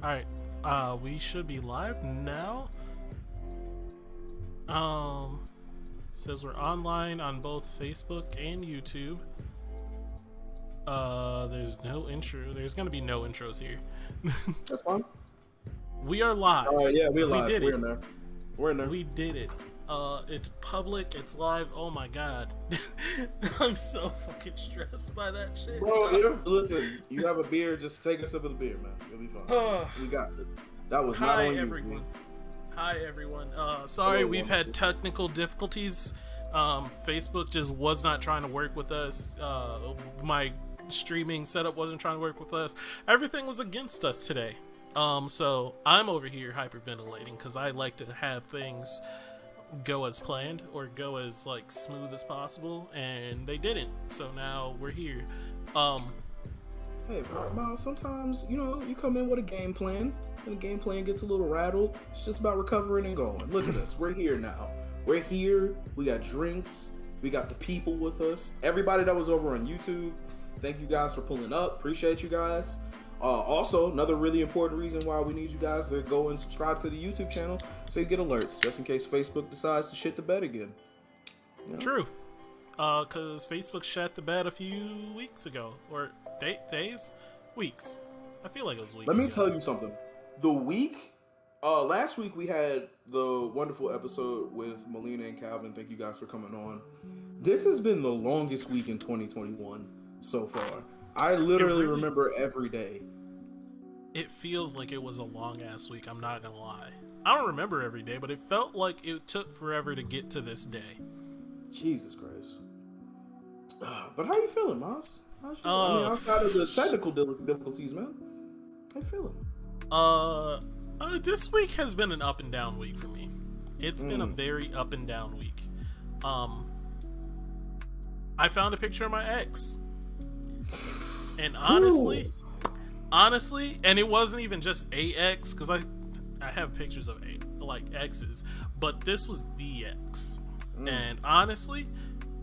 Alright, we should be live now. Says we're online on both Facebook and YouTube. There's no intro. There's gonna be no intros here. That's fine. We are live. Yeah, we're live. Did We're it. in there. We're in there. We did it. It's public. It's live. Oh my god. I'm so fucking stressed by that shit. Bro, listen, you have a beer, just take a sip of the beer, man. You'll be fine. We got this. That was not on you. Everyone. Hi, everyone. Sorry, we've had technical difficulties. Facebook just was not trying to work with us. My streaming setup wasn't trying to work with us. Everything was against us today. So I'm over here hyperventilating because I like to have things go as planned or go as like smooth as possible, and they didn't. So now we're here. Hey, Miles, sometimes, you come in with a game plan, and the game plan gets a little rattled. It's just about recovering and going. Look at us. We're here now. We're here. We got drinks. We got the people with us. Everybody that was over on YouTube, thank you guys for pulling up. Appreciate you guys. Also, another really important reason why we need you guys to go and subscribe to the YouTube channel so you get alerts, just in case Facebook decides to shit the bed again. True. Because Facebook shut the bed a few weeks ago. Or days? Weeks. I feel like it was weeks Let me ago. tell you something. Last week we had the wonderful episode with Melina and Calvin. Thank you guys for coming on. This has been the longest week in 2021 so far. I literally remember every day. It feels like it was a long ass week, I'm not gonna lie. I don't remember every day, but it felt like it took forever to get to this day. Jesus Christ. But how you feeling, Miles? Outside of the technical difficulties, man. How you feeling? This week has been an up and down week for me. It's been a very up and down week. I found a picture of my ex. And honestly, and it wasn't even just a ex, because I have pictures of exes, but this was the ex. And honestly,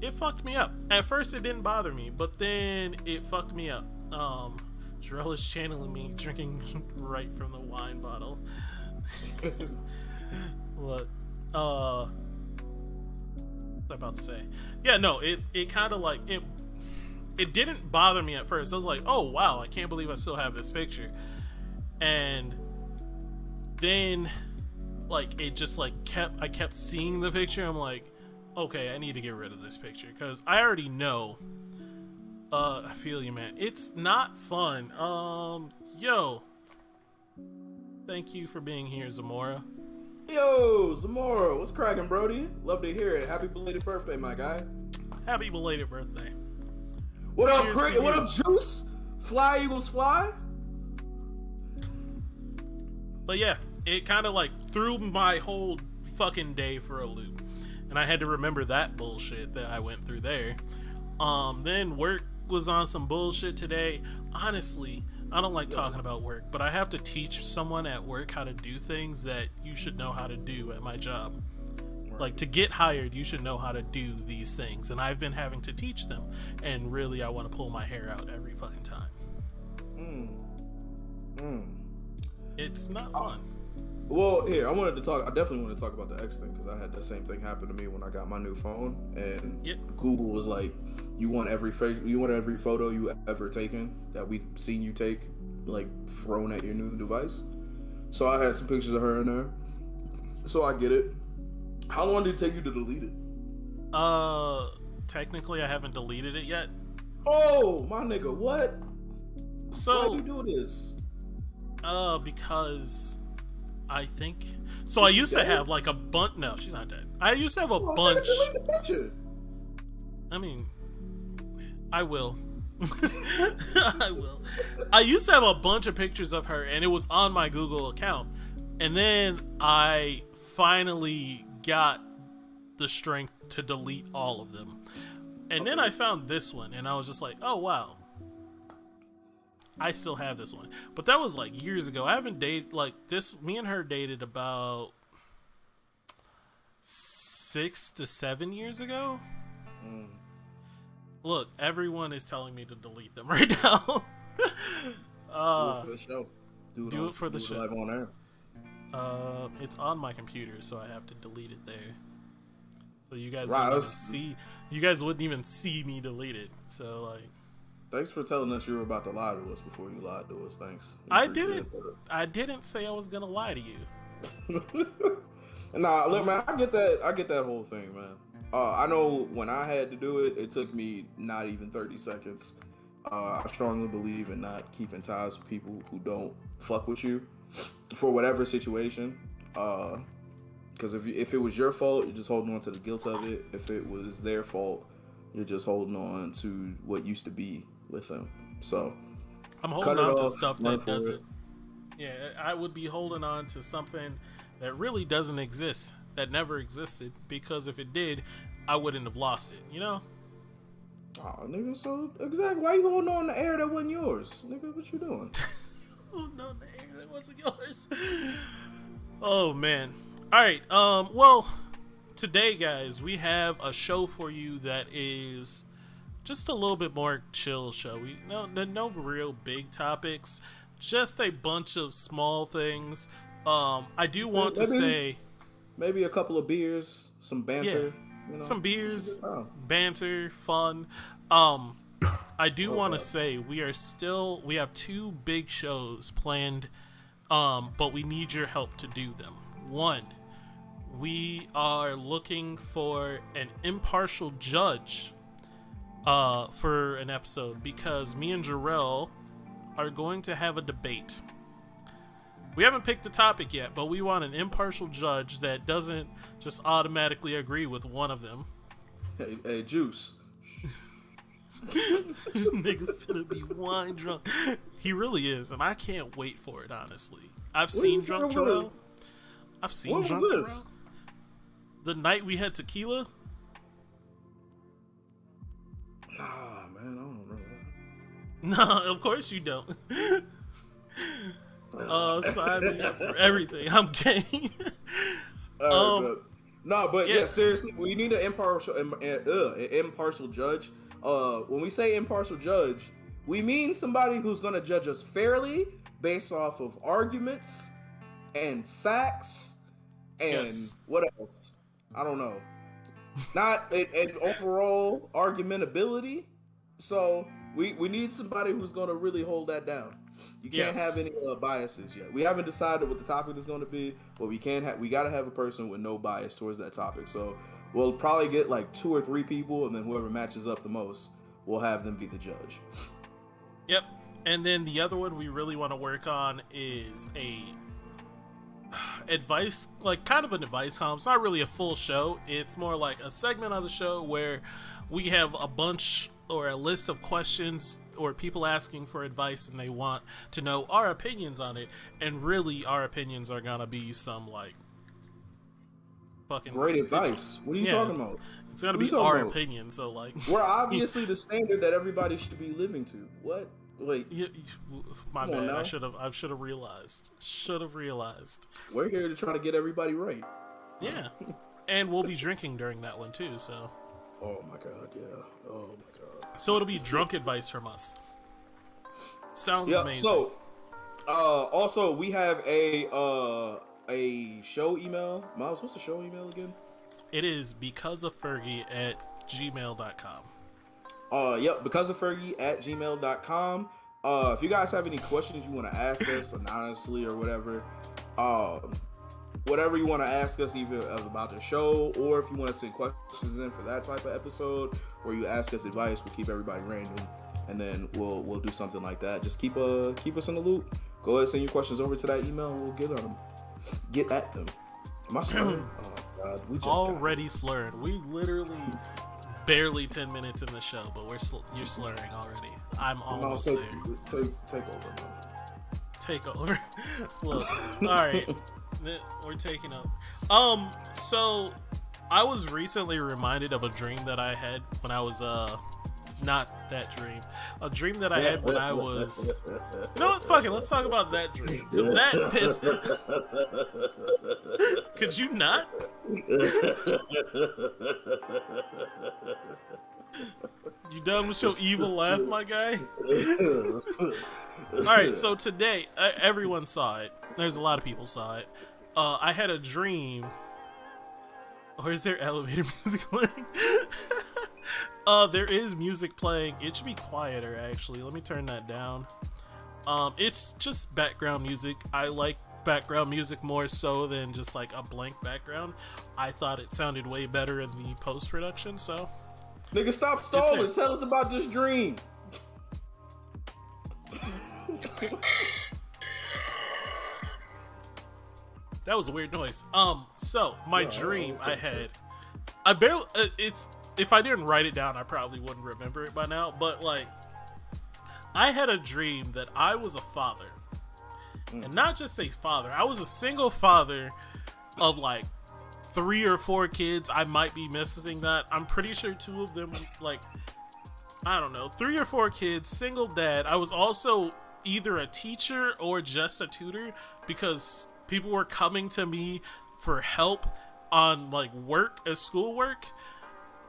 it fucked me up. At first it didn't bother me, but then it fucked me up. Jarrell is channeling me drinking right from the wine bottle. What? What was I about to say? Yeah, no, it kind of like it didn't bother me at first. I was like, oh wow, I can't believe I still have this picture. And then like it just like I kept seeing the picture. I'm like, okay, I need to get rid of this picture because I already know. I feel you, man. It's not fun. Yo, thank you for being here, Zamora. Yo, Zamora, what's cracking, Brody? Love to hear it. Happy belated birthday, my guy. Happy belated birthday. What up, Chris? What up, Juice? Fly Eagles fly. But yeah, it kind of like threw my whole fucking day for a loop, and I had to remember that bullshit that I went through there. Then work was on some bullshit today. Honestly, I don't like talking about work, but I have to teach someone at work how to do things that you should know how to do at my job. Like, to get hired, you should know how to do these things, and I've been having to teach them, and really, I want to pull my hair out every fucking time. It's not fun. Well, here, I definitely want to talk about the X thing, because I had the same thing happen to me when I got my new phone, and Google was like, you want every photo you ever taken that we've seen you take, like, thrown at your new device. So I had some pictures of her in there. So I get it. How long did it take you to delete it? Technically, I haven't deleted it yet. Oh, my nigga, what? So, why do you do this? Because I think so. I used to have like a bunch. No, she's not dead. I used to have a bunch. Delete the picture. I mean, I will. I will. I used to have a bunch of pictures of her, and it was on my Google account. And then I finally got the strength to delete all of them. And then I found this one, and I was just like, oh wow, I still have this one. But that was like years ago. I haven't dated like this. Me and her dated about 6 to 7 years ago. Look, everyone is telling me to delete them right now. For the show. Do it for the do it show. live on air. It's on my computer, so I have to delete it there. So you guys Right, wouldn't even see. You guys wouldn't even see me delete it. So like, Thanks for telling us you were about to lie to us before you lied to us. Thanks. I didn't say I was gonna lie to you. Nah, look, man, I get that whole thing, man. I know when I had to do it, it took me not even 30 seconds. I strongly believe in not keeping ties with people who don't fuck with you for whatever situation. Because if it was your fault, you're just holding on to the guilt of it. If it was their fault, you're just holding on to what used to be with them. So I'm holding on to stuff that doesn't. Yeah, I would be holding on to something that really doesn't exist, that never existed, because if it did, I wouldn't have lost it, you know? Oh, nigga, so exactly why you holding on to air that wasn't yours? Nigga, what you doing? Holding on to air that wasn't yours. Oh, man. Alright, well, today, guys, we have a show for you that is just a little bit more chill show. No real big topics, just a bunch of small things. I do want to say maybe a couple of beers, some banter, you know, some beers, banter, fun. I do want to say we have 2 big shows planned, but we need your help to do them. One, we are looking for an impartial judge for an episode, because me and Jarrell are going to have a debate. We haven't picked a topic yet, but we want an impartial judge that doesn't just automatically agree with one of them. Hey, Juice. This nigga finna be wine drunk. He really is, and I can't wait for it, honestly. I've seen Drunk Jarrell. I've seen Drunk Jarrell. The night we had tequila. Nah, man, I don't remember that. No, of course you don't. Sign me up for everything. I'm game. Yeah, seriously, we need an impartial judge. When we say impartial judge, we mean somebody who's going to judge us fairly based off of arguments and facts and what else? I don't know. Not an overall argumentability. So we need somebody who's going to really hold that down. You can't have any biases yet. We haven't decided what the topic is going to be, but we got to have a person with no bias towards that topic. So we'll probably get like 2 or 3 people, and then whoever matches up the most, we'll have them be the judge. Yep. And then the other one we really want to work on is a advice, like kind of an advice column. It's not really a full show. It's more like a segment of the show where we have a bunch or a list of questions or people asking for advice, and they want to know our opinions on it. And really, our opinions are gonna be some like fucking great advice. What are you talking about? It's gonna be our opinion. So like, we're obviously the standard that everybody should be living to. What? Wait, my bad. I should have realized. We're here to try to get everybody right. Yeah, and we'll be drinking during that one too. So. Oh my god, yeah. Oh my god. So it'll be drunk advice from us. Sounds amazing. So, also we have a show email. Miles, what's the show email again? It is becauseoffergie@gmail.com. Becauseoffergie@gmail.com. If you guys have any questions you want to ask us anonymously or whatever, whatever you want to ask us, either about the show, or if you want to send questions in for that type of episode, or you ask us advice, we'll keep everybody random, and then we'll do something like that. Just keep us in the loop. Go ahead and send your questions over to that email, and we'll get at them. Am I slurring? Oh god, we just already slurring. We literally barely 10 minutes in the show, but you're slurring already. I'm almost there. Take over, man. Take over. Look, all right. We're taking up. So I was recently reminded of a dream that I had when I was not that dream. A dream that I had when I was. You know what? Fuck it. Let's talk about that dream, because that pissed. Could you not? You done with your evil laugh, my guy? Alright, so today, everyone saw it. There's a lot of people saw it. I had a dream. Or is there elevator music playing? There is music playing. It should be quieter, actually. Let me turn that down. It's just background music. I like background music more so than just like a blank background. I thought it sounded way better in the post-production, so... Nigga, stop stalling. Tell us about this dream. That was a weird noise. So my dream I had, I barely. It's if I didn't write it down, I probably wouldn't remember it by now. But like, I had a dream that I was a father, and not just a father. I was a single father of like 3 or 4 kids. I might be missing that. I'm pretty sure 2 of them, like, I don't know, 3 or 4 kids, single dad. I was also either a teacher or just a tutor because people were coming to me for help on like work as schoolwork.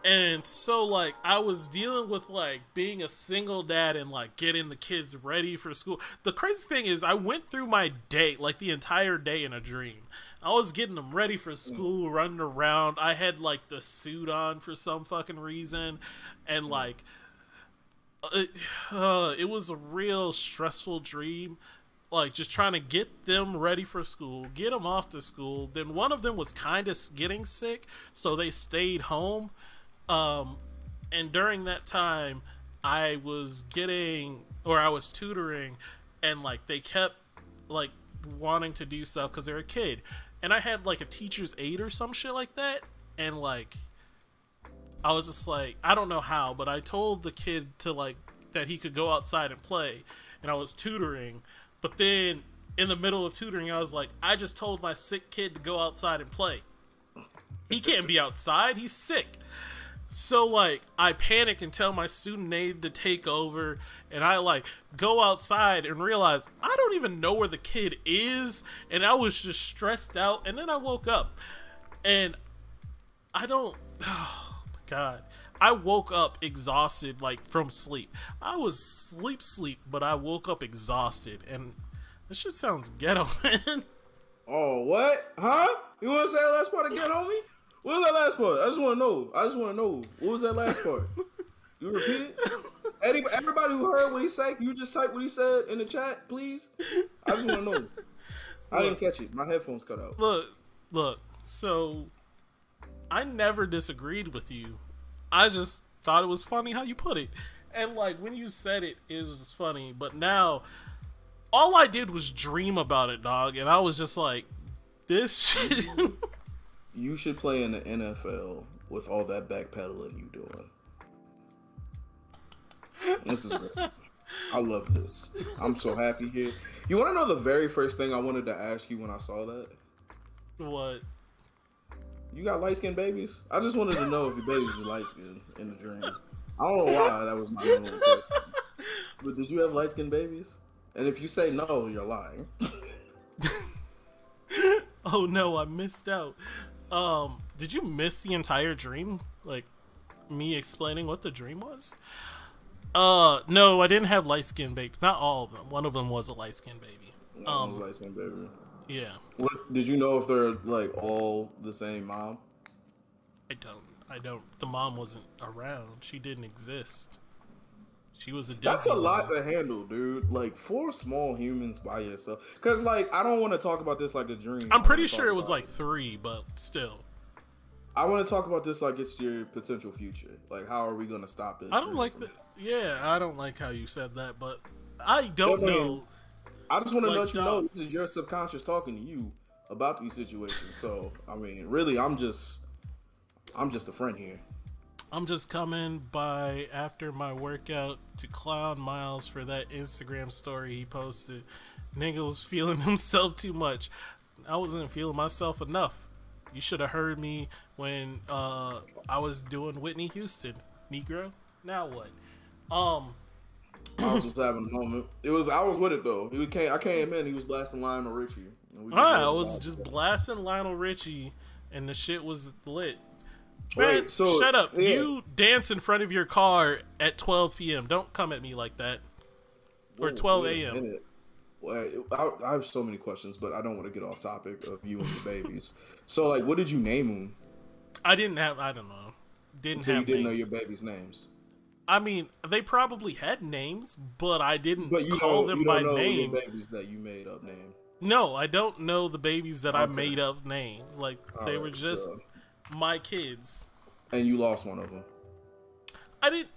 And so like I was dealing with like being a single dad and like getting the kids ready for school. The crazy thing is I went through my day, like the entire day, in a dream. I was getting them ready for school, running around. I had like the suit on for some fucking reason, and like it was a real stressful dream. Like just trying to get them ready for school, get them off to school. Then one of them was kind of getting sick, so they stayed home. And during that time, I was tutoring, and like they kept like wanting to do stuff because they're a kid, and I had like a teacher's aide or some shit like that, and like I was just like, I don't know how, but I told the kid to like that he could go outside and play, and I was tutoring. But then in the middle of tutoring, I was like, I just told my sick kid to go outside and play. He can't be outside. He's sick. So like I panic and tell my student aide to take over, and I like go outside and realize I don't even know where the kid is, and I was just stressed out. And then I woke up, and oh my god, I woke up exhausted, like from sleep. I was sleep, but I woke up exhausted, and this shit sounds ghetto, man. Oh, what? Huh? You want to say that last part again, homie? What was that last part? I just want to know. What was that last part? You repeat it? Everybody who heard what he said, you just type what he said in the chat, please? I just want to know. I didn't catch it. My headphones cut out. Look. So, I never disagreed with you. I just thought it was funny how you put it. And like when you said it, it was funny. But now, all I did was dream about it, dog. And I was just like, this shit. You should play in the NFL with all that backpedaling you doing. This is great. I love this. I'm so happy here. You want to know the very first thing I wanted to ask you when I saw that? What? You got light-skinned babies? I just wanted to know if your babies were light-skinned in the dream. I don't know why that was my number one question. But did you have light-skinned babies? And if you say no, you're lying. Oh no, I missed out. Did you miss the entire dream? Like, me explaining what the dream was? No, I didn't have light-skinned babies. Not all of them. One of them was a light-skinned baby. One was a light-skinned baby. Yeah. What, did you know if they're, like, all the same mom? I don't. The mom wasn't around. She didn't exist. She was a Disney That's a lot mom. to handle, dude. Like, 4 small humans by yourself. Because, like, I don't want to talk about this like a dream. I'm pretty sure it was like 3, but still. I want to talk about this like it's your potential future. Like, how are we going to stop this? I don't like that. Yeah, I don't like how you said that, but I don't know. I just want to like, let you know this is your subconscious talking to you about these situations. So, I mean, really, I'm just a friend here. I'm just coming by after my workout to clown Miles for that Instagram story he posted. Nigga was feeling himself too much. I wasn't feeling myself enough. You should have heard me when I was doing Whitney Houston. Negro? Now what? I was just having a moment. I was with it though. I came in. He was blasting Lionel Richie. I was just blasting Lionel Richie, and the shit was lit. Man, Wait, so shut up. yeah. You dance in front of your car at 12 p.m. Don't come at me like that. Or 12 a.m. Wait, I have so many questions, but I don't want to get off topic of you and your babies. So, like, what did you name them? I don't know. So you didn't know names. your baby's names. I mean, they probably had names, but I didn't But you call know, them you by don't know name. your babies that you made up name. No, I don't know the babies that I Okay. made up names. Like, they Alright, were just so- my kids. And you lost one of them. I didn't.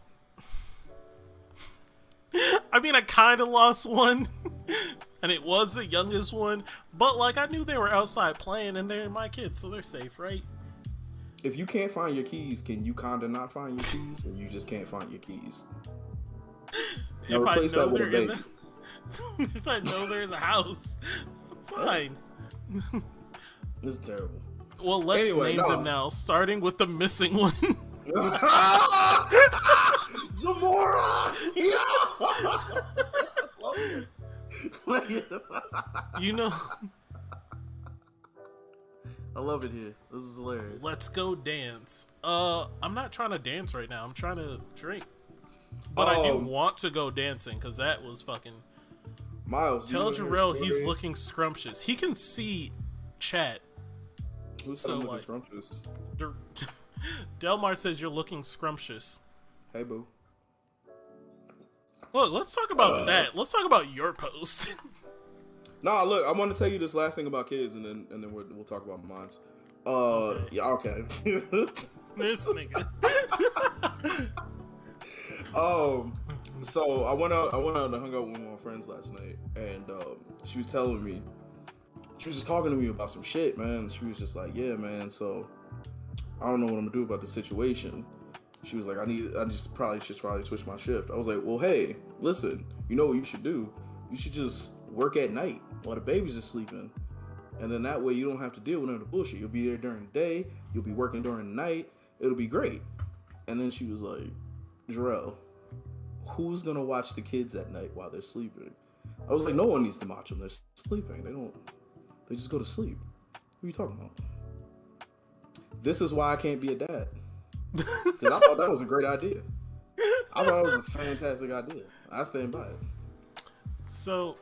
I mean, I kind of lost one, and it was the youngest one. But like, I knew they were outside playing, and they're my kids, so they're safe, right? If you can't find your keys, can you kinda not find your keys, or you just can't find your keys? Now If I replace know that with a they're in baby. the, if I know they're in the house, fine. This is terrible. Well, let's Anyway, name no. them now, starting with the missing one. Zamora! You know, I love it here. This is hilarious. let's go dance. I'm not trying to dance right now. I'm trying to drink. But I do want to go dancing because that was fucking. Miles, do you Tell wanna hear a Jarrell story? he's looking scrumptious. He can see chat. Who's so, looking like- scrumptious? Delmar says you're looking scrumptious. Hey, boo. Look, let's talk about that. Let's talk about your post. Nah, look, I want to tell you this last thing about kids, and then we'll talk about mine. Okay. Yeah, okay. This nigga. So I went out and hung out with one of my friends last night, and she was telling me, she was just talking to me about some shit, man. She was just like, yeah, man. So I don't know what I'm gonna do about the situation. She was like, I just probably switch my shift. I was like, well, hey, listen, you know what you should do? You should just work at night while the babies are sleeping. And then that way you don't have to deal with none of the bullshit. You'll be there during the day. You'll be working during the night. It'll be great. And then she was like, Jarrell, who's going to watch the kids at night while they're sleeping? I was like, no one needs to watch them. They're sleeping. They just go to sleep. What are you talking about? This is why I can't be a dad. Because I thought that was a great idea. I thought it was a fantastic idea. I stand by it. So,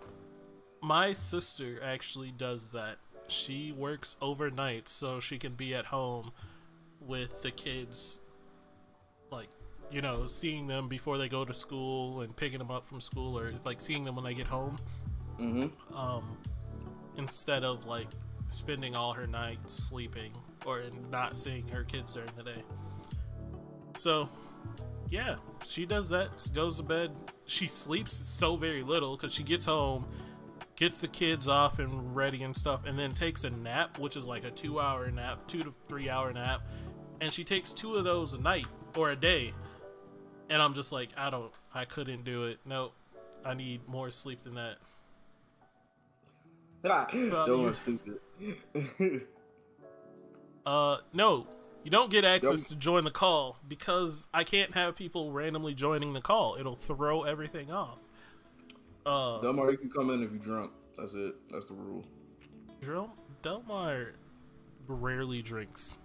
my sister actually does that. She works overnight so she can be at home with the kids, like, you know, seeing them before they go to school and picking them up from school, or like seeing them when they get home. Instead of like spending all her nights sleeping or not seeing her kids during the day. So, yeah, she does that. Goes to bed. She sleeps so very little because she gets home, gets the kids off and ready and stuff, and then takes a nap, which is like a 2-hour nap, 2 to 3 hour nap. And she takes 2 of those a night or a day. And I'm just like, I couldn't do it. Nope. I need more sleep than that. Don't want stupid. No. You don't get access to join the call because I can't have people randomly joining the call. It'll throw everything off. Delmar, you can come in if you're drunk. That's it. That's the rule. Delmar rarely drinks.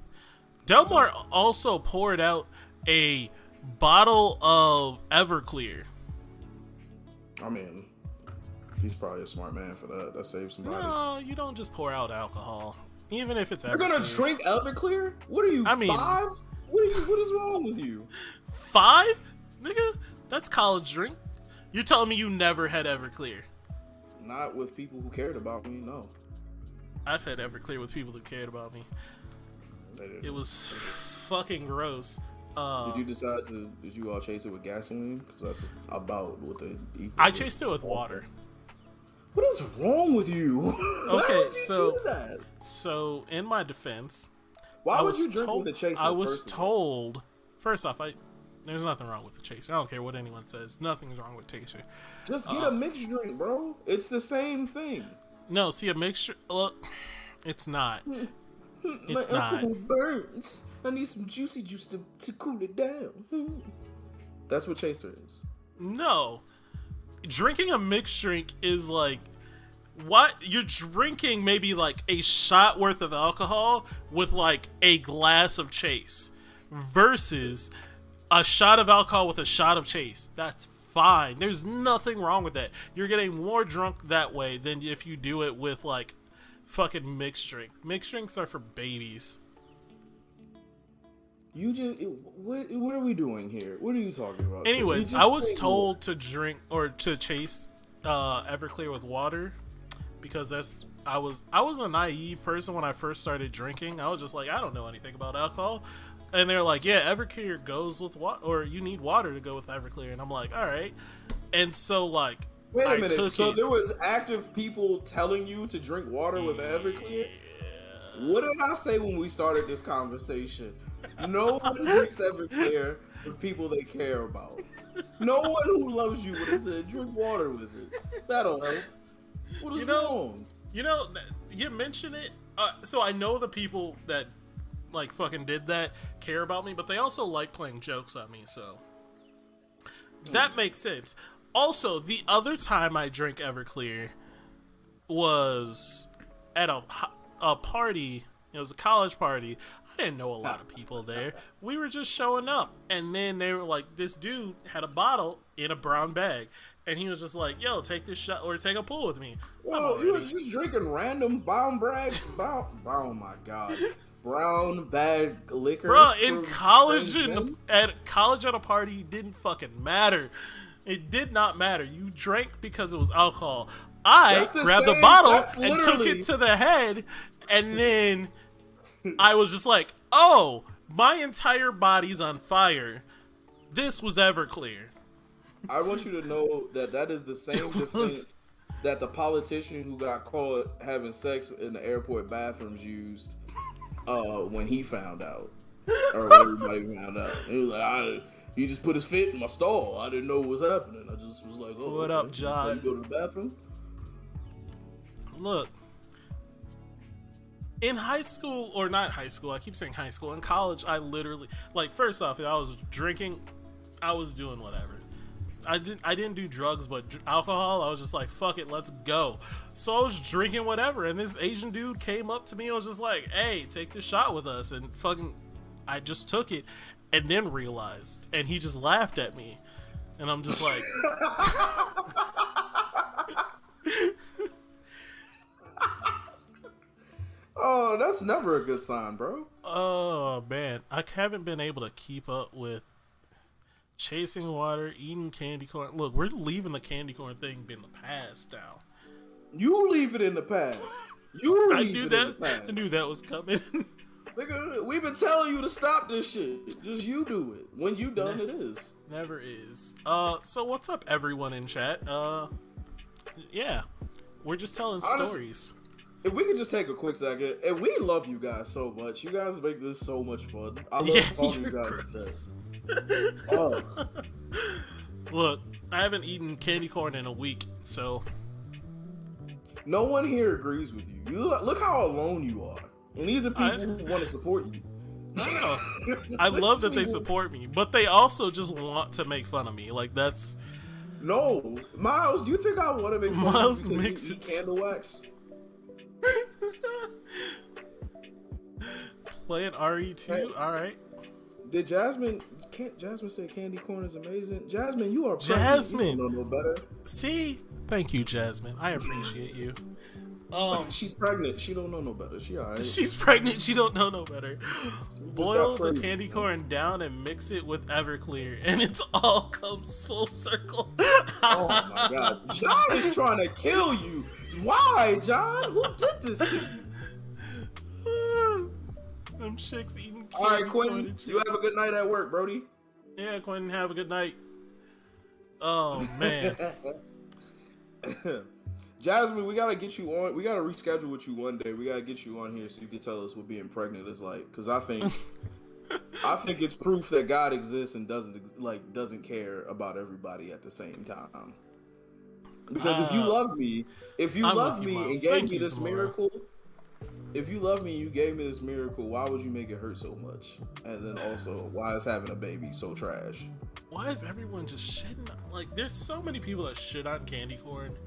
Delmar also poured out a bottle of Everclear. I mean, he's probably a smart man for that. That saves somebody. No, you don't just pour out alcohol. Even if it's Everclear. You're gonna drink Everclear? What are you, I mean, 5? What is wrong with you? 5? Nigga, that's college drink. You're telling me you never had Everclear? Not with people who cared about me, no. I've had Everclear with people who cared about me. They didn't. It was fucking gross. Did you all chase it with gasoline? Because that's about what they eat. I chased it with water. What is wrong with you? Why Okay, would you so do that? So in my defense, Why I would was you drink told with a chaser? I was first of all? told. First off, there's nothing wrong with the chaser. I don't care what anyone says. Nothing's wrong with chaser. Just get a mixed drink, bro. It's the same thing. No, see a mixture. Look, it's not. It's My not. alcohol burns. I need some juicy juice to cool it down. That's what chaser is. No, drinking a mixed drink is like what you're drinking. Maybe like a shot worth of alcohol with like a glass of chase. versus a shot of alcohol with a shot of chase. That's fine. There's nothing wrong with that. You're getting more drunk that way than if you do it with like fucking mixed drink. Mixed drinks are for babies. You just what are we doing here? What are you talking about? Anyways, So I was told to drink or to chase Everclear with water because I was a naive person when I first started drinking. I was just like, I don't know anything about alcohol. And they're like, yeah, Everclear goes with water, or you need water to go with Everclear. And I'm like, all right. And so, like, wait a minute. So there was active people telling you to drink water with Everclear? What did I say when we started this conversation? No one drinks Everclear with people they care about. No one who loves you would have said, drink water with it. That'll help. What is wrong? You mention it. So I know the people that like fucking did that care about me, but they also like playing jokes on me, so that makes sense. Also, the other time I drank Everclear was at a party. It was a college party. I didn't know a lot of people there. We were just showing up, and then they were like, this dude had a bottle in a brown bag, and he was just like, yo, take this shot or take a pull with me. Well, you was just drinking random brown bag. Oh my god. Brown bag liquor, bro. In college, at a party, it didn't fucking matter. It did not matter. You drank because it was alcohol. I grabbed a bottle and took it to the head, and then I was just like, "Oh, my entire body's on fire." This was Everclear. I want you to know that is the same defense that the politician who got caught having sex in the airport bathrooms used. When he found out, or when everybody found out, he was like, he just put his feet in my stall. I didn't know what was happening. I just was like, oh, what up, John? You go to the bathroom? Look, in high school, or not high school, I keep saying high school. In college, I literally, like, first off, if I was drinking, I was doing whatever. I didn't do drugs, but alcohol, I was just like, fuck it, let's go. So I was drinking whatever, and this Asian dude came up to me and was just like, hey, take this shot with us, and fucking, I just took it, and then realized, and he just laughed at me, and I'm just like, oh, that's never a good sign, bro. Oh, man, I haven't been able to keep up with chasing water, eating candy corn. Look, we're leaving the candy corn thing in the past now. You leave it in the past. I knew that was coming. Nigga, we've been telling you to stop this shit. Just you do it. When you done, it is. Never is. So what's up, everyone in chat? Yeah, we're just telling stories. If we could just take a quick second, and we love you guys so much. You guys make this so much fun. I love talking to you guys. Oh. Look, I haven't eaten candy corn in a week, so no one here agrees with you. Look how alone you are, and these are people who want to support you. No, I love that they support me, but they also just want to make fun of me. Like that's no, Miles. Do you think I want to make fun Miles of you makes because you it eat candle wax? Playing RE2, hey. All right. Did Jasmine say candy corn is amazing? Jasmine, you are Jasmine. You don't know no better. See, thank you, Jasmine. I appreciate you. She's pregnant. She don't know no better. She all right. She's pregnant. She don't know no better. Boil the candy corn down and mix it with Everclear, and it all comes full circle. Oh my god, John is trying to kill you. Why, John? Who did this to you? Them chicks eating candy. All right, Quentin, you have a good night at work, Brody. Yeah, Quentin, have a good night. Oh man. Jasmine, we gotta get you on. We gotta reschedule with you one day. We gotta get you on here so you can tell us what being pregnant is like. Because I think it's proof that God exists and doesn't care about everybody at the same time. Because if you love me, and gave me this miracle, if you love me, you gave me this miracle. Why would you make it hurt so much? And then also, why is having a baby so trash? Why is everyone just shitting? Like, there's so many people that shit on candy corn.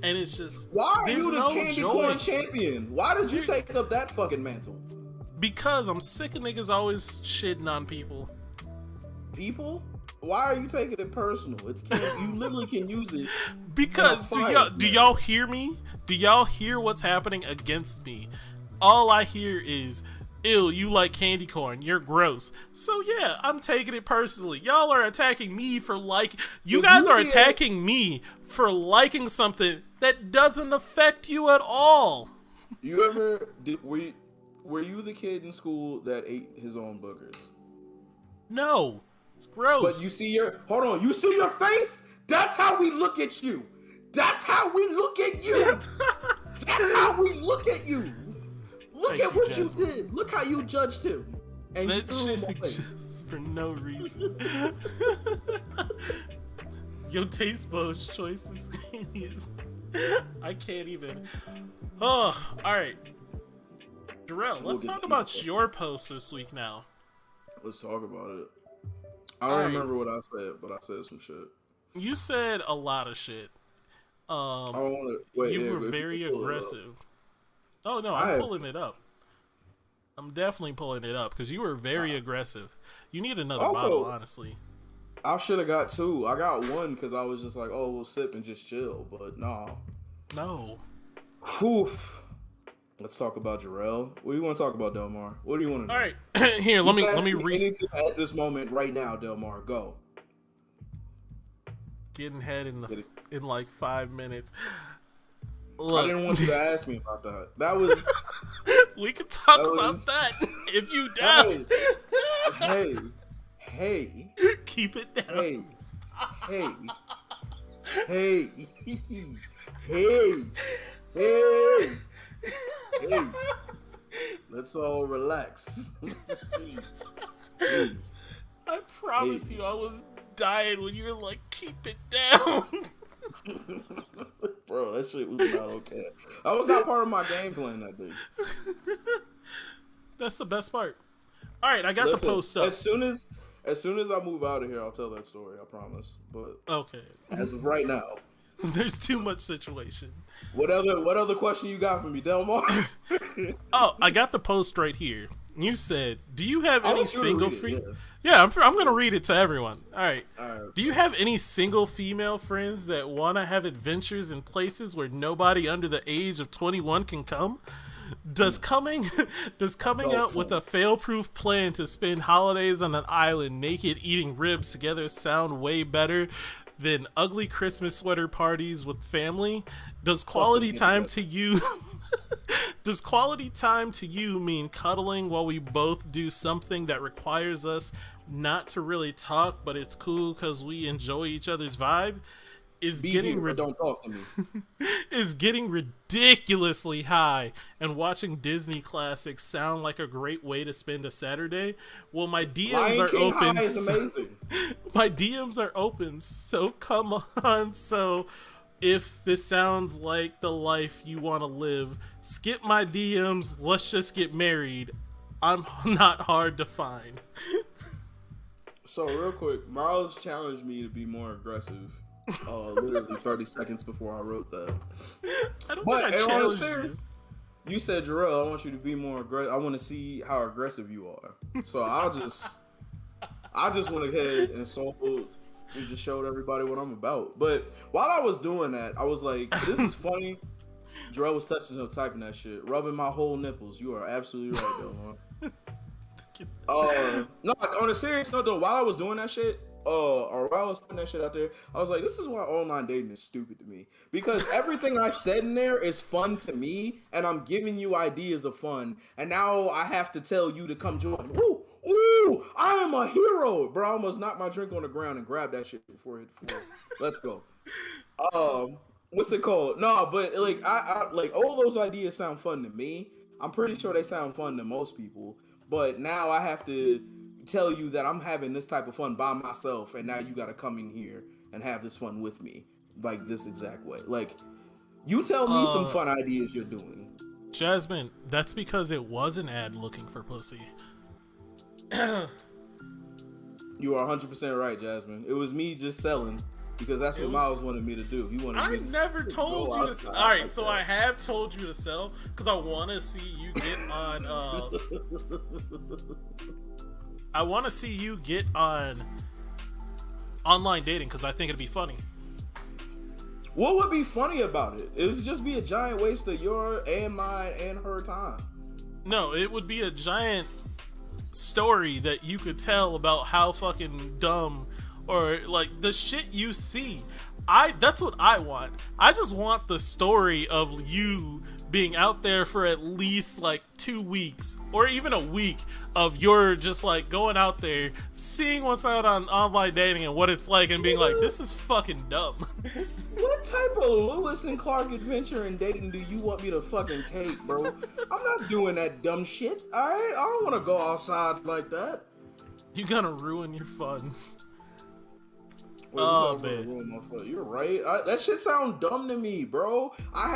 And it's just why are you the candy corn champion? Why did you take up that fucking mantle? Because I'm sick of niggas always shitting on people. People? Why are you taking it personal? You literally can use it. Because do y'all hear me? Do y'all hear what's happening against me? All I hear is, ew, you like candy corn, you're gross. So yeah, I'm taking it personally. Y'all are attacking me for you guys are attacking me for liking something that doesn't affect you at all. You ever were you the kid in school that ate his own boogers? No. It's gross. But you see your face? That's how we look at you. That's how we look at you. That's how we look at you. Look at what you did. Look how you judged him. And you threw him away. Just for no reason. Your taste buds choices. I can't even. Oh, alright. Jarrell, let's talk about your post this week now. Let's talk about it. I don't remember what I said, but I said some shit. You said a lot of shit. You were very aggressive. Oh no, I'm pulling it up. I'm definitely pulling it up because you were very aggressive. You need another bottle, honestly. I should have got two. I got one because I was just like, oh, we'll sip and just chill. But no. Oof. Let's talk about Jarrell. What do you want to talk about, Delmar? What do you want to know? All right, here. Let me read anything at this moment right now, Delmar. Go. Getting head in like 5 minutes. Look. I didn't want you to ask me about that. That was. We can talk about that if you down. Hey. Keep it down. Hey. Let's all relax. I promise you, I was dying when you were like, keep it down. Bro, that shit was not okay. That was not part of my game plan that day. That's the best part. All right, I got the post up. As soon as I move out of here, I'll tell that story. I promise. But okay, as of right now, there's too much situation. What other question you got for me, Delmar? Oh, I got the post right here. You said, "Do you have any single female?" Yeah, I'm going to read it to everyone. All right. Do you have any single female friends that want to have adventures in places where nobody under the age of 21 can come? Does coming out with a fail-proof plan to spend holidays on an island naked eating ribs together sound way better than ugly Christmas sweater parties with family? Does quality time to you mean cuddling while we both do something that requires us not to really talk, but it's cool because we enjoy each other's vibe? Don't talk to me. Is getting ridiculously high and watching Disney classics sound like a great way to spend a Saturday? Well, my DMs are open. Is amazing. My DMs are open, so come on. So if this sounds like the life you want to live, skip my DMs. Let's just get married. I'm not hard to find. So real quick, Miles challenged me to be more aggressive. Literally 30 seconds before I wrote that. I don't think I challenged you. You said, Jarrell, I want you to be more aggressive. I want to see how aggressive you are. So I just went ahead and just showed everybody what I'm about. But while I was doing that, I was like, this is funny. Jarrell was touching him, typing that shit, rubbing my whole nipples. You are absolutely right, though. No, on a serious note, though, while I was doing that shit, or while I was putting that shit out there, I was like, this is why online dating is stupid to me. Because everything I said in there is fun to me, and I'm giving you ideas of fun, and now I have to tell you to come join. Ooh, I am a hero. Bro, I almost knocked my drink on the ground and grabbed that shit before it hit the floor. Let's go. What's it called? No, but like I like all those ideas sound fun to me. I'm pretty sure they sound fun to most people. But now I have to tell you that I'm having this type of fun by myself, and now you got to come in here and have this fun with me, like this exact way. Like, you tell me some fun ideas you're doing. Jasmine, that's because it was an ad looking for pussy. You are 100% right, Jasmine. It was me just selling because that's what Miles wanted me to do. He wanted me to never told you to sell. All right, so I have told you to sell because I want to see you get on. I want to see you get on online dating because I think it'd be funny. What would be funny about it? It would just be a giant waste of your and mine and her time. No, it would be a giant story that you could tell about how fucking dumb or like the shit you see. That's what I want. I just want the story of you being out there for at least like 2 weeks or even a week of your just like going out there, seeing what's out on online dating and what it's like and being like, this is fucking dumb. What type of Lewis and Clark adventure in dating do you want me to fucking take, bro? I'm not doing that dumb shit, alright? I don't want to go outside like that. You're gonna ruin your fun. Wait, oh man, you're right. That shit sound dumb to me, bro.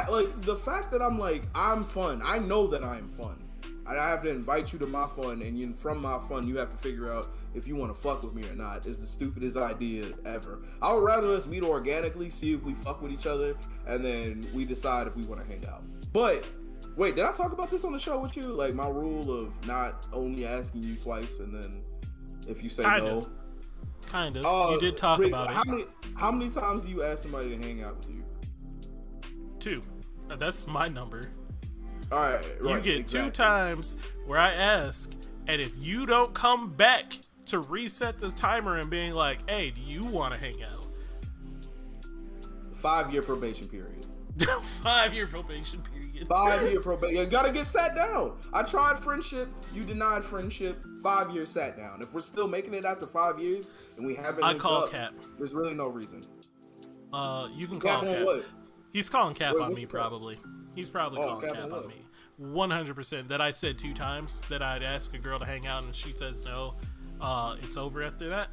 Like the fact that I'm fun. I know that I'm fun. I have to invite you to my fun, and from my fun, you have to figure out if you want to fuck with me or not. It's the stupidest idea ever. I would rather us meet organically, see if we fuck with each other, and then we decide if we want to hang out. But wait, did I talk about this on the show with you? Like my rule of not only asking you twice, and then if you say no. Kind of. You did talk about it. How many times do you ask somebody to hang out with you? 2. That's my number. All right. You get exactly 2 times where I ask, and if you don't come back to reset the timer and being like, hey, do you want to hang out? 5-year probation period. 5-year probation period. 5-year probation. You gotta get sat down. I tried friendship. You denied friendship. 5 years sat down. If we're still making it after 5 years and we haven't, I call Cap. There's really no reason. You can call Cap. What? He's calling Cap on me probably. He's probably calling Cap on me. 100%. That I said 2 times that I'd ask a girl to hang out and she says no. It's over after that.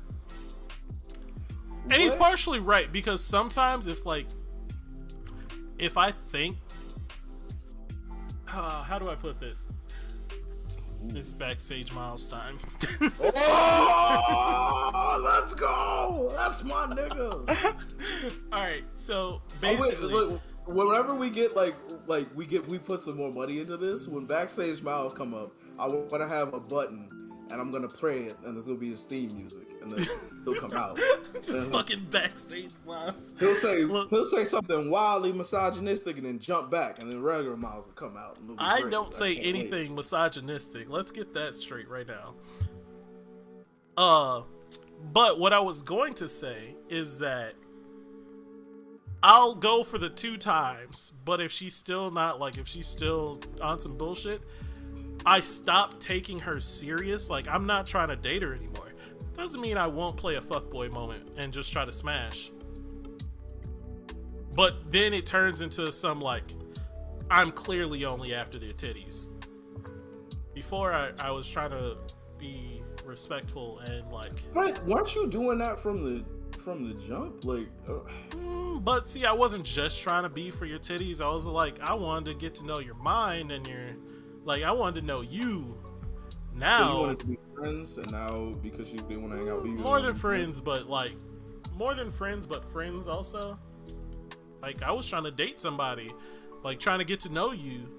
And he's partially right because sometimes if I think, how do I put this? This is backstage Miles time. Oh, let's go! That's my nigga. All right, so basically, whenever we get we put some more money into this. When backstage Miles come up, I want to have a button, and I'm gonna play it, and there's gonna be his theme music, and then he'll come out. Just fucking backstage Miles. He'll say something wildly misogynistic, and then jump back, and then regular Miles will come out. I don't say anything misogynistic. Let's get that straight right now. But what I was going to say is that I'll go for the 2 times, but if she's still on some bullshit, I stop taking her serious. Like, I'm not trying to date her anymore. Doesn't mean I won't play a fuckboy moment and just try to smash. But then it turns into some I'm clearly only after their titties. Before I was trying to be respectful and But weren't you doing that from the jump? But see, I wasn't just trying to be for your titties. I was I wanted to get to know your mind and your I wanted to know you. Now so you wanted to be friends, and now because you didn't want to hang out with you, more than friends, but friends also. I was trying to date somebody, trying to get to know you,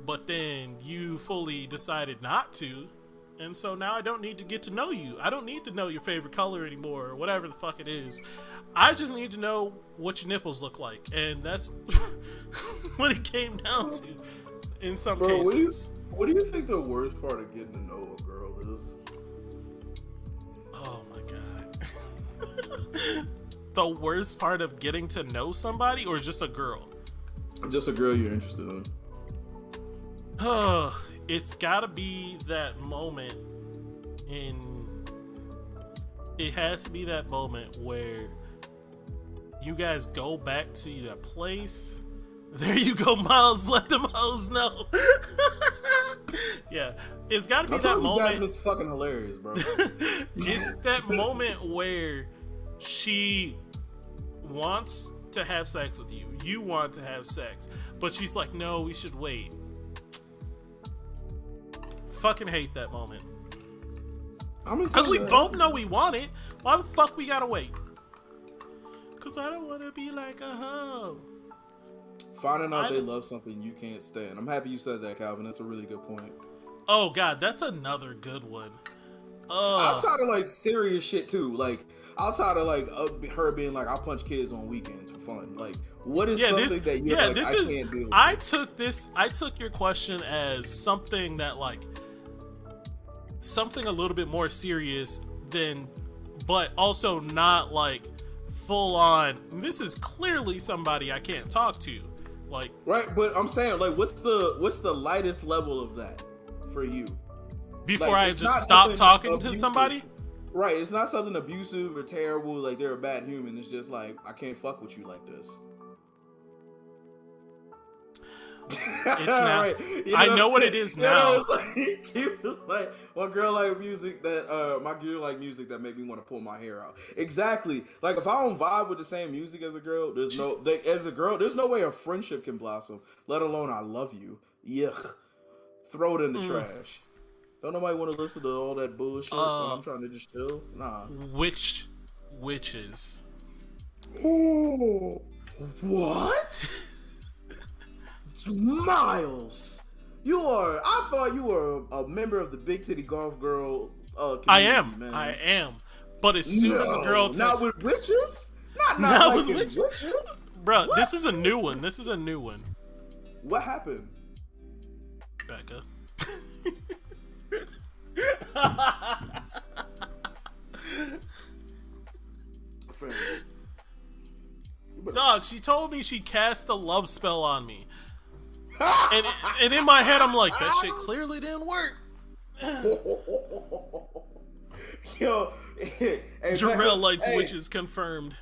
but then you fully decided not to, and so now I don't need to get to know you. I don't need to know your favorite color anymore, or whatever the fuck it is. I just need to know what your nipples look like, and that's what it came down to in some cases. What do you think the worst part of getting to know a girl is? Oh my god. The worst part of getting to know somebody, or just a girl? Just a girl you're interested in. It's gotta be that moment it has to be that moment where you guys go back to the place. There you go, Miles. Let them hoes know. Yeah, it's got to be that moment. Jasmine's fucking hilarious, bro. It's that moment where she wants to have sex with you. You want to have sex, but she's like, "No, we should wait." Fucking hate that moment. Because we both know we want it. Why the fuck we gotta wait? Cause I don't want to be like a hoe. Finding out they love something you can't stand. I'm happy you said that, Calvin. That's a really good point. Oh God, that's another good one. Outside of like serious shit too, like outside of like her being like, I'll punch kids on weekends for fun. Like, what is something that you're like, I can't do? I took your question as something that like something a little bit more serious than, but also not like full on. This is clearly somebody I can't talk to. Like, right, but I'm saying like, what's the lightest level of that for you? Before like, I just stop talking to somebody? Right, it's not something abusive or terrible, like they're a bad human. It's just like, I can't fuck with you like this. It's now. Right. You know I know what it is now. He was like, my girl like music that my girl like music that make me want to pull my hair out. Exactly. Like if I don't vibe with the same music as a girl, there's no way a friendship can blossom. Let alone I love you. Yuck. Throw it in the trash. Don't nobody want to listen to all that bullshit when I'm trying to just chill? Nah. Witches. Oh, what? Miles, I thought you were a member of the Big Titty Golf Girl community, man. I am. But as soon as a girl... Not with witches? Not with witches? Bro, this is a new one. What happened? Becca. Dog, she told me she cast a love spell on me. and in my head, I'm like, that shit clearly didn't work. Yo, Jarrell likes witches confirmed.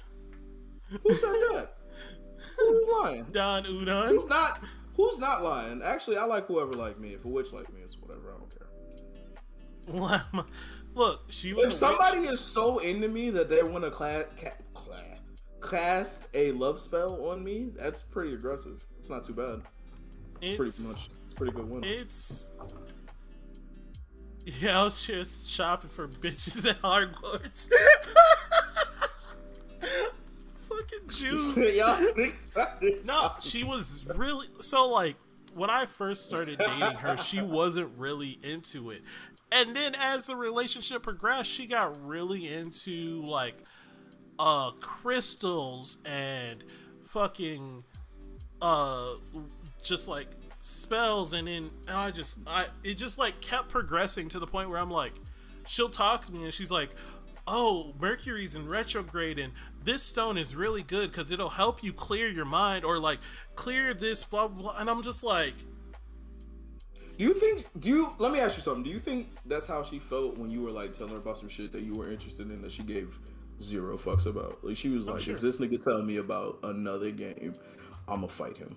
Who said that? Who's lying? Don Udon. Who's not lying? Actually, I like whoever like me. If a witch like me, it's whatever. I don't care. Look, she was. If somebody is so into me that they want to cast a love spell on me, that's pretty aggressive. It's not too bad. It's a pretty good one. I was just shopping for bitches at Hogwarts. Fucking Jews. No, she was really so like when I first started dating her, she wasn't really into it. And then as the relationship progressed, she got really into like crystals and fucking just like spells, and then it just like kept progressing to the point where I'm like, she'll talk to me and she's like, oh, Mercury's in retrograde and this stone is really good because it'll help you clear your mind or like clear this blah blah blah. And I'm just like, let me ask you something. Do you think that's how she felt when you were like telling her about some shit that you were interested in that she gave zero fucks about? Like she was like, if this nigga tell me about another game, I'ma fight him.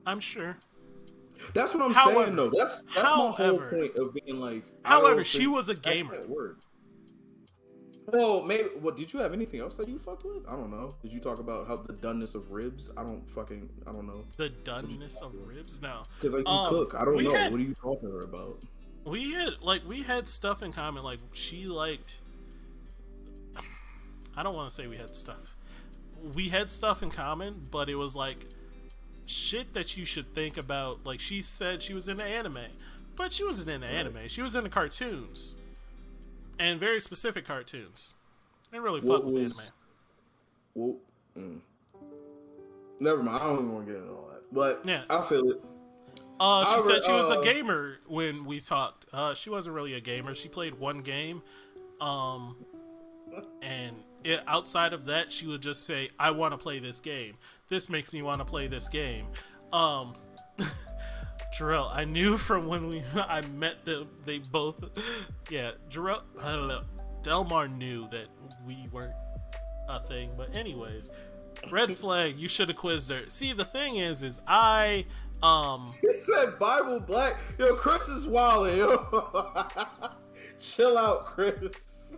I'm sure. That's what I'm saying though. That's my whole point of being like. However, she was a gamer. Well, maybe. What did you have anything else that you fucked with? I don't know. Did you talk about how the doneness of ribs? I don't know. The doneness of ribs? No. Because like you cook. I don't know. What are you talking to her about? We had stuff in common. Like she liked. I don't want to say we had stuff. We had stuff in common, but it was like shit that you should think about. Like she said she was into anime, but she wasn't into anime. She was into cartoons, and very specific cartoons. I didn't really fuck with anime. Never mind. I don't even want to get into all that. But yeah, I feel it. She said she was a gamer when we talked. She wasn't really a gamer. She played one game, and outside of that, she would just say, "I want to play this game. This makes me want to play this game." Jarrell, I knew from when I met them, they both, Jarrell, I don't know, Delmar knew that we weren't a thing, but anyways, red flag, you should have quizzed her. See, the thing is I, He said Bible Black. Yo, Chris is wilding, yo. Chill out, Chris.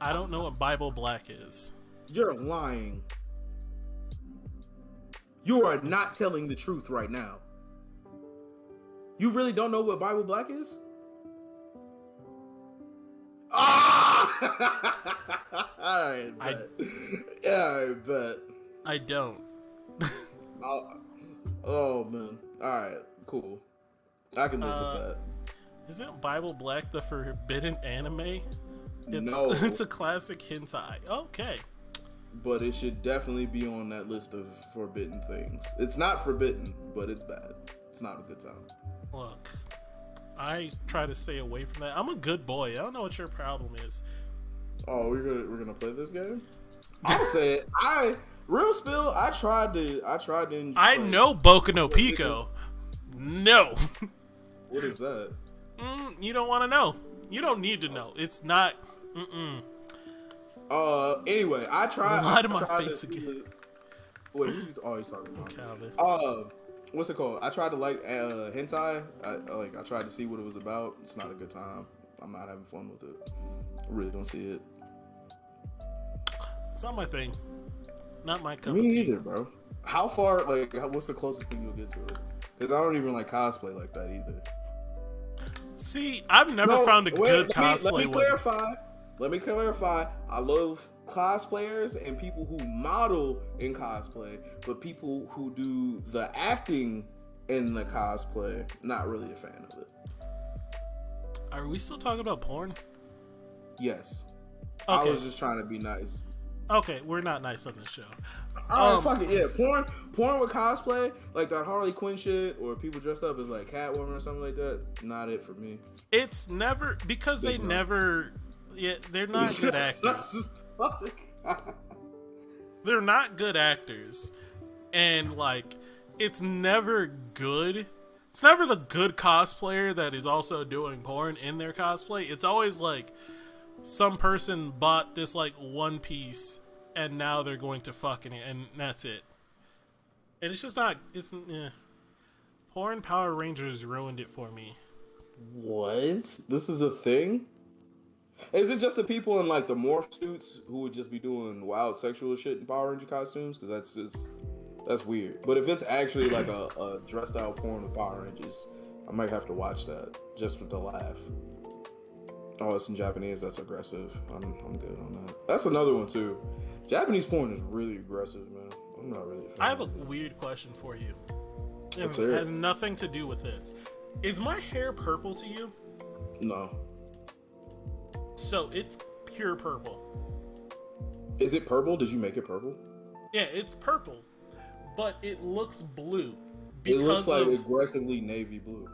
I don't know what Bible Black is. You're lying. You are not telling the truth right now. You really don't know what Bible Black is? Alright, Yeah, I bet. I don't. Oh man. All right, cool. I can live with that. Isn't Bible Black the forbidden anime? No, It's a classic hentai. Okay. but it should definitely be on that list of forbidden things. It's not forbidden, but it's bad. It's not a good time. Look, I try to stay away from that. I'm a good boy. I don't know what your problem is. Oh, we're gonna play this game. I'll say it. Real spill. I tried to. I know Boku no Pico. No. What is that? You don't want to know. You don't need to know. It's not. Anyway, I tried. Lie to my face again. Wait, he's talking about Calvin. What's it called? I tried to like hentai. I tried to see what it was about. It's not a good time. I'm not having fun with it. I really don't see it. It's not my thing. Not my cup Me of tea. either, bro. How far? Like, what's the closest thing you'll get to it? Because I don't even like cosplay like that either. See, I've never found a good cosplay. Let me clarify. I love cosplayers and people who model in cosplay, but people who do the acting in the cosplay, not really a fan of it. Are we still talking about porn? Yes. Okay. I was just trying to be nice. Okay, we're not nice on this show. Fuck it, yeah. Porn with cosplay, like that Harley Quinn shit, or people dressed up as like Catwoman or something like that. Not it for me. It's never because they never. Yeah, they're not good actors. They're not good actors, and like, it's never good. It's never the good cosplayer that is also doing porn in their cosplay. It's always like some person bought this like one piece and now they're going to fuck in it, and that's it. And it's just not. It's porn Power Rangers ruined it for me. What? This is a thing? Is it just the people in like the morph suits who would just be doing wild sexual shit in Power Ranger costumes? Because that's weird. But if it's actually like a dressed out porn with Power Rangers, I might have to watch that just with the laugh. Oh, it's in Japanese. That's aggressive. I'm good on that. That's another one too. Japanese porn is really aggressive, man. I'm not really a fan. I have a weird question for you. It Let's hear it. has nothing to do with this. Is my hair purple to you? No. So it's pure purple. Is it purple? Did you make it purple? Yeah, it's purple, but it looks blue. It looks like aggressively navy blue.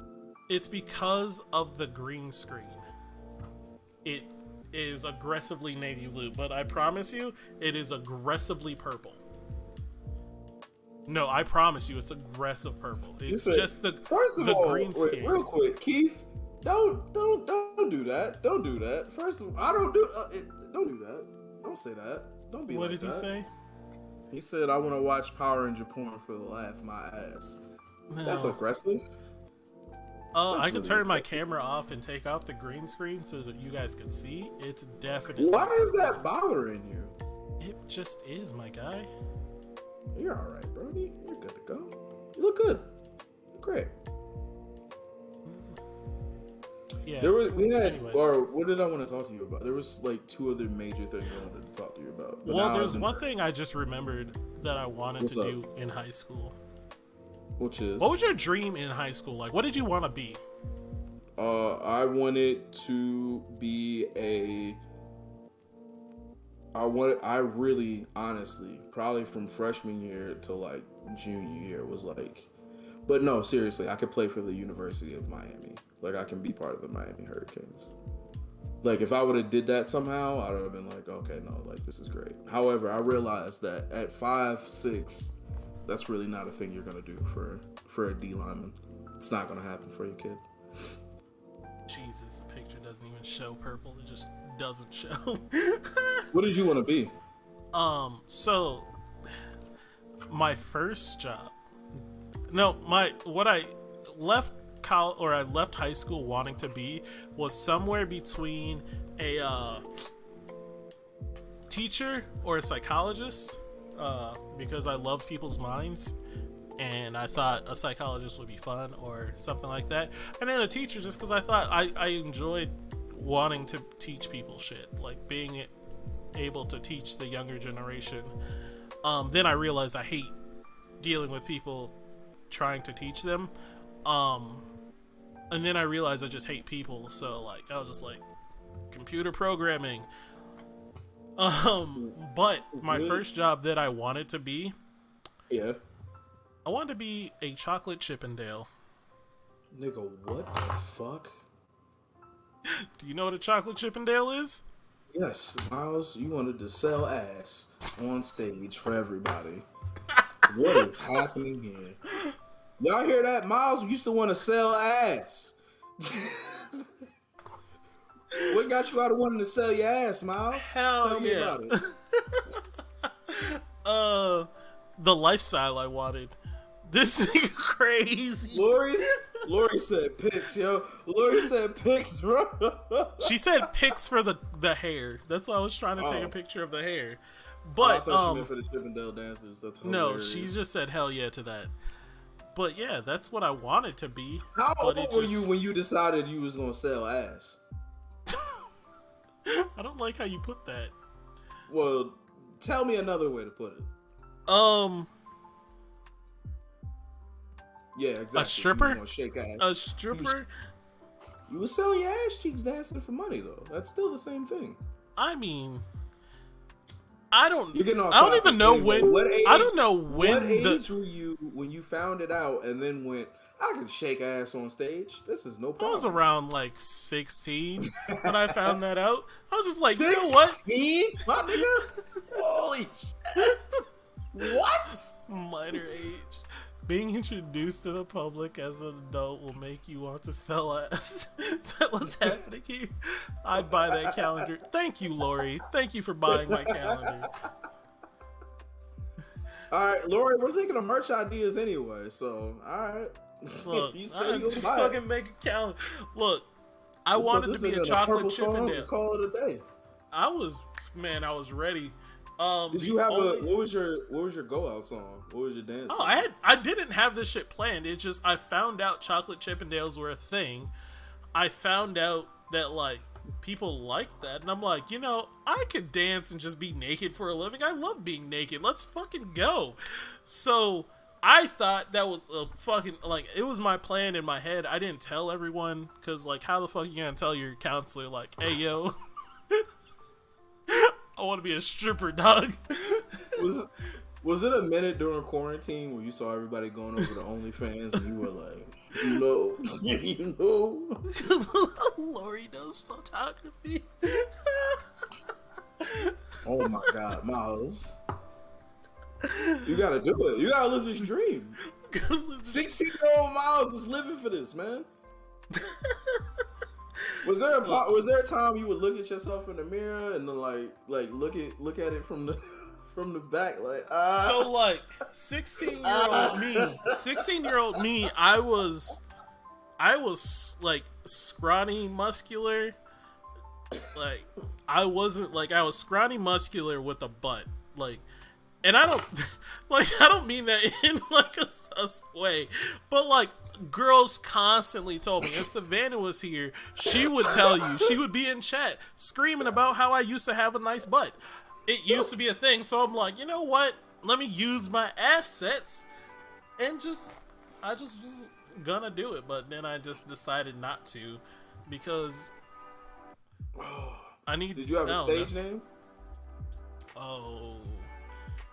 It's because of the green screen. It is aggressively navy blue, but I promise you, it is aggressively purple. No, I promise you, it's aggressive purple. It's just the green skin. Real quick, Keith, don't do that. Don't do that. First of all, don't do that. Don't say that. Don't be. What like did he that. say? He said, "I want to watch Power Ranger porn for the laugh my ass." No. That's aggressive. I can turn my camera off and take off the green screen so that you guys can see. It's definitely. Why is that bothering you? It just is, my guy. You're all right, Brody. You're good to go. You look good. You're great. Yeah. What did I want to talk to you about? There was like two other major things I wanted to talk to you about. Well, there's one thing I just remembered that I wanted to do in high school. Which is? What was your dream in high school? Like, what did you want to be? I wanted to be I really, honestly, probably from freshman year to like junior year was like, but no, seriously, I could play for the University of Miami. Like, I can be part of the Miami Hurricanes. Like, if I would have did that somehow, I would have been like, okay, no, like, this is great. However, I realized that at 5'6", that's really not a thing you're gonna do for a D lineman. It's not gonna happen for you, kid. Jesus, the picture doesn't even show purple. It just doesn't show. What did you want to be? So my first job. What I left college, or I left high school wanting to be, was somewhere between a teacher or a psychologist, because I love people's minds. And I thought a psychologist would be fun or something like that. And then a teacher, just because I thought I enjoyed wanting to teach people shit. Like being able to teach the younger generation. Then I realized I hate dealing with people trying to teach them. And then I realized I just hate people. So like I was just like computer programming. But my first job that I wanted to be, yeah, I wanted to be a chocolate Chippendale. Nigga, what the fuck? Do you know what a chocolate Chippendale is? Yes, Miles, you wanted to sell ass on stage for everybody. What is happening here? Y'all hear that? Miles used to want to sell ass. What got you out of wanting to sell your ass, Miles? Hell Tell me yeah. about it. The lifestyle I wanted. This nigga crazy. Lori said pics, yo. Lori said pics, bro. She said pics for the hair. That's why I was trying to take a picture of the hair. But I thought she meant for the Chippendale dances. That's hilarious. No, she just said hell yeah to that. But yeah, that's what I wanted to be. How old were you when you decided you was gonna sell ass? I don't like how you put that. Well, tell me another way to put it. Yeah, exactly. A stripper? You gonna shake ass. A stripper? You was selling your ass cheeks dancing for money though. That's still the same thing. I mean, I don't even know when. What age, I don't know when. What age were you when you found it out and then went, I can shake ass on stage. This is no problem. I was around like 16 when I found that out. I was just like, 16? You know what? 16? My nigga? Holy shit. What? Minor age. Being introduced to the public as an adult will make you want to sell ass. Is that what's happening here? I'd buy that calendar. Thank you, Lori. Thank you for buying my calendar. Alright, Lori, we're thinking of merch ideas anyway, so alright. Look, you I just fucking make a calendar. Look, I wanted to be a chocolate Chippendale. Call it a day. I was ready. Did you have what was your go out song? What was your dance song? I didn't have this shit planned. It's just I found out chocolate Chippendales were a thing. I found out that like people like that, and I'm like, you know, I could dance and just be naked for a living. I love being naked. Let's fucking go. So I thought that was a fucking, like, it was my plan in my head. I didn't tell everyone, because, like, how the fuck are you gonna tell your counselor, like, hey, yo, I want to be a stripper, dog. Was it a minute during quarantine where you saw everybody going over to OnlyFans and you were like, you know? Lori knows photography. Oh my God, Miles. You gotta do it. You gotta live this dream. 16-year-old Miles is living for this, man. Was there a time you would look at yourself in the mirror and then like look at it from the back like So like 16-year-old me, I was like scrawny muscular. Like I was scrawny muscular with a butt. Like, and I don't mean that in like a sus way, but like girls constantly told me, if Savannah was here, she would tell you, she would be in chat screaming about how I used to have a nice butt. It used to be a thing, so I'm like, you know what? Let me use my assets and I just was gonna do it, but then I just decided not to because I need. Did you have a stage name? Oh.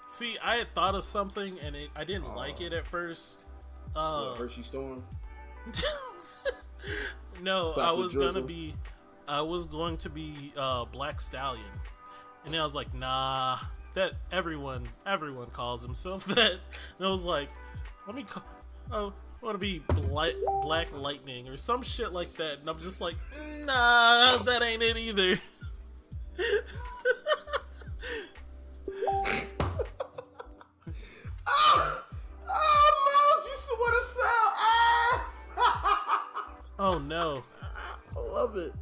See, I had thought of something and I didn't like it at first. Hershey Storm? No, I was going to be Black Stallion. And then I was like, nah, that everyone calls himself that. And I was like, I want to be Black Lightning or some shit like that. And I'm just like, nah, that ain't it either. Mouse used to want to sell ass. Oh no. I love it.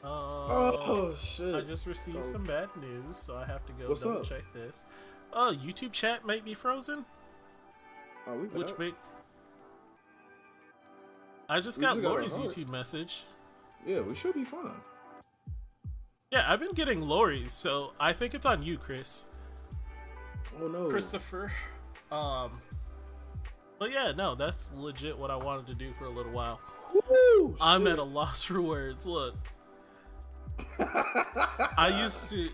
Oh shit. I just received some bad news, so I have to go double check this. YouTube chat might be frozen. Oh, I just got Lori's YouTube message. Yeah, we should be fine. Yeah, I've been getting lorries, so I think it's on you, Chris. Oh no, Christopher. But yeah, no, that's legit what I wanted to do for a little while. Woo, I'm shit. at a loss for words. Look, I used to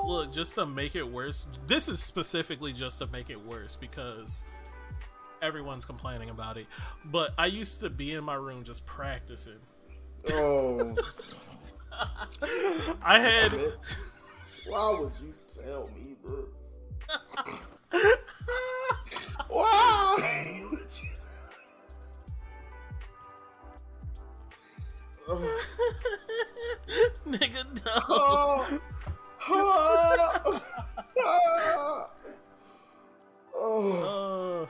look, just to make it worse. This is specifically just to make it worse because everyone's complaining about it. But I used to be in my room just practicing. Oh, I had. why would you tell me this? Why? Nigga, no. Oh,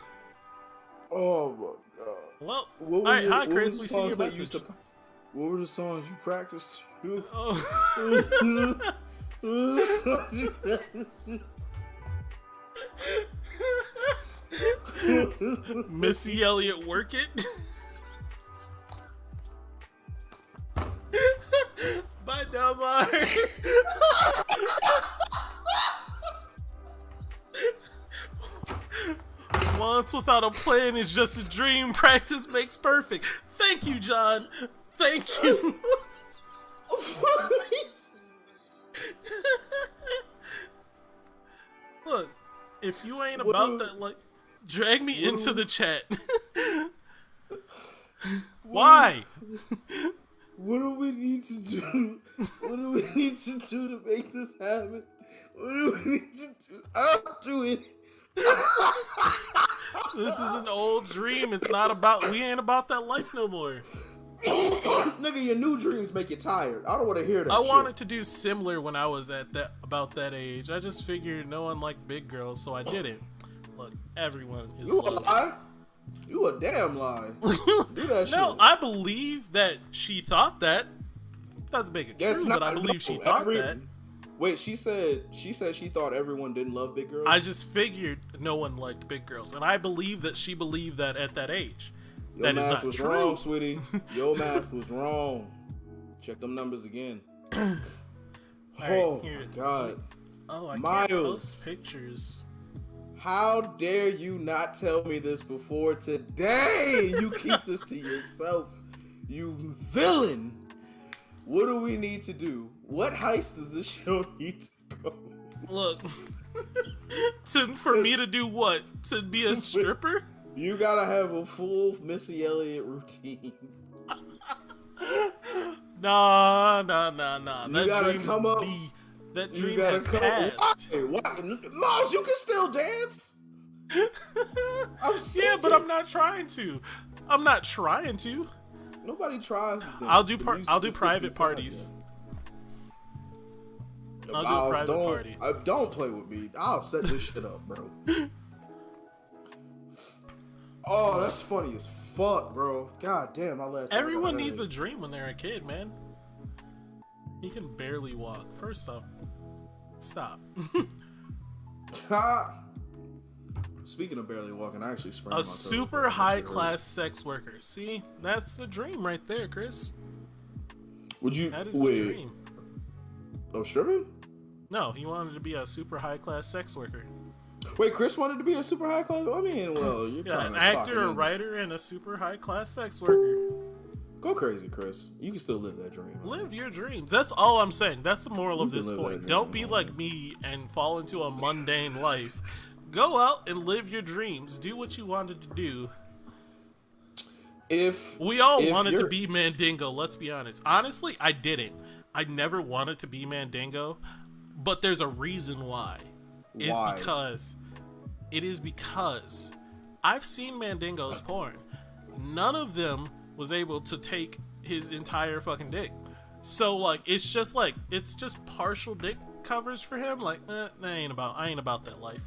oh my god. Well, all right, hi Chris, we see your message. What were the songs you practiced? Oh. Missy Elliott, work it. Bye, Delmar. Once without a plan is just a dream. Practice makes perfect. Thank you, John. Thank you. Look, if you ain't about that, like, drag me into the chat. Why? What do we need to do? What do we need to do to make this happen? What do we need to do? I'm doing it. This is an old dream. It's not about. We ain't about that life no more. Nigga, your new dreams make you tired. I don't want to hear that. I wanted to do similar when I was at about that age. I just figured no one liked big girls, so I didn't. Look, everyone is. You a lie? You a damn lie. Do that No, shit. I believe that she thought that. Doesn't make it true, but I believe she thought that. Wait, she said she thought everyone didn't love big girls. I just figured no one liked big girls, and I believe that she believed that at that age. Your that is math not was true, wrong, sweetie. Your math was wrong. Check them numbers again. Oh my god. Oh, I Miles. can't post pictures. How dare you not tell me this before today? You keep this to yourself. You villain. What do we need to do? What heist does this show need to go? Look, for me to do what? To be a stripper? You gotta have a full Missy Elliott routine. Nah. You That gotta dream's come up. That dream has passed. Why? Miles, you can still dance. Yeah, but I'm not trying to. Nobody tries. I'll do private parties. I'll do a private party. Don't play with me. I'll set this shit up, bro. Oh, that's funny as fuck, bro. God damn, I let Everyone needs a dream when they're a kid, man. He can barely walk. First off, stop. Speaking of barely walking, I actually sprained my A toe. super high class sex worker. See, that's the dream right there, Chris. Would you? That is the dream. Oh, stripping? No, he wanted to be a super high class sex worker. Wait, Chris wanted to be a super high class? I mean, well, you're Yeah, kind an of actor, a writer, and a super high class sex worker. Go crazy, Chris. You can still live that dream. Live your dreams. That's all I'm saying. That's the moral of can this live point. that Don't dream, be like me and fall into a mundane life. Go out and live your dreams. Do what you wanted to do. We all wanted to be Mandingo, let's be honest. Honestly, I didn't. I never wanted to be Mandingo, but there's a reason why. It is because I've seen Mandingo's porn. None of them was able to take his entire fucking dick. So like it's just partial dick coverage for him. Like, I ain't about that life.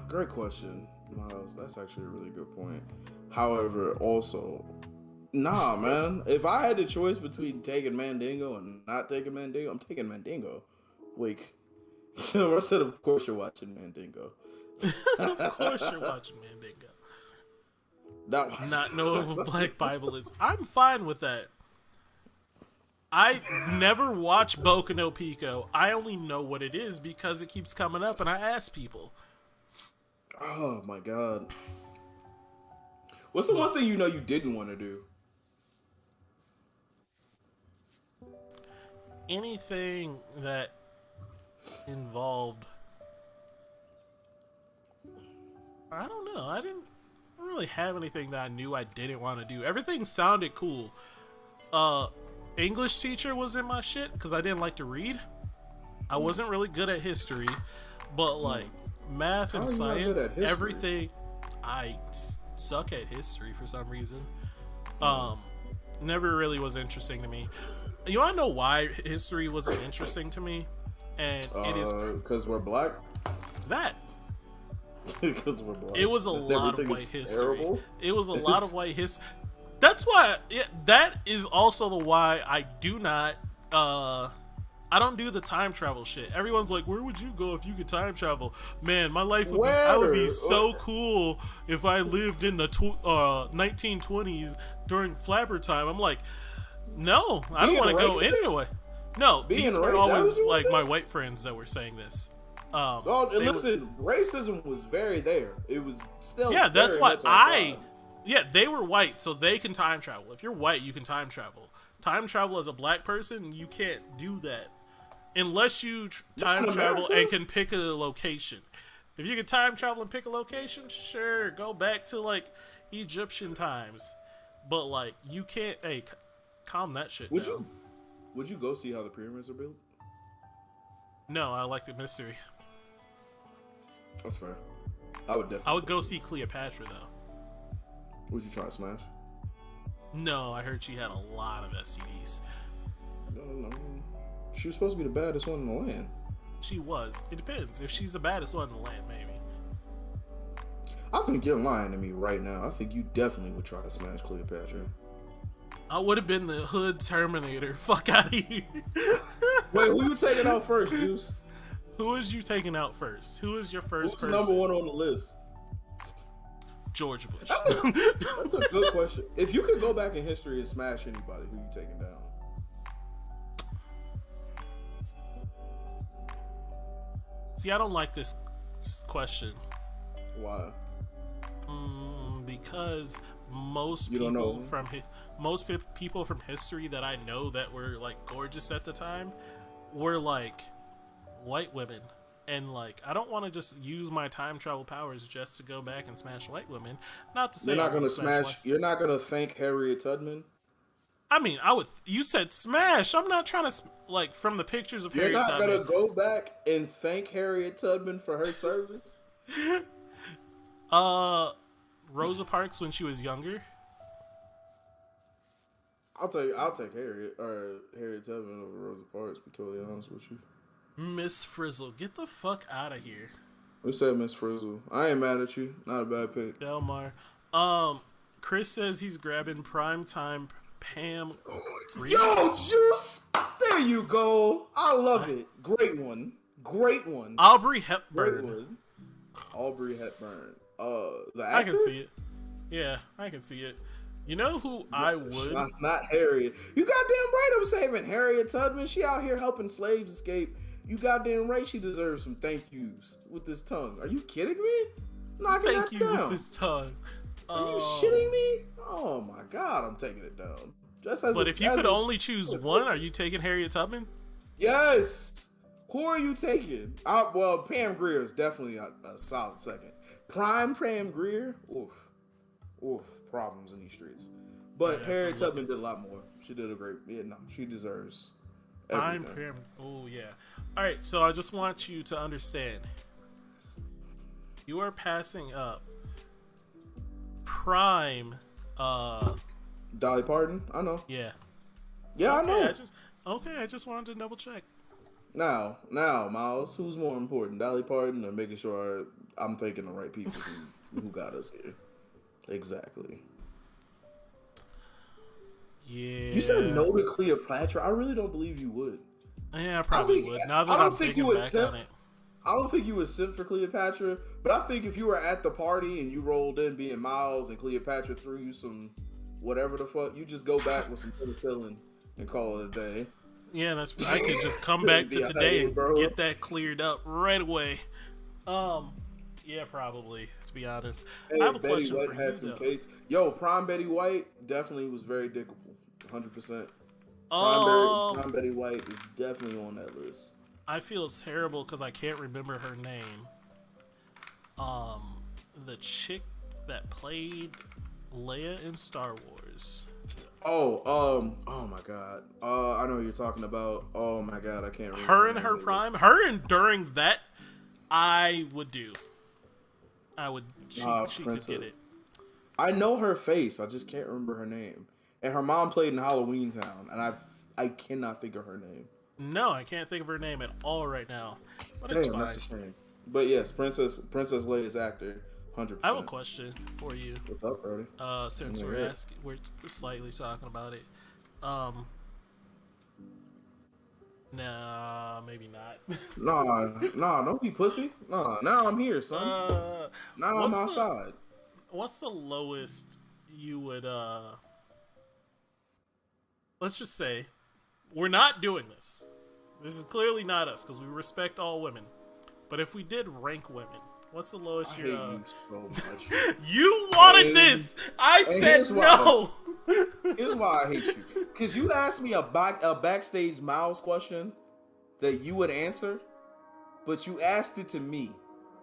Great question, Miles. That's actually a really good point. However, also, nah, man. If I had the choice between taking Mandingo and not taking Mandingo, I'm taking Mandingo. Like, I said, of course you're watching Mandingo. Of course you're watching Mandingo. Not knowing what Black Bible is. I'm fine with that. I never watched Boku no Pico. I only know what it is because it keeps coming up and I ask people. Oh my god. What's the one thing you know you didn't want to do? Anything that involved, I don't know. I didn't really have anything that I knew I didn't want to do. Everything sounded cool. English teacher was in my shit because I didn't like to read. I wasn't really good at history, but like math and science, everything. I suck at history for some reason. Never really was interesting to me. You want to know why history wasn't interesting to me? And it is because we're black. That. Because we're black. It was a lot of white history. Terrible. It was a lot of white history. That's why. That is also the why I do not. I don't do the time travel shit. Everyone's like, "Where would you go if you could time travel?" Man, my life would be. I would be so cool if I lived in the 1920s during flapper time. I'm like, no, I don't want to go anyway. No, these were always like my white friends that were saying this. Listen, racism was very there. It was still. Yeah, that's why yeah, they were white, so they can time travel. If you're white, you can time travel. Time travel as a black person, you can't do that unless you time travel and can pick a location. If you can time travel and pick a location, sure, go back to like Egyptian times. But like, you can't. Hey, calm that shit down. Would you go see how the pyramids are built? No, I like the mystery. That's fair. I would definitely. I would go see Cleopatra though. Would you try to smash? No, I heard she had a lot of STDs. No. She was supposed to be the baddest one in the land. She was. It depends. If she's the baddest one in the land, maybe. I think you're lying to me right now. I think you definitely would try to smash Cleopatra. I would have been the hood Terminator. Fuck out of here. Wait, who you taking out first, Juice? Who is you taking out first? Who is your first person? Who's number one on the list? George Bush. That's a good question. If you could go back in history and smash anybody, who you taking down? See, I don't like this question. Why? Because most people from history that I know that were like gorgeous at the time were like white women. And like, I don't want to just use my time travel powers just to go back and smash white women. Not to say you're not going to smash. You're not going to thank Harriet Tubman. I mean, I would. You said smash. I'm not trying to like from the pictures of Harriet Tubman. You're not going to go back and thank Harriet Tubman for her service. Rosa Parks when she was younger. I'll take Harriet Tubman over Rosa Parks. To be totally honest with you. Miss Frizzle, get the fuck out of here. Who said Miss Frizzle? I ain't mad at you. Not a bad pick. Delmar. Chris says he's grabbing primetime Pam. Yo, Juice! There you go. I love it. Great one. Aubrey Hepburn. Aubrey Hepburn. The actor? I can see it. Yeah, I can see it. You know who I would? Not Harriet. You goddamn right I'm saving Harriet Tubman. She out here helping slaves escape. You goddamn right she deserves some thank yous with this tongue. Are you kidding me? Knocking thank that you down. with this tongue. Are you shitting me? Oh my god, I'm taking it down. But if you could only choose one, are you taking Harriet Tubman? Yes. Who are you taking? Well, Pam Grier is definitely a solid second. Prime Pam Grier? Oof. Problems in these streets. But Harriet Tubman did a lot more. She did a great. Yeah, no, she deserves everything. Oh yeah. All right, so I just want you to understand. You are passing up prime. Dolly Parton. I know. Yeah. Yeah, okay, I know. I just wanted to double check. Now, Miles, who's more important, Dolly Parton or making sure I'm taking the right people who got us here? Exactly. Yeah. You said no to Cleopatra. I really don't believe you would. Yeah, I probably would. Now that I'm thinking back on it. I don't think you would simp for Cleopatra, but I think if you were at the party and you rolled in being Miles and Cleopatra threw you some whatever the fuck, you just go back with some penicillin and call it a day. Yeah, I could just come back to today and bro. get that cleared up right away. Yeah, probably. To be honest, Hey, I have a Betty question White for had you some though. case. Yo, prime Betty White definitely was very dickable. 100%. Um, Prime Betty White is definitely on that list. I feel terrible because I can't remember her name. The chick that played Leia in Star Wars. Oh my god. I know what you're talking about. Oh my god, I can't remember. Her in her prime, her and during that, I would do. I would. She could get it. I know her face. I just can't remember her name. And her mom played in Halloween Town, and I cannot think of her name. No, I can't think of her name at all right now. But it's Damn, fine. that's a shame. But yes, Princess Leia's actor, 100%. I have a question for you. What's up, Brody? Since we're slightly talking about it. Nah, maybe not. Nah, don't be pussy. Nah, now I'm here, son. Now I'm outside. What's the lowest you would let's just say we're not doing this. This is clearly not us because we respect all women. But if we did rank women, what's the lowest I hate you so much. You wanted this. I said no. Here's why I hate you. Because you asked me a backstage Miles question that you would answer, but you asked it to me.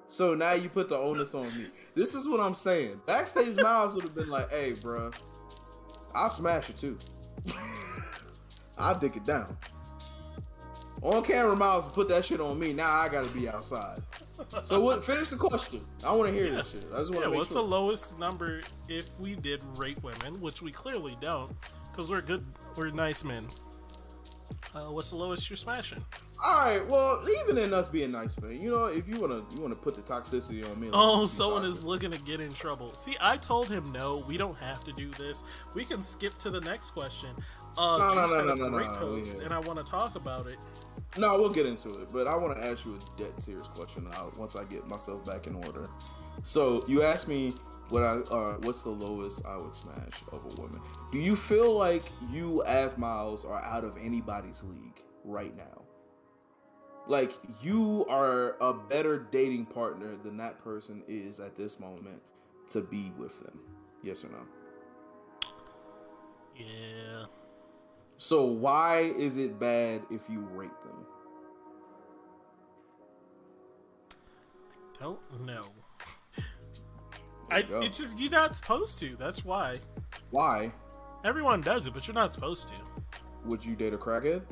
So now you put the onus on me. This is what I'm saying. Backstage Miles would have been like, hey, bro, I'll smash it too. I'll dick it down. On camera, Miles put that shit on me. Now I gotta be outside. So finish the question. I want to hear this shit. I just want to what's the lowest number if we did rate women, which we clearly don't, because we're nice men. What's the lowest you're smashing? All right. Well, even in us being nice men, you know, if you wanna put the toxicity on me. Oh, someone is looking to get in trouble. See, I told him no. We don't have to do this. We can skip to the next question. Great post, and I want to talk about it. No, we'll get into it, but I want to ask you a dead serious question once I get myself back in order. So you asked me what's the lowest I would smash of a woman. Do you feel like you as Miles are out of anybody's league right now? Like you are a better dating partner than that person is at this moment to be with them? Yes or no? Yeah. So why is it bad if you rate them? Don't know. It's just you're not supposed to. That's why. Why? Everyone does it, but you're not supposed to. Would you date a crackhead?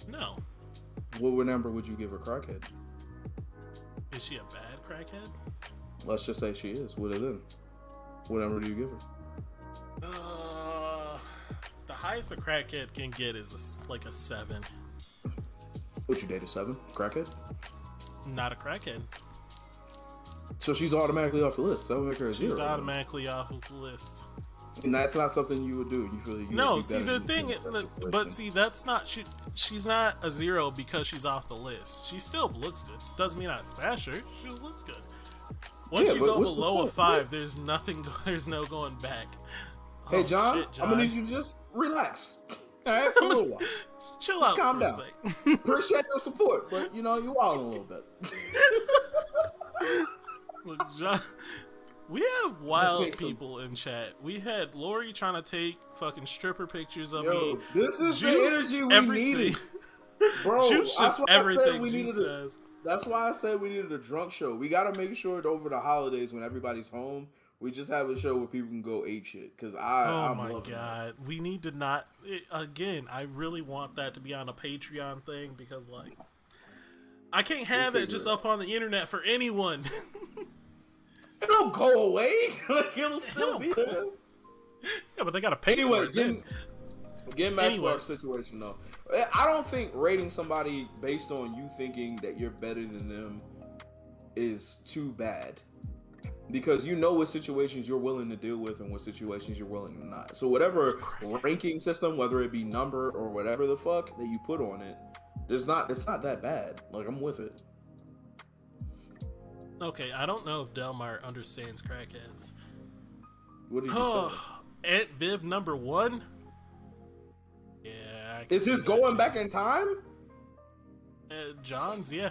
No. What number would you give a crackhead? Is she a bad crackhead? Let's just say she is. What then? What number do you give her? The highest a crackhead can get is like a 7. Would you date a 7? Crackhead? Not a crackhead. So she's automatically off the list. That would make her a 0. She's automatically off of the list. And that's not something you would do. You feel like you no, would see the thing, but see that's not she's not a 0 because she's off the list. She still looks good. Doesn't mean I smash her. She looks good. Once you go below a 5, there's nothing. There's no going back. Hey John, I'm gonna need you to just relax. All right, for a little while. Chill out. Calm for down. A sec. Appreciate your support, but you know you wild a little bit. Look, John. We have wild people in chat. We had Lori trying to take fucking stripper pictures of me. This is Juice, the energy we needed. Bro, Juice just everything Juice says. That's why I said we needed a drunk show. We got to make sure that over the holidays when everybody's home, we just have a show where people can go ape shit. Because I'm my loving god, this. We need to not. Again, I really want that to be on a Patreon thing because, like, I can't have it just up on the internet for anyone. It'll go away. Like it'll still be there. Yeah, but they gotta pay for it. Getting back to our situation though, I don't think rating somebody based on you thinking that you're better than them is too bad, because you know what situations you're willing to deal with and what situations you're willing to not. So whatever ranking system, whether it be number or whatever the fuck that you put on it, it's not that bad. Like I'm with it. Okay, I don't know if Delmar understands crackheads. What did you say? Aunt Viv number 1? Yeah, can Is see this that, going too. back in time? John's, yeah.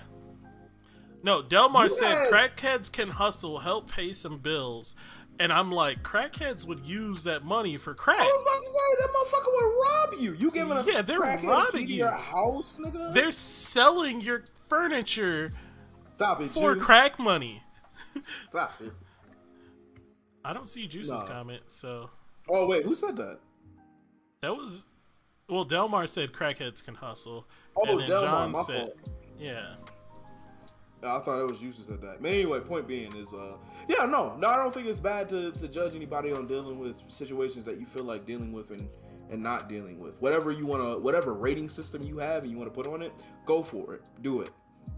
No, Delmar You said had- crackheads can hustle, help pay some bills. And I'm like, crackheads would use that money for crack. I was about to say that motherfucker would rob you. You giving a Yeah, they're crackhead a robbing key to you. your house, nigga? They're selling your furniture Stop it, for Juice. crack money. Stop it. I don't see Juice's No. comment, so Oh wait, who said that? that was. Well, Delmar said crackheads can hustle. Oh, and then Delmar, John my said, fault. yeah. I thought it was Juice who said that. But anyway, point being is, yeah, no, I don't think it's bad to judge anybody on dealing with situations that you feel like dealing with and not dealing with. Whatever you want to, whatever rating system you have and you want to put on it, go for it. Do it.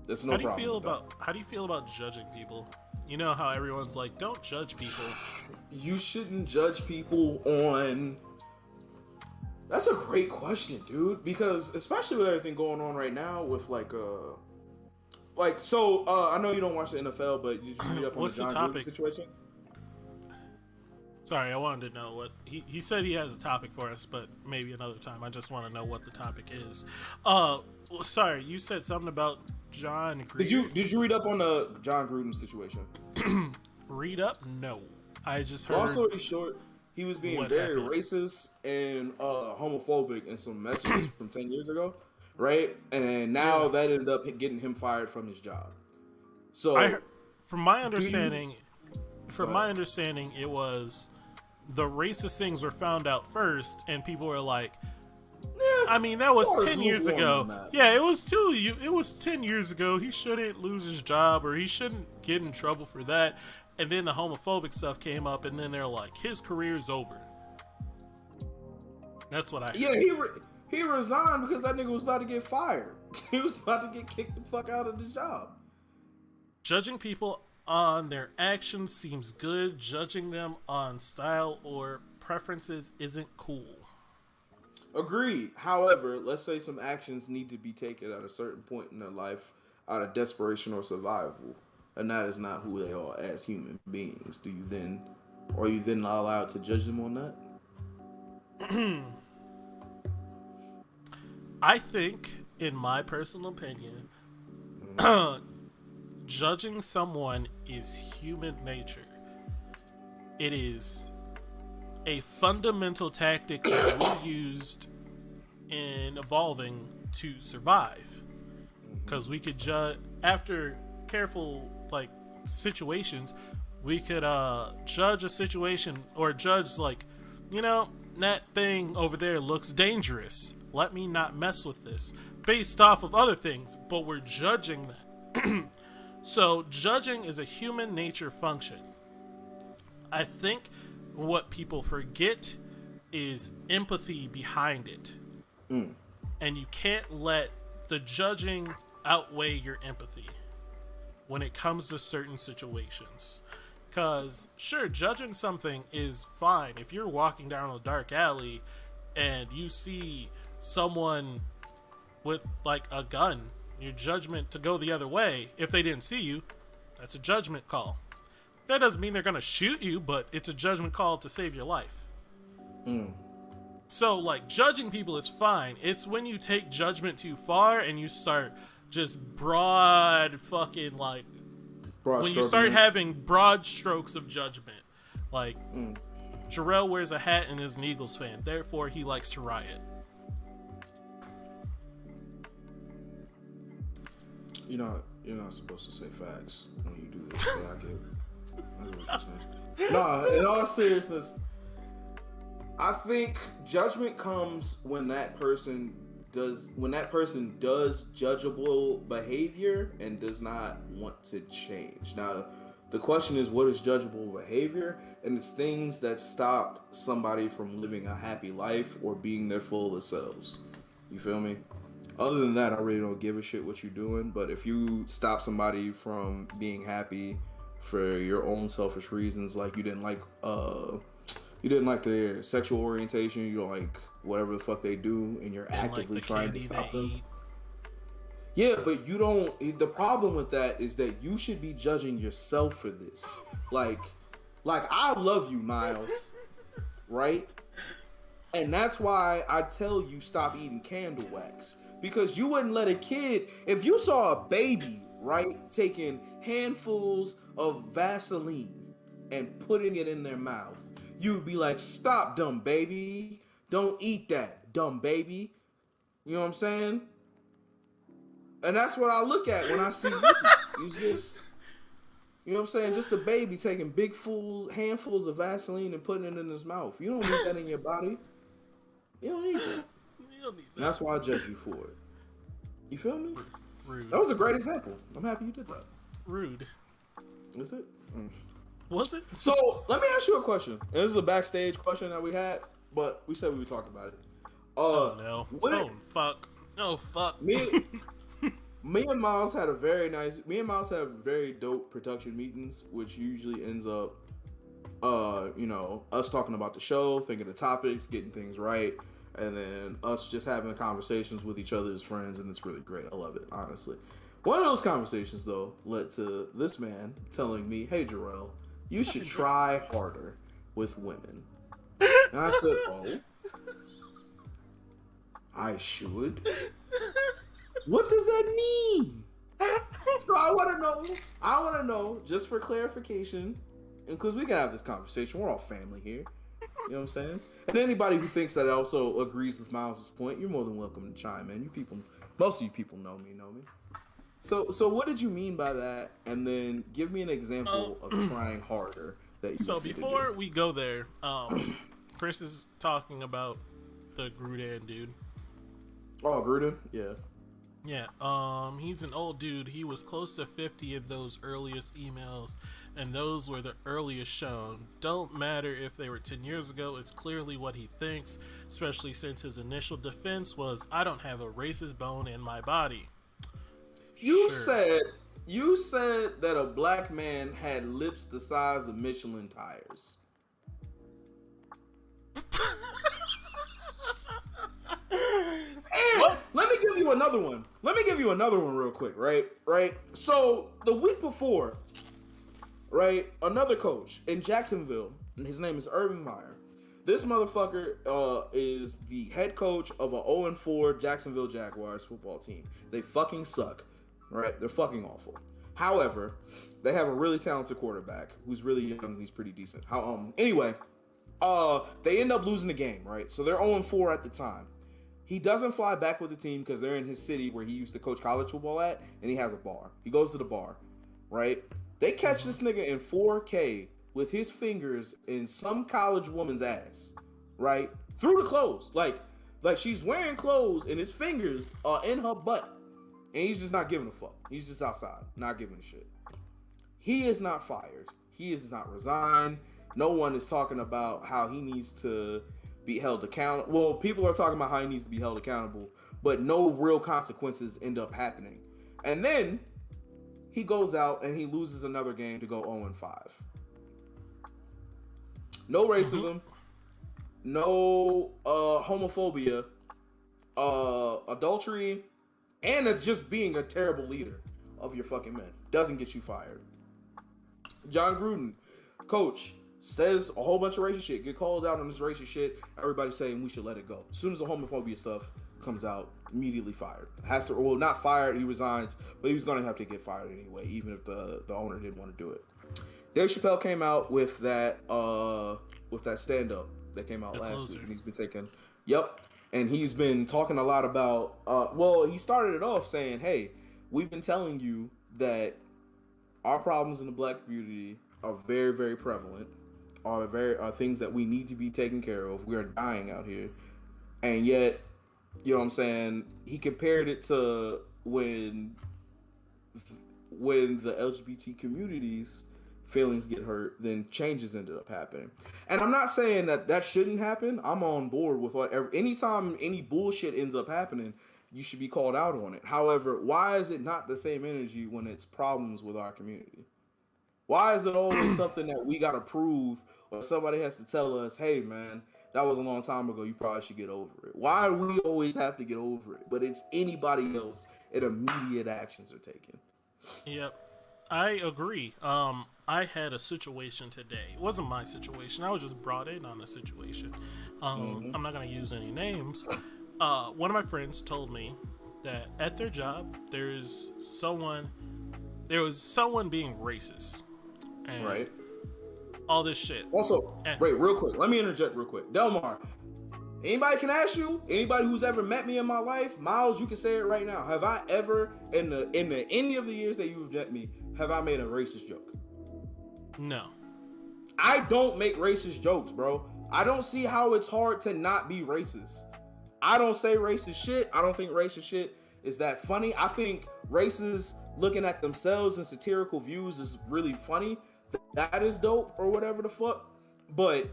That's no problem. How do you feel about judging people? You know how everyone's like, don't judge people. You shouldn't judge people on. That's a great question, dude. Because especially with everything going on right now, with so I know you don't watch the NFL, but you read up on What's the the John Gruden topic? situation. Sorry, I wanted to know what he said. He has a topic for us, but maybe another time. I just want to know what the topic is. Sorry, you said something about John Gruden. Did you read up on the John Gruden situation? Read up? No, I just heard. Long story short, he was being What very happened? racist and homophobic in some messages from 10 years ago, right? And now that ended up getting him fired from his job. So, from my understanding, it was the racist things were found out first, and people were like, I mean, that was water's 10 years lukewarm ago. on that. Yeah, it was 10 years ago. He shouldn't lose his job, or he shouldn't get in trouble for that. And then the homophobic stuff came up, and then they're like, his career's over. That's what I heard. yeah, he resigned because that nigga was about to get fired. He was about to get kicked the fuck out of the job. Judging people on their actions seems good. Judging them on style or preferences isn't cool. Agreed. However, let's say some actions need to be taken at a certain point in their life out of desperation or survival, and that is not who they are as human beings. Are you then allowed to judge them on that? I think, in my personal opinion, judging someone is human nature. It is a fundamental tactic that we used in evolving to survive. Because we could judge, after careful situations, we could judge a situation, or judge that thing over there looks dangerous. Let me not mess with this. Based off of other things, but we're judging that. So judging is a human nature function. I think what people forget is empathy behind it. And you can't let the judging outweigh your empathy when it comes to certain situations. Because, sure, judging something is fine. If you're walking down a dark alley and you see someone with, a gun, your judgment to go the other way, if they didn't see you, that's a judgment call. That doesn't mean they're going to shoot you, but it's a judgment call to save your life. So, judging people is fine. It's when you take judgment too far and you start just broad fucking, when you start having broad strokes of judgment. Jarrell wears a hat and is an Eagles fan, therefore he likes to riot. You're not supposed to say facts when you do this. But I get what you're saying. No, in all seriousness, I think judgment comes when that person does judgeable behavior and does not want to change. Now, the question is, what is judgeable behavior? And it's things that stop somebody from living a happy life or being their full selves. You feel me? Other than that, I really don't give a shit what you're doing. But if you stop somebody from being happy for your own selfish reasons, like you didn't like their sexual orientation, you don't like whatever the fuck they do, and you're actively trying to stop them. Yeah, but you don't. The problem with that is that you should be judging yourself for this. Like I love you, Miles, right? And that's why I tell you stop eating candle wax. Because you wouldn't let a kid, if you saw a baby, right, taking handfuls of Vaseline and putting it in their mouth, you would be like, stop, dumb baby. Don't eat that, dumb baby. You know what I'm saying? And that's what I look at when I see you. It's just, you know what I'm saying? Just a baby taking handfuls of Vaseline and putting it in his mouth. You don't need that in your body. You don't need that. You don't need that. And that's why I judge you for it. You feel me? Rude. That was a great example. I'm happy you did that. Rude. Is it? Was it? So let me ask you a question. And this is a backstage question that we had, but we said we would talk about it. Oh no. Oh fuck. Oh fuck. Me and Miles had very dope production meetings, which usually ends up us talking about the show, thinking of topics, getting things right, and then us just having conversations with each other as friends, and it's really great. I love it, honestly. One of those conversations, though, led to this man telling me, hey, Jarrell, you should try harder with women. And I said, oh, I should? What does that mean? So I want to know, just for clarification, and because we can have this conversation, we're all family here. You know what I'm saying? And anybody who thinks that also agrees with Miles' point, you're more than welcome to chime in. Most of you people know me. So what did you mean by that? And then give me an example of trying harder. So before we go there, Chris is talking about the Gruden dude. Oh, Gruden? Yeah. Yeah, he's an old dude. He was close to 50 in those earliest emails, and those were the earliest shown. Don't matter if they were 10 years ago, it's clearly what he thinks, especially since his initial defense was, I don't have a racist bone in my body. You said that a black man had lips the size of Michelin tires. And let me give you another one. Real quick, right? So the week before, right, another coach in Jacksonville, and his name is Urban Meyer. This motherfucker is the head coach of an 0-4 Jacksonville Jaguars football team. They fucking suck, right? They're fucking awful. However, they have a really talented quarterback who's really young and he's pretty decent. Anyway, they end up losing the game, right? So they're 0-4 at the time. He doesn't fly back with the team because they're in his city where he used to coach college football at, and he has a bar. He goes to the bar, right? They catch this nigga in 4K with his fingers in some college woman's ass, right? Through the clothes. Like she's wearing clothes and his fingers are in her butt. And he's just not giving a fuck. He's just outside, not giving a shit. He is not fired. He is not resigned. No one is talking about how he needs to be held accountable. Well, people are talking about how he needs to be held accountable, but no real consequences end up happening. And then he goes out and he loses another game to go 0-5. No racism, no homophobia, adultery, and just being a terrible leader of your fucking men. Doesn't get you fired. John Gruden, coach, says a whole bunch of racist shit, get called out on this racist shit, everybody's saying we should let it go. As soon as the homophobia stuff comes out, immediately fired. Not fired, he resigns, but he was going to have to get fired anyway, even if the owner didn't want to do it. Dave Chappelle came out with that stand-up that came out last week, and he's been taking, and he's been talking a lot about, he started it off saying, hey, we've been telling you that our problems in the black community are very, very prevalent, are things that we need to be taken care of. We are dying out here. And yet, you know what I'm saying, he compared it to when the LGBT community's feelings get hurt, then changes ended up happening. And I'm not saying that shouldn't happen. I'm on board with whatever. Anytime any bullshit ends up happening, you should be called out on it. However, why is it not the same energy when it's problems with our community? Why is it always something that we got to prove, or somebody has to tell us, hey, man, that was a long time ago, you probably should get over it? Why do we always have to get over it? But it's anybody else and immediate actions are taken. Yep. I agree. I had a situation today. It wasn't my situation. I was just brought in on a situation. I'm not gonna use any names. One of my friends told me that at their job there was someone being racist, and Right. all this shit. Also, wait, real quick. Let me interject real quick. Delmar, anybody can ask you. Anybody who's ever met me in my life, Miles, you can say it right now. Have I ever, in the any of the years that you've met me, have I made a racist joke? No. I don't make racist jokes, bro. I don't see how it's hard to not be racist. I don't say racist shit. I don't think racist shit is that funny. I think racists looking at themselves in satirical views is really funny. That is dope or whatever the fuck. But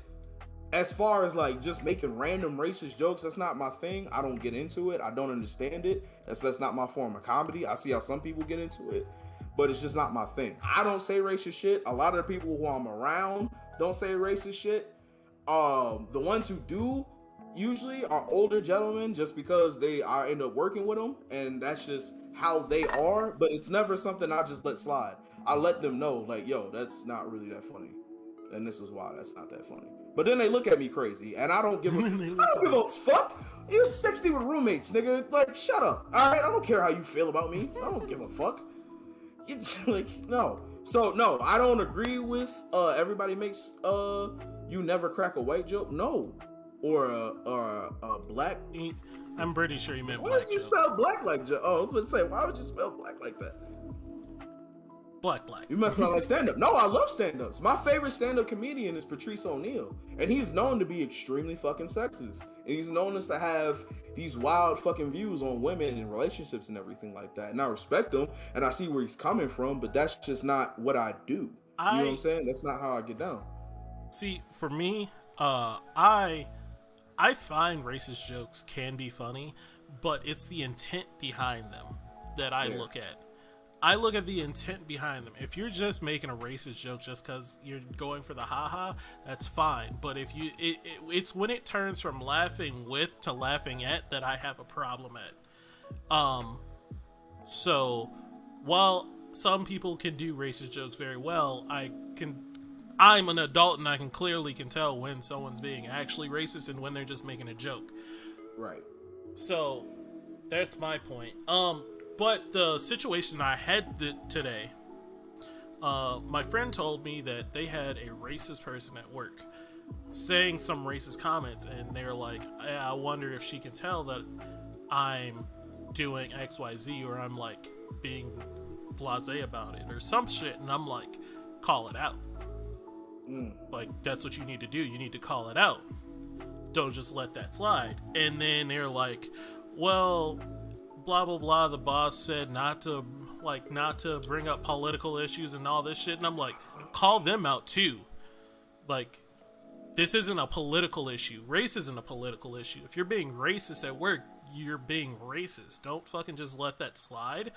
as far as like just making random racist jokes, that's not my thing. I don't get into it. I don't understand it. That's not my form of comedy. I see how some people get into it, but it's just not my thing. I don't say racist shit. A lot of the people who I'm around don't say racist shit. The ones who do usually are older gentlemen, just because I end up working with them, and that's just how they are. But it's never something I just let slide. I let them know, like, yo, that's not really that funny, and this is why that's not that funny. But then they look at me crazy, and I don't give a fuck. You're 60 with roommates, nigga. Like, shut up. All right, I don't care how you feel about me. I don't give a fuck. It's like, no. So no, I don't agree with everybody makes you never crack a white joke. No. Or a black. I'm pretty sure you meant Why black. would you spell black like joke? Oh, I was going to say, why would you spell black like that? Black. You must not like stand-up. No, I love stand-ups. My favorite stand-up comedian is Patrice O'Neal, and he's known to be extremely fucking sexist. And he's known as to have these wild fucking views on women and relationships and everything like that. And I respect him, and I see where he's coming from, but that's just not what I do. You know what I'm saying? That's not how I get down. See, for me, I find racist jokes can be funny, but it's the intent behind them that I look at. I look at the intent behind them. If you're just making a racist joke just because you're going for the haha, that's fine. But if it's when it turns from laughing with to laughing at that I have a problem at. So while some people can do racist jokes very well, I'm an adult and I can clearly tell when someone's being actually racist and when they're just making a joke. Right. So that's my point. But the situation I had today, my friend told me that they had a racist person at work saying some racist comments, and they're like, I wonder if she can tell that I'm doing XYZ, or I'm like being blasé about it or some shit, and I'm like, call it out. Like, that's what you need to do. You need to call it out. Don't just let that slide. And then they're like, well, blah blah blah, the boss said not to bring up political issues and all this shit, and I'm like, call them out too. Like, this isn't a political issue. Race isn't a political issue. If you're being racist at work, you're being racist. Don't fucking just let that slide.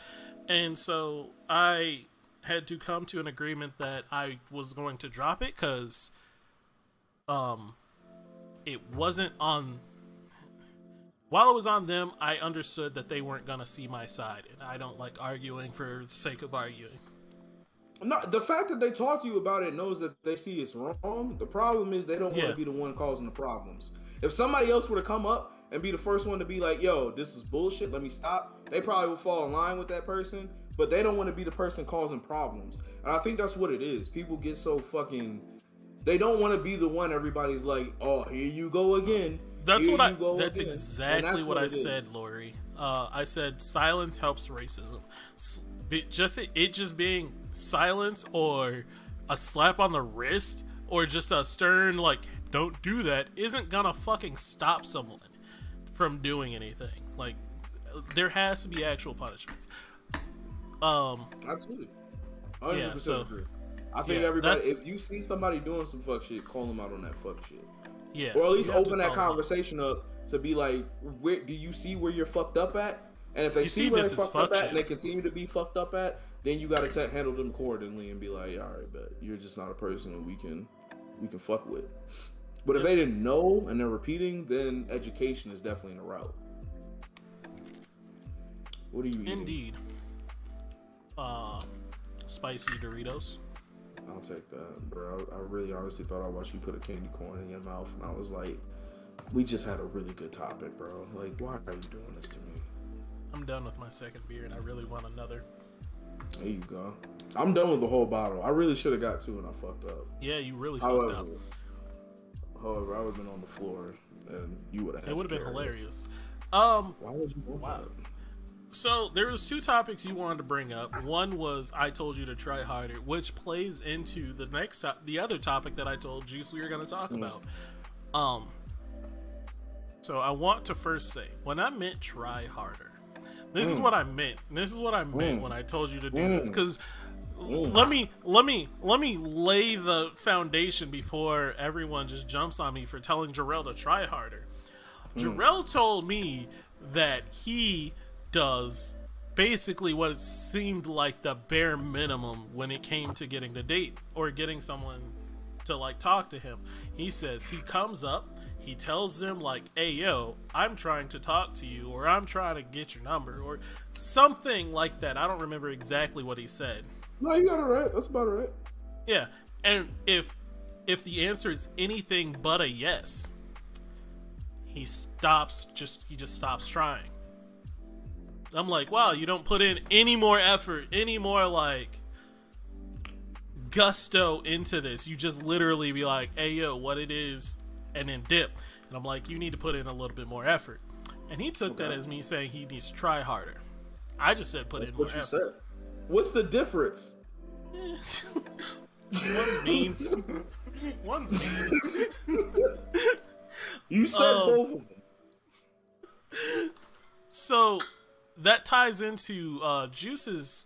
And so I had to come to an agreement that I was going to drop it, because it wasn't on. While it was on them, I understood that they weren't gonna see my side, and I don't like arguing for the sake of arguing. No, the fact that they talk to you about it knows that they see it's wrong. The problem is they don't want to be the one causing the problems. If somebody else were to come up and be the first one to be like, yo, this is bullshit, let me stop, they probably would fall in line with that person, but they don't want to be the person causing problems. And I think that's what it is. People get so fucking... They don't want to be the one everybody's like, oh, here you go again. That's exactly what I said, Lori. I said silence helps racism. Just being silence or a slap on the wrist or just a stern like don't do that isn't gonna fucking stop someone from doing anything. Like, there has to be actual punishments. Absolutely. 100% agree. I think everybody, if you see somebody doing some fuck shit, call them out on that fuck shit. Yeah. Or at least open that conversation up to be like, where do you see where you're fucked up at? And if they see where they're fucked up at and they continue to be fucked up at, then you gotta handle them accordingly and be like, all right, but you're just not a person that we can fuck with. But if they didn't know and they're repeating, then education is definitely in a route. What are you eating? Indeed. Spicy Doritos. I'll take that, bro. I really honestly thought I watched you put a candy corn in your mouth, and I was like, we just had a really good topic, bro. Like, why are you doing this to me? I'm done with my second beer, and I really want another. There you go. I'm done with the whole bottle. I really should have got two, and I fucked up. Yeah, you really fucked up. However, I would have been on the floor, and you would have. It would have been hilarious. Why would you want that? So there was two topics you wanted to bring up. One was I told you to try harder, which plays into the other topic that I told Juice we were going to talk about. So I want to first say, when I meant try harder, this is what I meant. This is what I meant when I told you to do this. Because let me lay the foundation before everyone just jumps on me for telling Jarrell to try harder. Jarrell told me that he does basically what it seemed like the bare minimum when it came to getting to date or getting someone to like talk to him. He says he comes up, he tells them like, hey yo, I'm trying to talk to you, or I'm trying to get your number, or something like that. I don't remember exactly what he said. No, you got it right. That's about right. Yeah. And if the answer is anything but a yes, he just stops trying. I'm like, wow, you don't put in any more effort, any more like gusto into this. You just literally be like, hey yo, what it is, and then dip. And I'm like, you need to put in a little bit more effort. And he took that as me saying he needs to try harder. I just said put in more effort. Said. What's the difference? One's mean. One's mean. You said both of them. So that ties into Juice's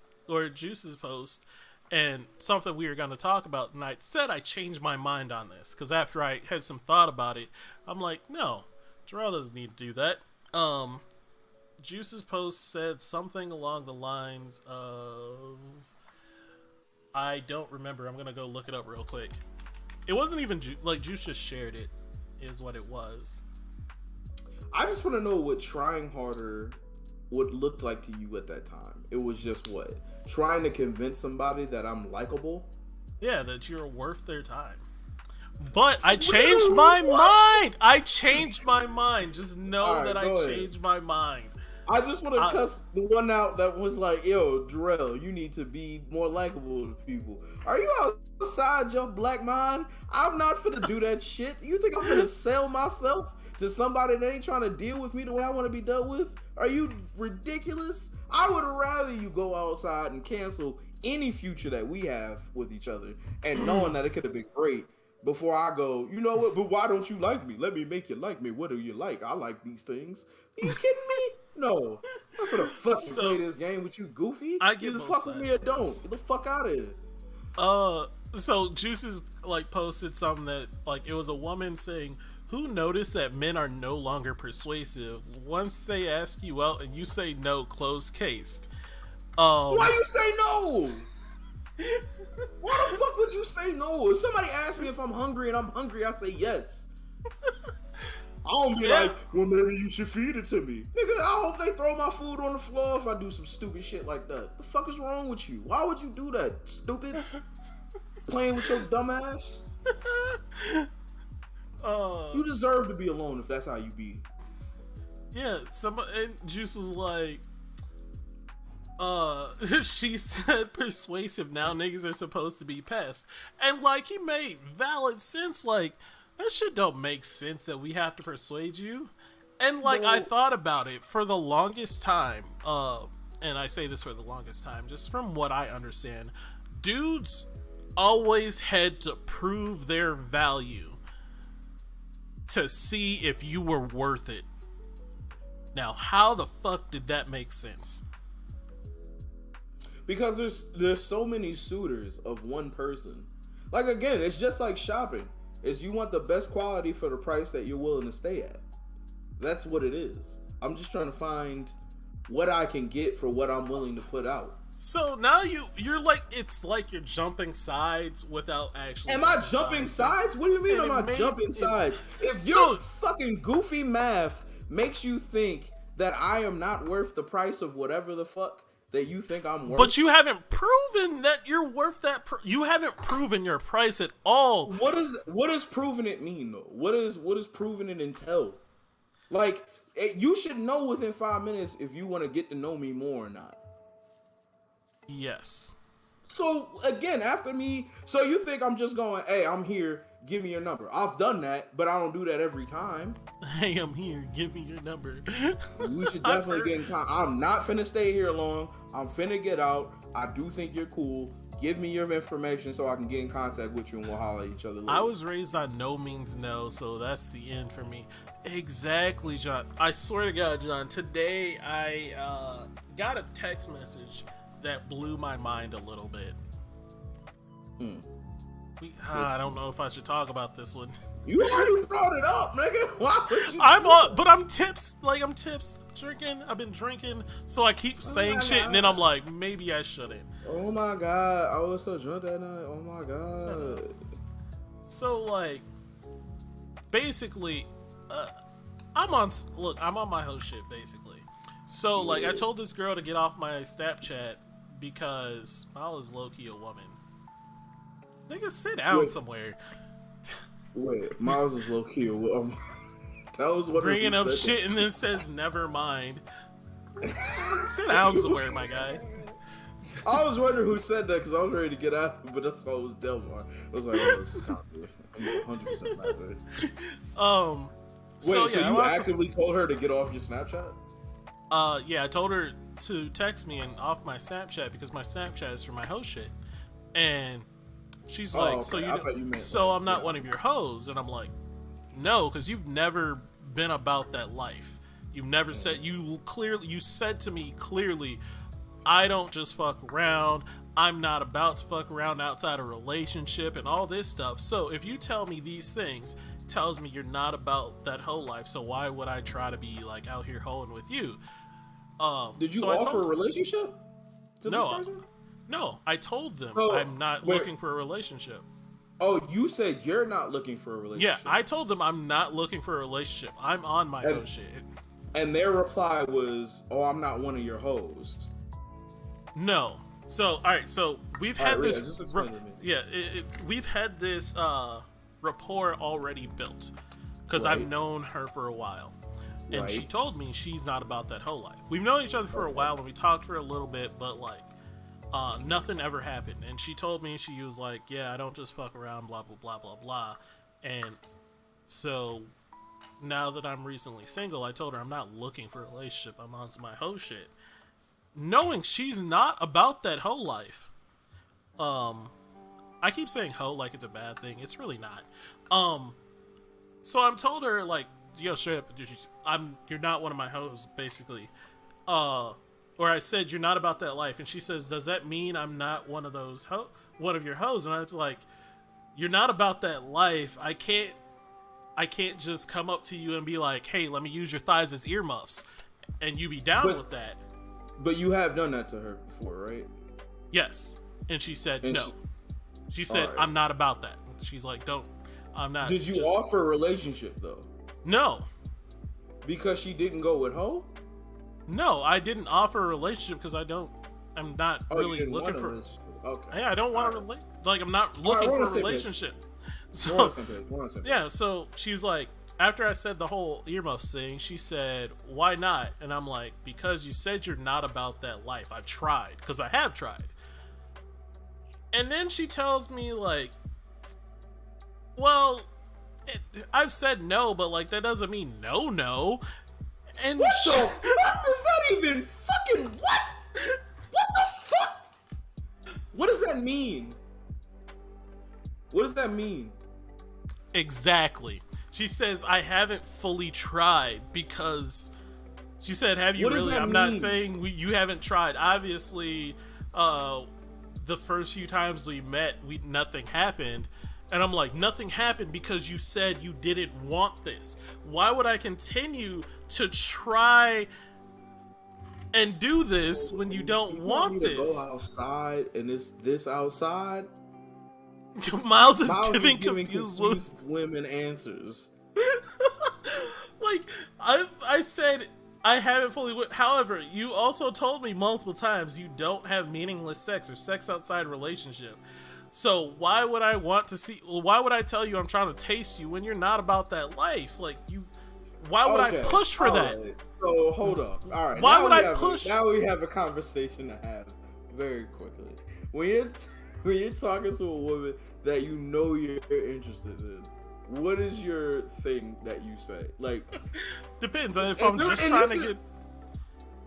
post and something we were going to talk about. And I said I changed my mind on this because after I had some thought about it, I'm like, no, Jarrell doesn't need to do that. Juice's post said something along the lines of, I don't remember. I'm going to go look it up real quick. It wasn't even like Juice just shared it is what it was. I just want to know what trying harder would look like to you at that time. It was just what? Trying to convince somebody that I'm likable? Yeah, that you're worth their time. But I changed my mind. I changed my mind. Just know that I changed my mind. I just want to cuss the one out that was like, yo, Jarrell, you need to be more likable to people. Are you outside your black mind? I'm not finna do that shit. You think I'm finna sell myself to somebody that ain't trying to deal with me the way I want to be dealt with? Are you ridiculous? I would rather you go outside and cancel any future that we have with each other and knowing that it could have been great before I go, you know what, but why don't you like me? Let me make you like me. What do you like? I like these things. Are you kidding me? No. I'm gonna fucking play this game with you, goofy. I get either fuck with me or don't. Get the fuck out of here. So Juice's like posted something that like it was a woman saying, who noticed that men are no longer persuasive? Once they ask you out and you say no, closed cased. Why you say no? Why the fuck would you say no? If somebody asks me if I'm hungry and I'm hungry, I say yes. I don't be like, well, maybe you should feed it to me. Nigga, I hope they throw my food on the floor if I do some stupid shit like that. The fuck is wrong with you? Why would you do that, stupid? Playing with your dumb ass? You deserve to be alone if that's how you be. Yeah, and Juice was like, she said persuasive, now niggas are supposed to be pests. And like, he made valid sense, like, that shit don't make sense that we have to persuade you. And like, I thought about it for the longest time, and I say this for the longest time, just from what I understand, dudes always had to prove their value to see if you were worth it. Now, how the fuck did that make sense? Because there's so many suitors of one person. Like, again, it's just like shopping. Is you want the best quality for the price that you're willing to stay at. That's what it is. I'm just trying to find what I can get for what I'm willing to put out. So now you're like, it's like you're jumping sides without actually. Am I jumping sides? What do you mean am I jumping sides? If your fucking goofy math makes you think that I am not worth the price of whatever the fuck, that you think I'm worth. But you haven't proven that you're worth that. You haven't proven your price at all. What does proving it mean though? What does proving it entail? Like, you should know within 5 minutes if you want to get to know me more or not. Yes. So again, after me, so you think I'm just going, hey, I'm here, give me your number. I've done that, but I don't do that every time. Hey, I'm here, give me your number. We should definitely get in contact. I'm not finna stay here long. I'm finna get out. I do think you're cool. Give me your information so I can get in contact with you and we'll holler at each other later. I was raised on no means no, so that's the end for me. Exactly, John. I swear to God, John, today I got a text message that blew my mind a little bit. I don't know if I should talk about this one. You already brought it up, nigga. Why would you? I'm tips. I'm tips. Drinking. I've been drinking, so I keep saying shit, and then I'm like, maybe I shouldn't. Oh my God, I was so drunk that night. Oh my God. So like, basically, I'm on my host shit basically. So like, I told this girl to get off my Snapchat because I was low key a woman. Nigga, sit down somewhere. Wait, Miles is low key. That was what bringing up shit and then says never mind. Sit down somewhere, my guy. I was wondering who said that because I was ready to get out, but I thought it was Delmar. I was like, oh, this is confident. I'm 100% laughing. Wait, so you actively told her to get off your Snapchat? Yeah, I told her to text me and off my Snapchat because my Snapchat is for my host shit, and she's like, okay. so I'm not one of your hoes, and I'm like, no, because you've never been about that life. You've never said you said to me clearly, I don't just fuck around. I'm not about to fuck around outside a relationship and all this stuff. So if you tell me these things, it tells me you're not about that hoe life. So why would I try to be like out here hoeing with you? Did you offer a relationship to this person? No, I told them I'm not looking for a relationship. Oh, you said you're not looking for a relationship. Yeah, I told them I'm not looking for a relationship. I'm on my hoe shit. And their reply was, oh, I'm not one of your hoes. No. So, alright, so we've had this... just explain to me. We've had this rapport already built. Because I've known her for a while. And she told me she's not about that hoe life. We've known each other for a while, and we talked for a little bit, but like... nothing ever happened, and she told me, she was like, yeah, I don't just fuck around, blah blah blah blah blah. And so now that I'm recently single, I told her I'm not looking for a relationship, I'm on my hoe shit, knowing she's not about that hoe life. I keep saying hoe like it's a bad thing, it's really not. So I'm told her like, yo, straight up, you're not one of my hoes, basically. Or I said, you're not about that life. And she says, does that mean I'm not one of those one of your hoes? And I was like, you're not about that life. I can't just come up to you and be like, hey, let me use your thighs as earmuffs. And you be down with that. But you have done that to her before, right? Yes. And she said, no. She said, I'm not about that. She's like, I'm not. Did you offer a relationship, though? No. Because she didn't go with hoe? No, I didn't offer a relationship because I'm not really looking for. Okay. Yeah, I don't want to relate. Like, I'm not looking for a relationship. So, yeah, so she's like, after I said the whole earmuffs thing, she said, why not? And I'm like, because you said you're not about that life. I've tried, because I have tried. And then she tells me, like, well, I've said no, but like, that doesn't mean no. And what the fuck is that even fucking what? What the fuck? What does that mean? What does that mean? Exactly. She says, I haven't fully tried because she said, have you really? I'm not saying you haven't tried. Obviously, the first few times we met, nothing happened. And I'm like, nothing happened because you said you didn't want this. Why would I continue to try and do this when you don't want this? To go outside and it's this outside? Miles is giving confused women answers. Like, I said, I haven't fully. However, you also told me multiple times you don't have meaningless sex or sex outside relationship. So why would I want to see? Why would I tell you I'm trying to taste you when you're not about that life? Like you. Why would I push for that? Right. So hold up. All right. Why would I push? Now we have a conversation to have very quickly. When you're talking to a woman that you know you're interested in, what is your thing that you say? Like, depends on if I'm just trying to get.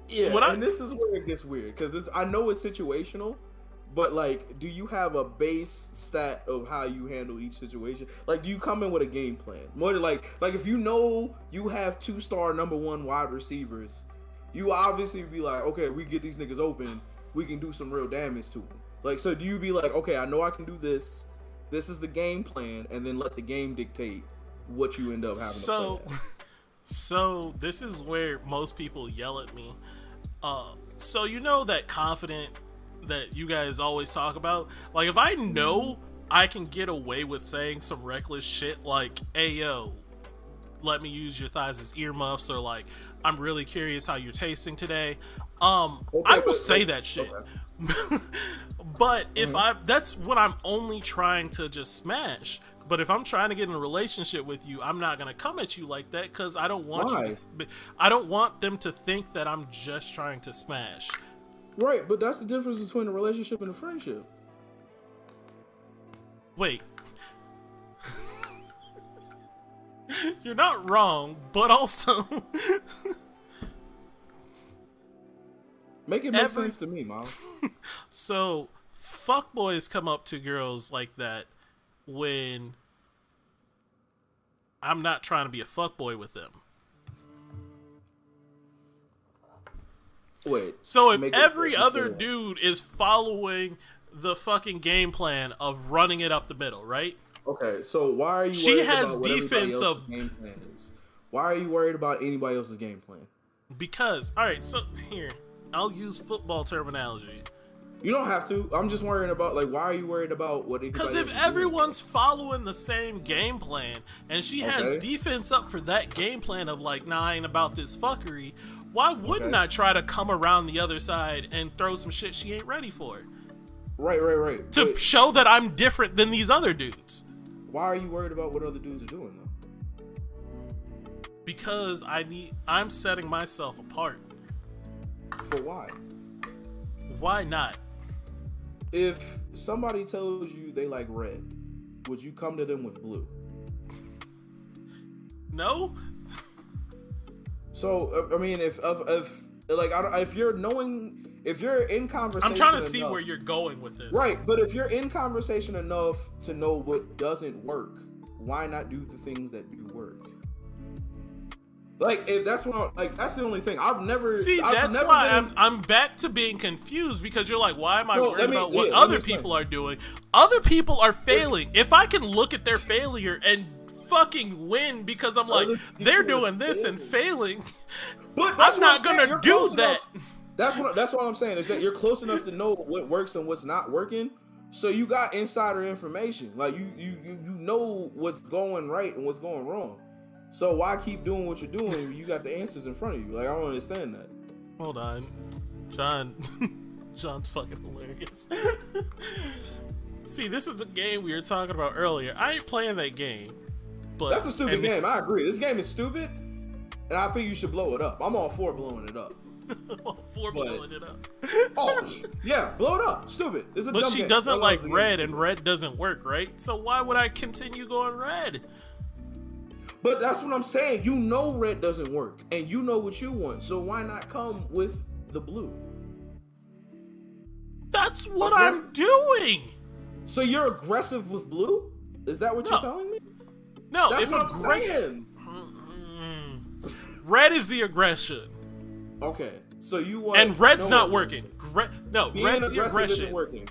Yeah, and this is where it gets weird because I know it's situational. But, like, do you have a base stat of how you handle each situation? Like, do you come in with a game plan? More than, like if you know you have 2-star number 1 wide receivers, you obviously be like, okay, we get these niggas open, we can do some real damage to them. Like, so do you be like, okay, I know I can do this. This is the game plan, and then let the game dictate what you end up having to play at. So, this is where most people yell at me. So, you know that confident that you guys always talk about, like if I know I can get away with saying some reckless shit like, hey yo, let me use your thighs as earmuffs, or like, I'm really curious how you're tasting today, I will say that shit. But if that's when I'm only trying to just smash. But if I'm trying to get in a relationship with you, I'm not gonna come at you like that because I don't want I don't want them to think that I'm just trying to smash. Right, but that's the difference between a relationship and a friendship. Wait. You're not wrong, but also... Make it make sense to me, Miles. So, fuckboys come up to girls like that when I'm not trying to be a fuckboy with them. Wait. So if every other dude is following the fucking game plan of running it up the middle, right? Okay, so why are you? She has defense of game plan is? Why are you worried about anybody else's game plan? Because so here, I'll use football terminology. You don't have to. I'm just worrying about why are you worried about what? Because if everyone's following the same game plan and she has defense up for that game plan of like, nah, I ain't about this fuckery. Why wouldn't I try to come around the other side and throw some shit she ain't ready for? Right. To show that I'm different than these other dudes. Why are you worried about what other dudes are doing though? Because I'm setting myself apart. For why? Why not? If somebody tells you they like red, would you come to them with blue? No. So I mean, if you're in conversation, I'm trying to see where you're going with this. Right, but if you're in conversation enough to know what doesn't work, why not do the things that do work? Like, if that's that's the only thing. That's why I'm back to being confused, because you're like, why am I worried about what other people are doing? Other people are failing. If I can look at their failure and fucking win because I'm like, they're doing this and failing, but I'm not gonna do that. That's what I'm saying, is that you're close enough to know what works and what's not working. So you got insider information. Like you know what's going right and what's going wrong. So why keep doing what you're doing when you got the answers in front of you? Like, I don't understand that. Hold on. John's fucking hilarious. See, this is the game we were talking about earlier. I ain't playing that game. But that's a stupid game. I agree. This game is stupid, and I think you should blow it up. I'm all for blowing it up. Blowing it up. Oh, yeah, blow it up. Stupid. It's a dumb game. But she doesn't like red, and red doesn't work, right? So why would I continue going red? But that's what I'm saying. You know red doesn't work, and you know what you want. So why not come with the blue? That's what I'm doing. So you're aggressive with blue? Is that what you're telling me? No, that's what I'm saying. Red is the aggression. Okay, so you want, and red's not working. Red's the aggression. Isn't working.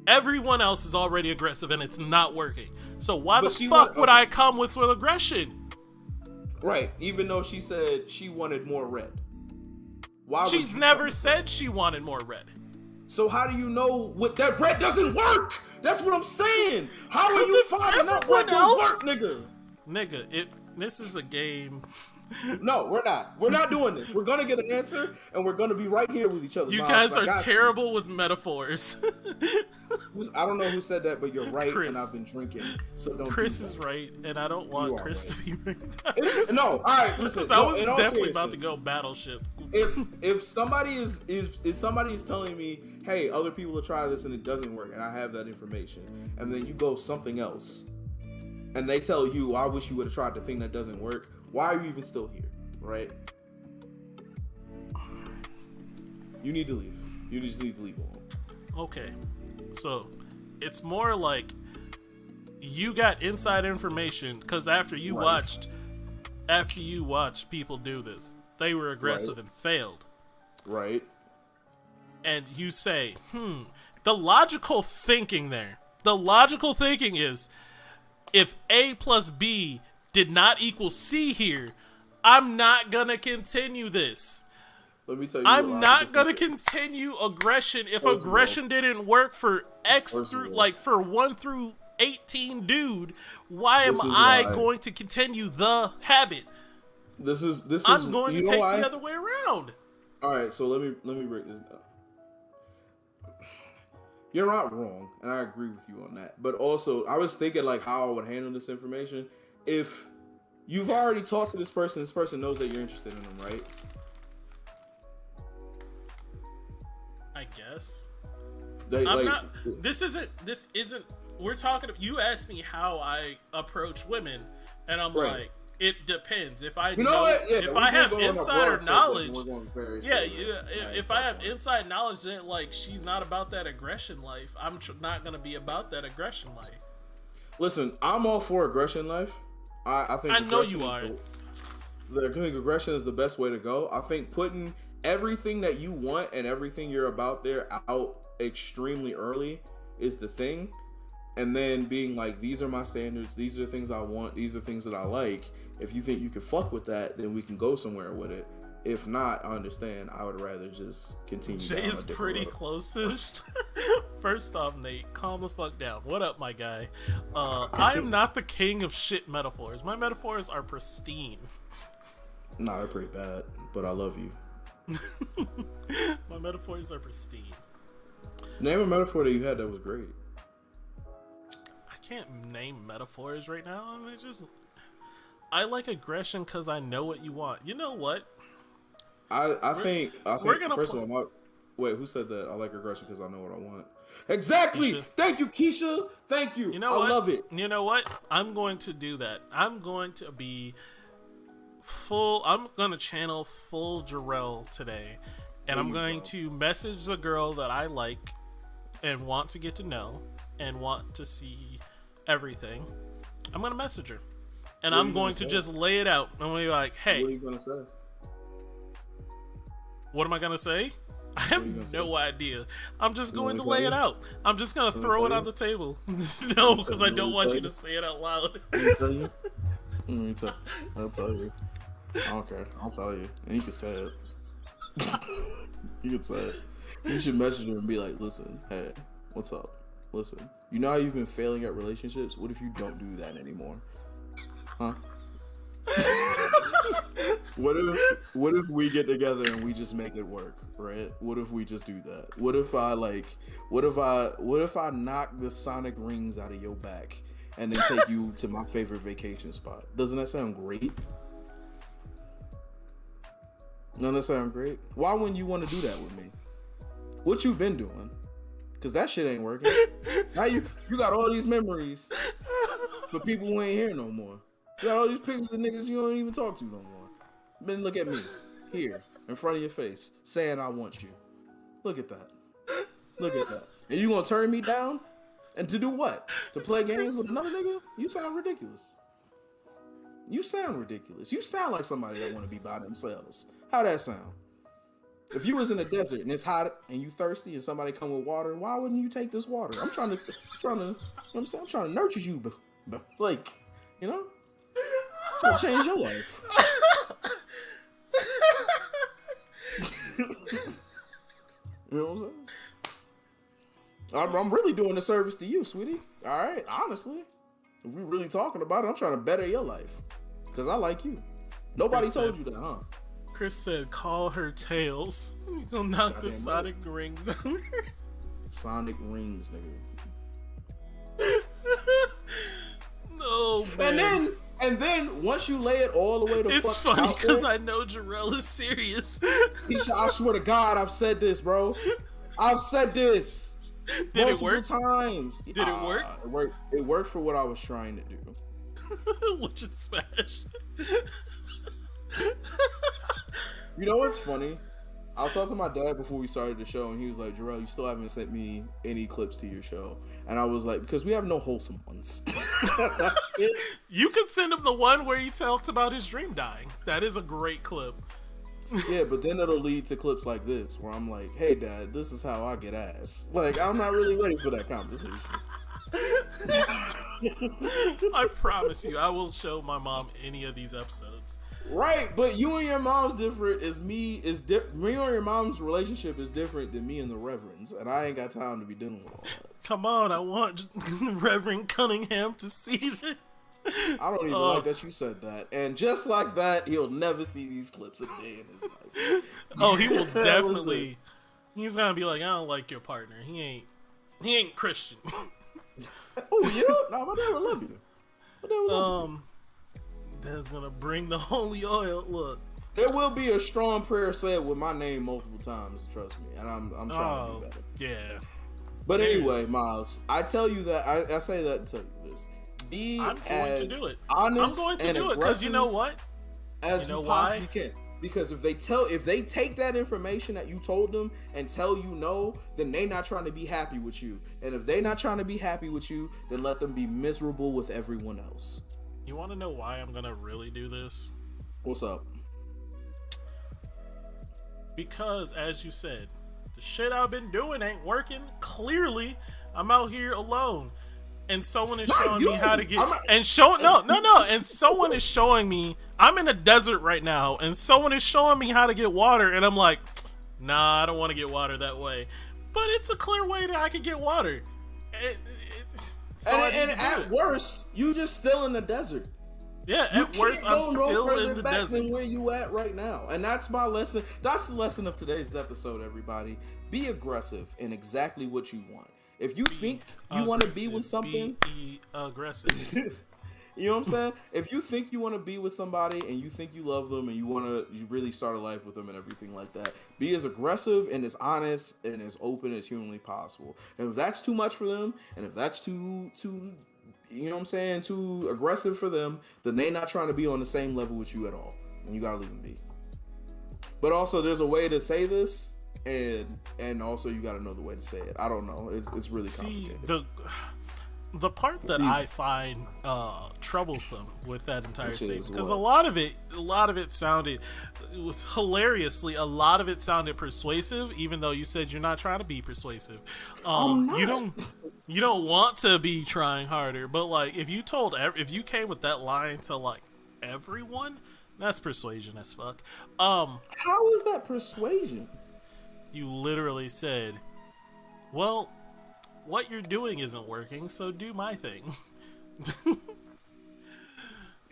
Everyone else is already aggressive and it's not working. So why the fuck would I come with aggression? Right, even though she said she wanted more red. She's never said she wanted more red. So how do you know what that red doesn't work? That's what I'm saying. How are you finding out what don't work, nigga? Nigga, this is a game. No, we're not. We're not doing this. We're gonna get an answer, and we're gonna be right here with each other. You Miles, guys I are got terrible with metaphors. I don't know who said that, but you're right, Chris. and I've been drinking, so don't. Chris do is that. right, and I don't want Chris to be right. No, all right. Listen, I was in all definitely about to seriousness, go battleship. if somebody is telling me, hey, other people have tried this and it doesn't work, and I have that information, and then you go something else, and they tell you, I wish you would have tried the thing that doesn't work. Why are you even still here, right? You need to leave. You just need to leave alone. Okay, so it's more like you got inside information because after you watched people do this, they were aggressive and failed. Right. And you say, the logical thinking is, if A plus B did not equal C here, I'm not gonna continue this. Let me tell you. I'm not gonna continue aggression if aggression didn't work for for 1 through 18, dude. Why am I going to continue the habit? This is. I'm going to take the other way around. All right, so let me break this down. You're not wrong, and I agree with you on that. But also, I was thinking like how I would handle this information. If you've already talked to this person knows that you're interested in them, right? I guess. I'm not. This isn't. We're talking. You asked me how I approach women, and I'm like, it depends. If I if I have insider knowledge, if I have inside knowledge that like she's not about that aggression life, I'm not gonna be about that aggression life. Listen, I'm all for aggression life. I think. I know you are. I think aggression is the best way to go. I think putting everything that you want and everything you're about there out extremely early is the thing, and then being like, these are my standards, these are things I want, these are things that I like. If you think you can fuck with that, then we can go somewhere with it. If not, I understand. I would rather just continue. Jay is pretty close to First off, Nate, calm the fuck down. What up, my guy? I am not the king of shit metaphors. My metaphors are pristine. Nah, they're pretty bad, but I love you. My metaphors are pristine. Name a metaphor that you had that was great. I can't name metaphors right now. I like aggression because I know what you want. You know what? I think first of all, wait, who said that? I like aggression because I know what I want. Exactly. Keisha. Thank you, Keisha. Thank you. You know I what? love it. You know what? I'm going to do that. I'm going to be full. I'm going to channel full Jarrell today, and I'm going to message the girl that I like and want to get to know and want to see everything. I'm going to message her, and I'm going to just lay it out. I'm going to be like, hey. What are you going to say? What am I going to say? I have no idea. I'm just going to lay it out. I'm just going to throw it on the table. No, because I don't want you to say it out loud. I'll tell you. I'll tell you. I don't care. I'll tell you. And you can say it. You can say it. You should message her and be like, listen, hey, what's up? Listen, you know how you've been failing at relationships? What if you don't do that anymore? Huh? What if we get together and we just make it work, right? What if we just do that? What if I knock the sonic rings out of your back and then take you to my favorite vacation spot? Doesn't that sound great? Doesn't that sound great? Why wouldn't you want to do that with me? What you been doing? Cause that shit ain't working. Now you got all these memories for people who ain't here no more. You got all these pictures of niggas you don't even talk to no more. Then look at me, here, in front of your face, saying I want you. Look at that. Look at that. And you gonna turn me down? And to do what? To play games with another nigga? You sound ridiculous. You sound ridiculous. You sound like somebody that want to be by themselves. How that sound? If you was in the desert and it's hot and you thirsty and somebody come with water, why wouldn't you take this water? I'm trying to, you know what I'm saying? I'm trying to nurture you, but like, you know, I'm trying to change your life. You know what I'm saying? I'm really doing a service to you, sweetie. All right, honestly, if we're really talking about it, I'm trying to better your life because I like you. Nobody Chris told said- you that, huh? Chris said, "Call her tails." You gonna knock the Goddamn Sonic rings on her? Sonic rings, nigga. No, man. And then once you lay it all the way to It's fuck funny out because there, I know Jarrell is serious. I swear to God, I've said this, bro. I've said this. Did it work? Times. Did it work? It worked. It worked for what I was trying to do. Which is smash. You know what's funny? I was talking to my dad before we started the show, and he was like, "Jarrell, you still haven't sent me any clips to your show." And I was like, "Because we have no wholesome ones." You could send him the one where he talks about his dream dying. That is a great clip. Yeah, but then it'll lead to clips like this, where I'm like, "Hey, Dad, this is how I get ass." Like, I'm not really ready for that conversation. I promise you, I will show my mom any of these episodes. Right, but you and your mom's different. Me and your mom's relationship is different than me and the Reverend's, and I ain't got time to be dealing with all that. Come on, I want Reverend Cunningham to see this. I don't even like that you said that. And just like that, he'll never see these clips a day in his life. Oh, he will definitely. He's gonna be like, "I don't like your partner. He ain't Christian." Oh, yeah? No, my dad would love you. My dad would love you. Dad's gonna bring the holy oil. Look. There will be a strong prayer said with my name multiple times, trust me. And I'm trying to do better. Yeah. But anyway, Miles, I tell you that, I say that to tell you this. I'm going to do it. Honest, I'm going to do it because you know what? As you possibly can. Because if they take that information that you told them and tell you no, then they not trying to be happy with you. And if they not trying to be happy with you, then let them be miserable with everyone else. You want to know why I'm gonna really do this? What's up? Because, as you said, the shit I've been doing ain't working. Clearly, I'm out here alone, and someone is showing me how to get. And someone is showing me. I'm in a desert right now, and someone is showing me how to get water, and I'm like, nah, I don't want to get water that way. But it's a clear way that I could get water. And at worst, you just still in the desert. Yeah, at worst, I'm still in the desert. Than where you at right now. And that's my lesson. That's the lesson of today's episode, everybody. Be aggressive in exactly what you want. If you think you want to be with something, be aggressive. You know what I'm saying? If you think you want to be with somebody and you think you love them and you really start a life with them and everything like that, be as aggressive and as honest and as open as humanly possible. And if that's too much for them, and if that's too you know what I'm saying, too aggressive for them, then they're not trying to be on the same level with you at all. And you gotta leave them be. But also, there's a way to say this, and also you gotta know the way to say it. I don't know. It's really complicated. The part that I find troublesome with that entire statement, because a lot of it sounded, hilariously, a lot of it sounded persuasive, even though you said you're not trying to be persuasive. You don't want to be trying harder, but like if you came with that line to like everyone, that's persuasion as fuck. How is that persuasion? You literally said, well, what you're doing isn't working, so do my thing.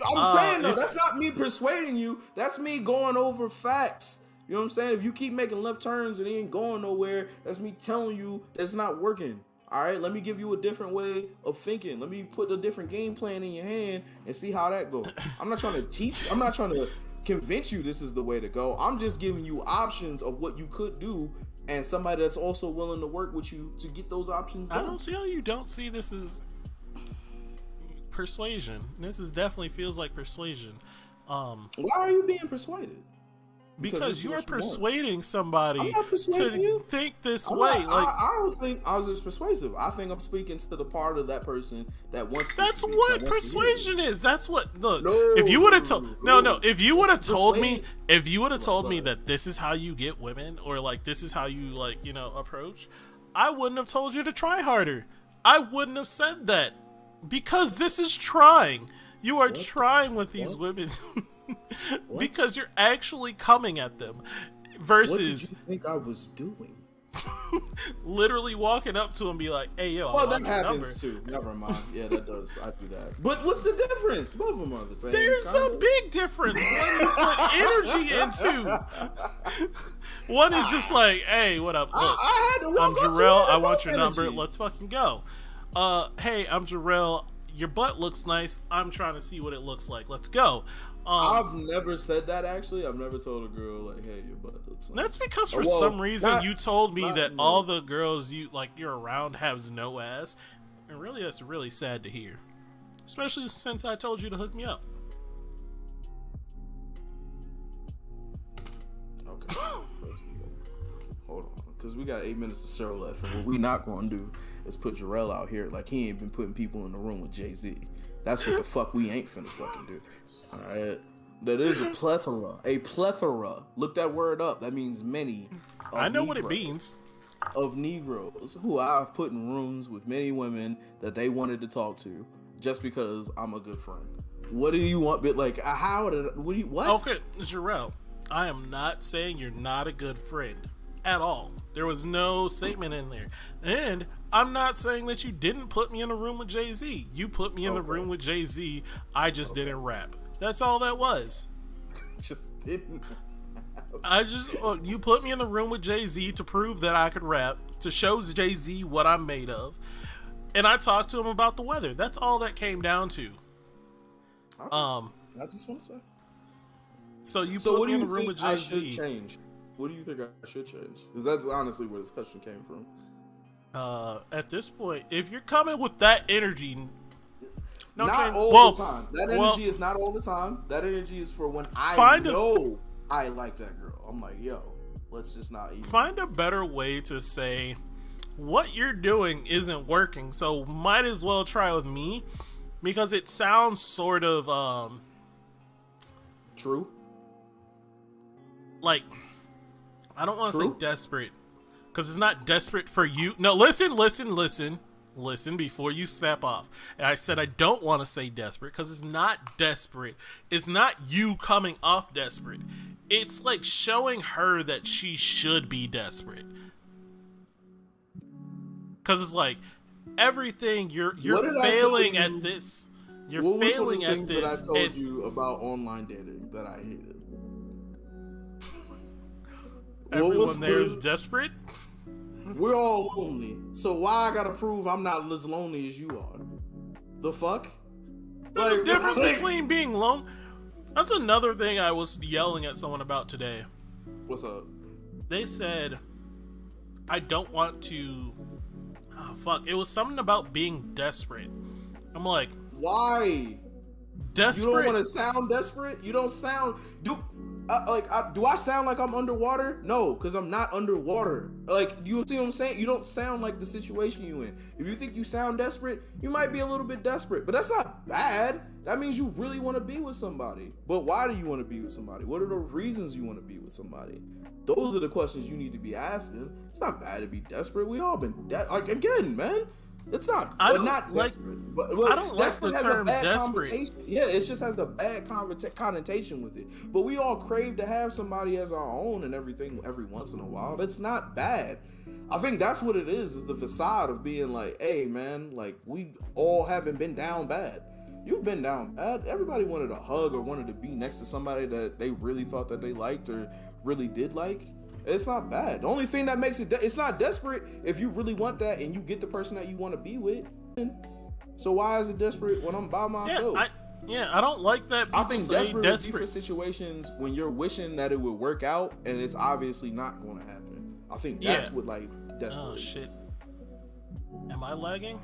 I'm saying, though, that's not me persuading you. That's me going over facts. You know what I'm saying? If you keep making left turns and it ain't going nowhere, that's me telling you that it's not working. All right, let me give you a different way of thinking. Let me put a different game plan in your hand and see how that goes. I'm not trying to teach. I'm not trying to convince you this is the way to go. I'm just giving you options of what you could do, and somebody that's also willing to work with you to get those options done. I don't tell you, don't see this as persuasion. This definitely feels like persuasion. Why are you being persuaded? Because you're persuading somebody to think this way. I don't think I was just persuasive. I think I'm speaking to the part of that person that wants. That's what persuasion is. That's what. Look, if you would have told if you would have told me that this is how you get women, or like this is how you approach, I wouldn't have told you to try harder. I wouldn't have said that, because this is trying. You are trying with these women. Because you're actually coming at them, versus. What did you think I was doing? Literally walking up to him and be like, hey, yo, Well, I that want your number. happens too. Never mind. Yeah, that does. I do that. But what's the difference? Both of them are the same. There's a big difference. One you put energy into. One is just like, hey, what up? Look, I had to walk I'm up to Jarrell. him I and want go your number. energy. Let's fucking go. Hey, I'm Jarrell. Your butt looks nice. I'm trying to see what it looks like. Let's go. I've never said that, actually. I've never told a girl, like, hey, your butt looks nice. That's because for some reason you told me that no. all the girls you're around has no ass. And really, that's really sad to hear. Especially since I told you to hook me up. Okay. Hold on. Because we got 8 minutes of Cyril left. And what we not going to do is put Jarrell out here like he ain't been putting people in the room with Jay-Z. That's what the fuck we ain't finna fucking do. Alright? That is a plethora. A plethora. Look that word up. That means many. I know what it means. Of Negroes who I've put in rooms with many women that they wanted to talk to just because I'm a good friend. What do you want? But like, what? Okay, Jarrell, I am not saying you're not a good friend at all. There was no statement in there. And I'm not saying that you didn't put me in a room with Jay-Z. You put me in the room with Jay-Z. I just didn't rap. That's all that was. Just didn't. You put me in the room with Jay-Z to prove that I could rap, to show Jay-Z what I'm made of, and I talked to him about the weather. That's all that came down to. I just want to say. So you put me in the room with Jay-Z. I should change? What do you think I should change? Because that's honestly where this question came from. At this point, if you're coming with that energy, not all the time. That energy is not all the time. That energy is for when I know I like that girl. I'm like, yo, let's just not even. Find a better way to say what you're doing isn't working, so might as well try with me, because it sounds sort of true. Like, I don't want to say desperate, because it's not desperate for you. No, listen before you step off. And I said I don't want to say desperate because it's not desperate. It's not you coming off desperate. It's like showing her that she should be desperate. Because it's like everything you're failing at this. You're failing at this. What was that I told you about online dating that I hated? Everyone there is desperate. We're all lonely, so why I gotta prove I'm not as lonely as you are? The fuck? There's a difference between being lonely. That's another thing I was yelling at someone about today. What's up? They said, I don't want to. Oh, fuck. It was something about being desperate. I'm like, why? Desperate? You don't want to sound desperate? You don't sound. Do I sound like I'm underwater? No, because I'm not underwater. Like, you see what I'm saying? You don't sound like the situation you in. If you think you sound desperate, you might be a little bit desperate, but that's not bad. That means you really want to be with somebody. But why do you want to be with somebody? What are the reasons you want to be with somebody? Those are the questions you need to be asking. It's not bad to be desperate. We all been again, man. It's not. I don't like. But I don't like the term desperate. Yeah, it just has the bad connotation with it. But we all crave to have somebody as our own and everything every once in a while. That's not bad. I think that's what it is the facade of being like, hey, man, like we all haven't been down bad. You've been down bad. Everybody wanted a hug or wanted to be next to somebody that they really thought that they liked or really did like. It's not bad. The only thing that makes it, it's not desperate if you really want that and you get the person that you want to be with. So why is it desperate when I'm by myself? I don't like that. I think desperate would be for situations when you're wishing that it would work out and it's obviously not going to happen. I think that's what like desperate. Oh shit! Am I lagging?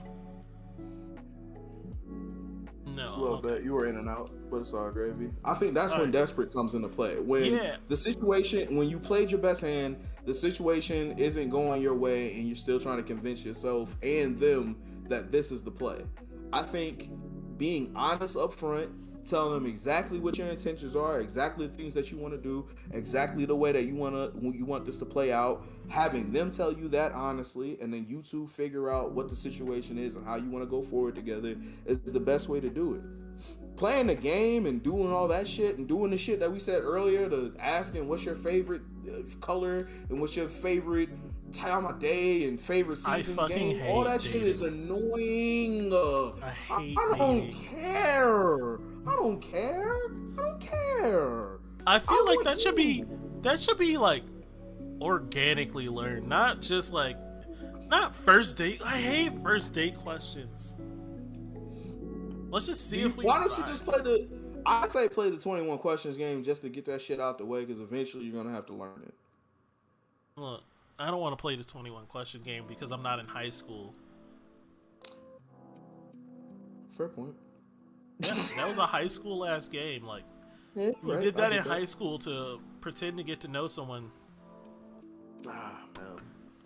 No. A little bit. You were in and out, but it's all gravy. I think that's when desperate comes into play. When the situation, when you played your best hand, the situation isn't going your way and you're still trying to convince yourself and them that this is the play. I think being honest up front, telling them exactly what your intentions are, exactly the things that you want to do, exactly the way that you want this to play out, having them tell you that honestly, and then you two figure out what the situation is and how you want to go forward together is the best way to do it. playing the game and doing all that shit and doing the shit that we said earlier, to asking what's your favorite color and what's your favorite time of day and favorite season game, all that shit is annoying. I hate I don't dating. care. I don't care. I don't care. I feel I like want that should be like organically learned, not just like not first date. I hate first date questions. Let's just see if we. Why don't you just play the? I say play the 21 questions game just to get that shit out the way, because eventually you're gonna have to learn it. Look, I don't want to play the 21 question game because I'm not in high school. Fair point. Yes, that was a high school ass game. Like, Yeah, you did that in high school to pretend to get to know someone. Ah, man.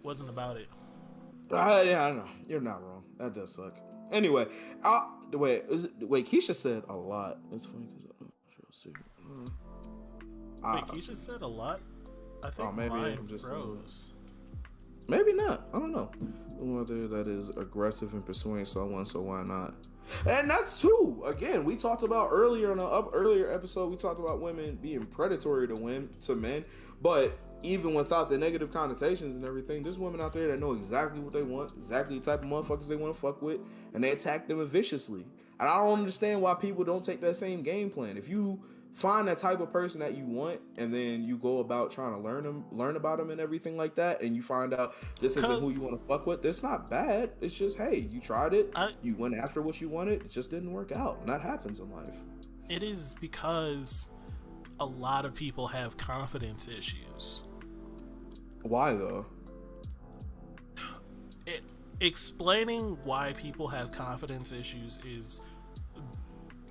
Wasn't about it. Yeah, I know. You're not wrong. That does suck. Anyway, wait, Keisha said a lot. It's funny because Wait, Keisha said a lot? I think maybe mine I'm just froze. Maybe not. I don't know. Whether that is aggressive in pursuing someone, so why not? And that's too. Again, we talked about earlier in an earlier episode. We talked about women being predatory to men, but even without the negative connotations and everything, there's women out there that know exactly what they want, exactly the type of motherfuckers they want to fuck with, and they attack them viciously. And I don't understand why people don't take that same game plan. If you find that type of person that you want, and then you go about trying to learn about them and everything like that, and you find out this isn't who you want to fuck with, it's not bad. It's just, hey, you tried it, you went after what you wanted, it just didn't work out, and that happens in life. It is because a lot of people have confidence issues. Why though? Explaining why people have confidence issues is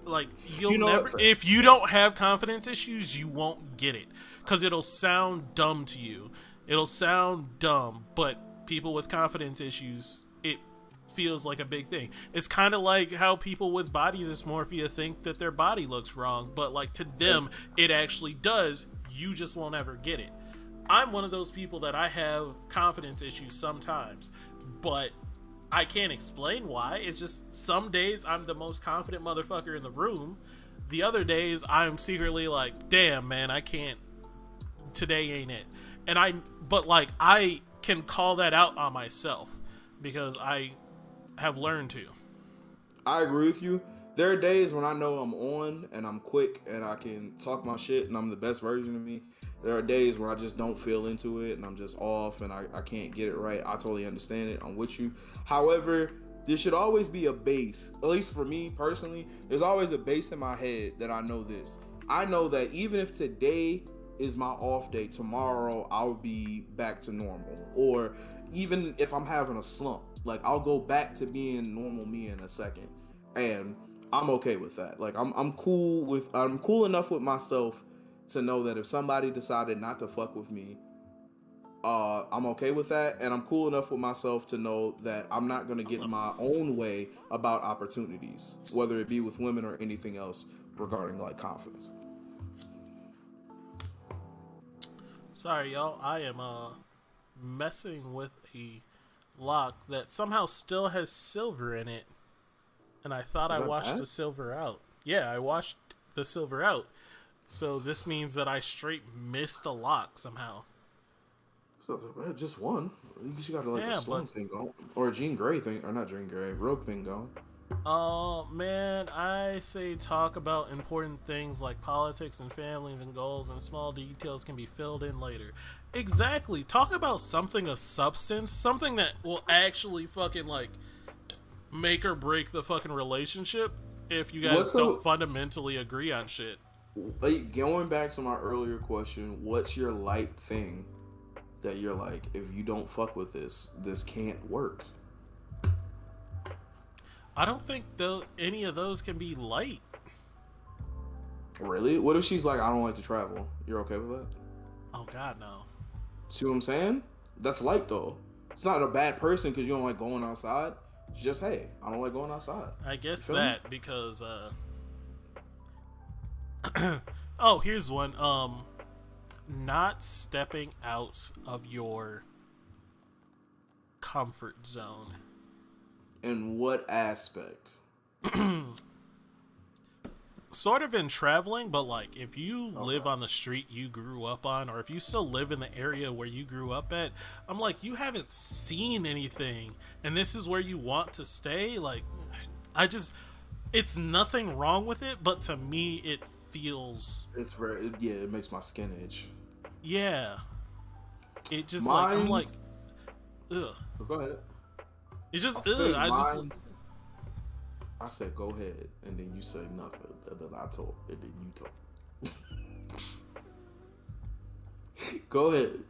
like if you don't have confidence issues, you won't get it, because it'll sound dumb to you. It'll sound dumb, but people with confidence issues, it feels like a big thing. It's kind of like how people with body dysmorphia think that their body looks wrong, but like to them it actually does. You just won't ever get it. I'm one of those people that I have confidence issues sometimes, but I can't explain why. It's just some days I'm the most confident motherfucker in the room. The other days I'm secretly like, damn man, I can't. Today ain't it. But I can call that out on myself because I have learned to. I agree with you. There are days when I know I'm on and I'm quick and I can talk my shit and I'm the best version of me. There are days where I just don't feel into it and I'm just off and I can't get it right. I totally understand it. I'm with you. However, there should always be a base. At least for me personally, there's always a base in my head that I know this. I know that even if today is my off day, tomorrow I'll be back to normal. Or even if I'm having a slump, like I'll go back to being normal me in a second. And I'm okay with that. Like I'm cool enough with myself to know that if somebody decided not to fuck with me, I'm okay with that, and I'm cool enough with myself to know that I'm not gonna get in my own way about opportunities, whether it be with women or anything else regarding like confidence. Sorry, y'all. I am messing with a lock that somehow still has silver in it, and I thought I washed the silver out. Yeah, I washed the silver out. So this means that I straight missed a lock somehow. Just one. You just got a Storm thing going, or a Jean Grey thing, or not Jean Grey, Rogue thing going. Oh man, I say talk about important things like politics and families and goals, and small details can be filled in later. Exactly. Talk about something of substance, something that will actually fucking like make or break the fucking relationship if you guys don't fundamentally agree on shit. Going back to my earlier question, what's your light thing that you're like, if you don't fuck with this can't work? I don't think any of those can be light. Really? What if she's like, I don't like to travel? You're okay with that? Oh god, no. See what I'm saying? That's light though. It's not a bad person because you don't like going outside. It's just, hey, I don't like going outside. I guess that because oh, here's one. Not stepping out of your comfort zone. In what aspect? sort of in traveling, but like if you Okay. live on the street you grew up on, or if you still live in the area where you grew up at, I'm like, you haven't seen anything, and this is where you want to stay. Like, it's nothing wrong with it, but to me, it feels, It's very, yeah, it makes my skin itch. yeah, it just like, I'm like, Mine's, ugh. go ahead. It's just, I ugh. think I just, mine- I said go ahead, and then you say nothing, and then I told, and then you told. Go ahead.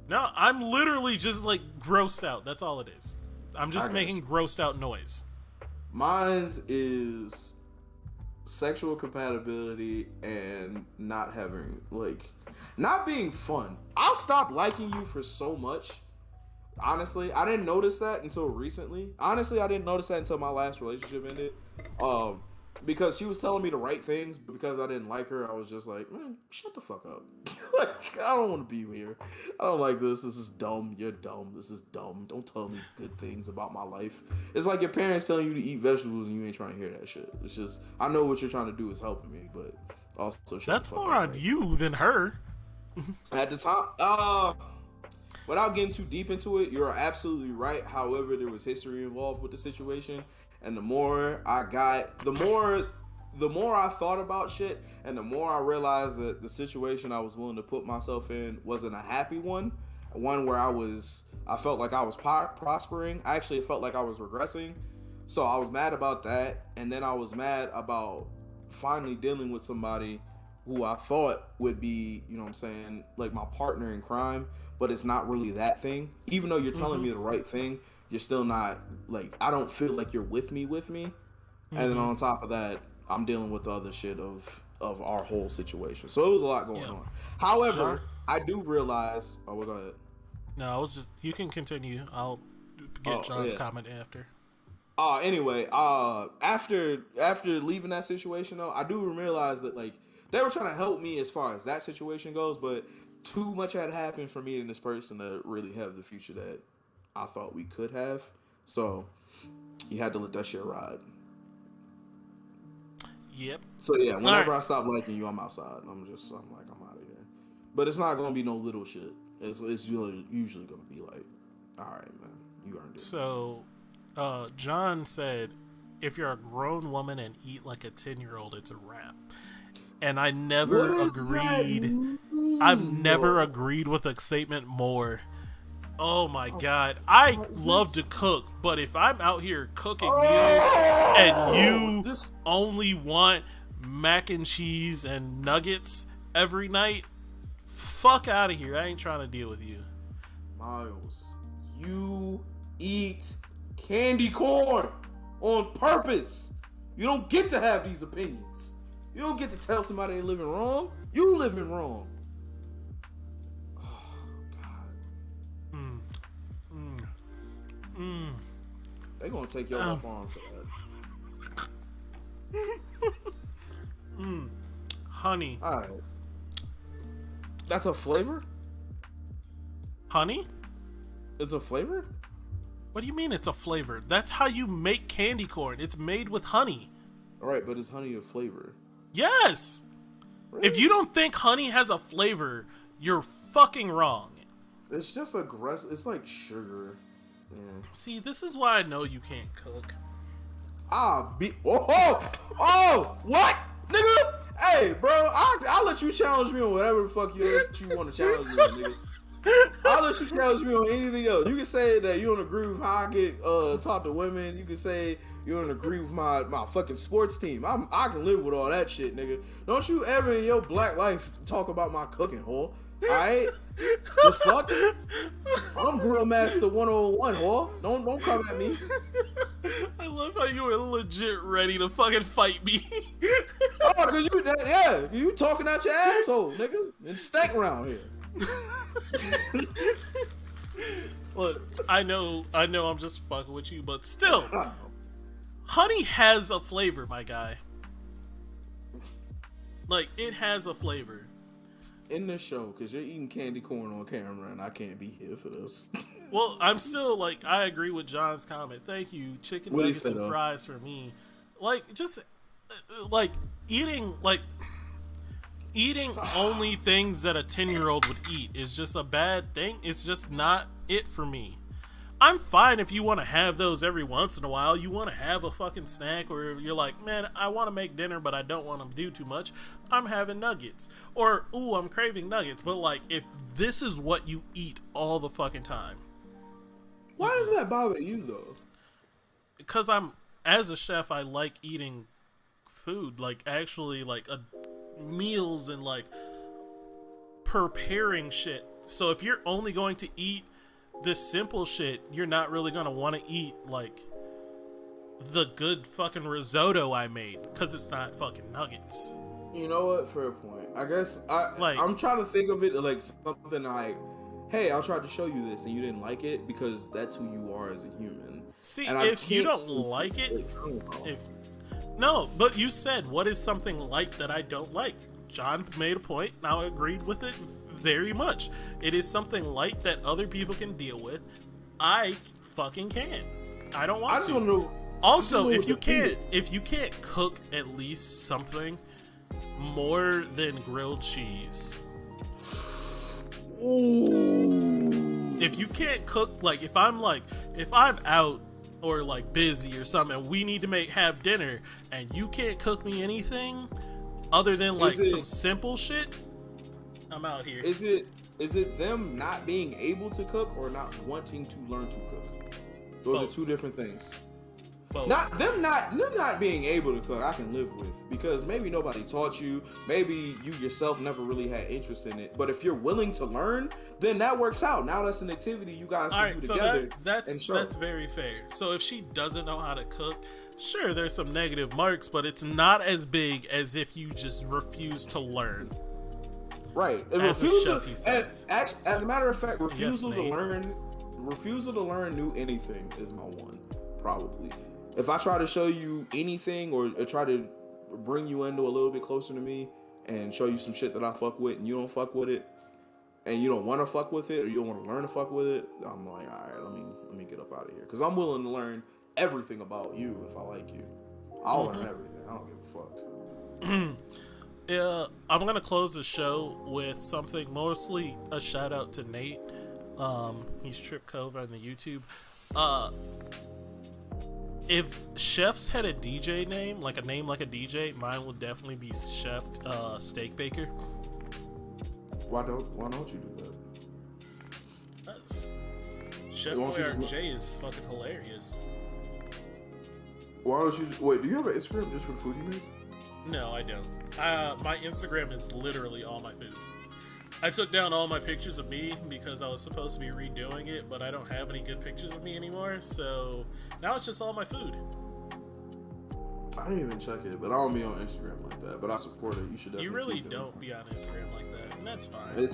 no, I'm literally just like grossed out. That's all it is. I'm just I got making you. grossed out noise. Mine's is sexual compatibility and not having, like, not being fun. I'll stop liking you for so much. Honestly, I didn't notice that until recently. Honestly, I didn't notice that until my last relationship ended. Because she was telling me the right things, but because I didn't like her, I was just like, man, shut the fuck up. Like, I don't want to be here. I don't like this. This is dumb. You're dumb. This is dumb. Don't tell me good things about my life. It's like your parents telling you to eat vegetables and you ain't trying to hear that shit. It's just, I know what you're trying to do is helping me, but also shut That's the fuck more up, on right? you than her. At the time, without getting too deep into it, you're absolutely right. However, there was history involved with the situation, and the more I thought about shit, and the more I realized that the situation I was willing to put myself in wasn't a happy one where I felt like I was prospering. I actually felt like I was regressing. So I was mad about that, and then I was mad about finally dealing with somebody who I thought would be, you know what I'm saying, like my partner in crime, but it's not really that thing. Even though you're telling me the right thing, you're still not, like, I don't feel like you're with me. And then on top of that, I'm dealing with the other shit of our whole situation. So it was a lot going on. However, John? I do realize, oh, well, go ahead. No, I was just, you can continue. I'll get John's comment after. Anyway, after leaving that situation though, I do realize that, like, they were trying to help me as far as that situation goes, but too much had happened for me and this person to really have the future that I thought we could have. So you had to let that shit ride. Yep. So yeah, whenever right. I stop liking you, I'm outside. I'm like, I'm out of here. But it's not gonna be no little shit. It's usually gonna be like, all right, man, you earned it. So, John said, if you're a grown woman and eat like a 10-year-old, it's a wrap. And I never agreed. I've never agreed with a statement more. Oh my god. I love to cook, but if I'm out here cooking meals and you only want mac and cheese and nuggets every night, fuck out of here. I ain't trying to deal with you. Miles, you eat candy corn on purpose. You don't get to have these opinions. You don't get to tell somebody they're living wrong. You living wrong. Oh, God. They gonna take your left arm for that. Honey. Alright. That's a flavor? Honey? It's a flavor? What do you mean it's a flavor? That's how you make candy corn. It's made with honey. Alright, but is honey a flavor? Yes! Really? If you don't think honey has a flavor, you're fucking wrong. It's just aggressive. It's like sugar. Yeah. See, this is why I know you can't cook. What? Nigga? Hey, bro, I'll let you challenge me on whatever the fuck you want to challenge me on, nigga. I'll let you challenge me on anything else. You can say that you don't agree with how I get taught to women. You can say you don't agree with my fucking sports team. I can live with all that shit, nigga. Don't you ever in your black life talk about my cooking, whore. Alright? The fuck? I'm Grill Master 101, whore. Don't come at me. I love how you were legit ready to fucking fight me. Oh, cause you talking out your asshole, nigga. And stank around here. Look, I know I'm just fucking with you, but still, honey has a flavor, my guy. Like, it has a flavor. In this show, because you're eating candy corn on camera and I can't be here for this. Well, I'm still, like, I agree with John's comment. Thank you. Chicken nuggets and fries for me. Like, just like eating only things that a 10-year-old would eat is just a bad thing. It's just not it for me. I'm fine if you want to have those every once in a while. You want to have a fucking snack where you're like, man, I want to make dinner, but I don't want to do too much. I'm having nuggets. Or, ooh, I'm craving nuggets. But, like, if this is what you eat all the fucking time. Why does that bother you, though? Because as a chef, I like eating food. Like, actually, like, meals and, like, preparing shit. So if you're only going to eat this simple shit, you're not really gonna want to eat like the good fucking risotto I made, because it's not fucking nuggets. You know what? Fair point. I guess I'm trying to think of it like something like, hey, I'll try to show you this and you didn't like it, because that's who you are as a human. See, if you don't like it, no, but you said, what is something like that I don't like? John made a point, and I agreed with it very much. It is something light that other people can deal with. I fucking can't. I don't want to. I just want to know. Also, if you can't cook at least something more than grilled cheese. Ooh. If you can't cook, like if I'm out or like busy or something and we need to have dinner and you can't cook me anything other than like some simple shit, I'm out here. Is it them not being able to cook or not wanting to learn to cook? Those are two different things. Both. Them not being able to cook, I can live with, because maybe nobody taught you, maybe you yourself never really had interest in it. But if you're willing to learn, then that works out. Now that's an activity you guys can do together. That's very fair. So if she doesn't know how to cook, sure, there's some negative marks, but it's not as big as if you just refuse to learn. Right. And as a matter of fact, refusal to learn new anything is my one, probably. If I try to show you anything or try to bring you into a little bit closer to me and show you some shit that I fuck with and you don't fuck with it, and you don't want to fuck with it, or you don't want to learn to fuck with it, I'm like, all right, let me get up out of here, because I'm willing to learn everything about you if I like you. I'll learn everything. I don't give a fuck. I'm gonna close the show with something, mostly a shout out to Nate. He's Trip Cove on the YouTube. If chefs had a DJ name, like a DJ, mine would definitely be Chef Steak Baker. Why don't you do that? That's Chef RJ is fucking hilarious. Why don't you wait? Do you have an Instagram just for the food you make? No, I don't. My Instagram is literally all my food. I took down all my pictures of me because I was supposed to be redoing it, but I don't have any good pictures of me anymore, so now it's just all my food. I didn't even check it, but I don't be on Instagram like that, but I support it. You should definitely. You really don't be on Instagram like that, and that's fine.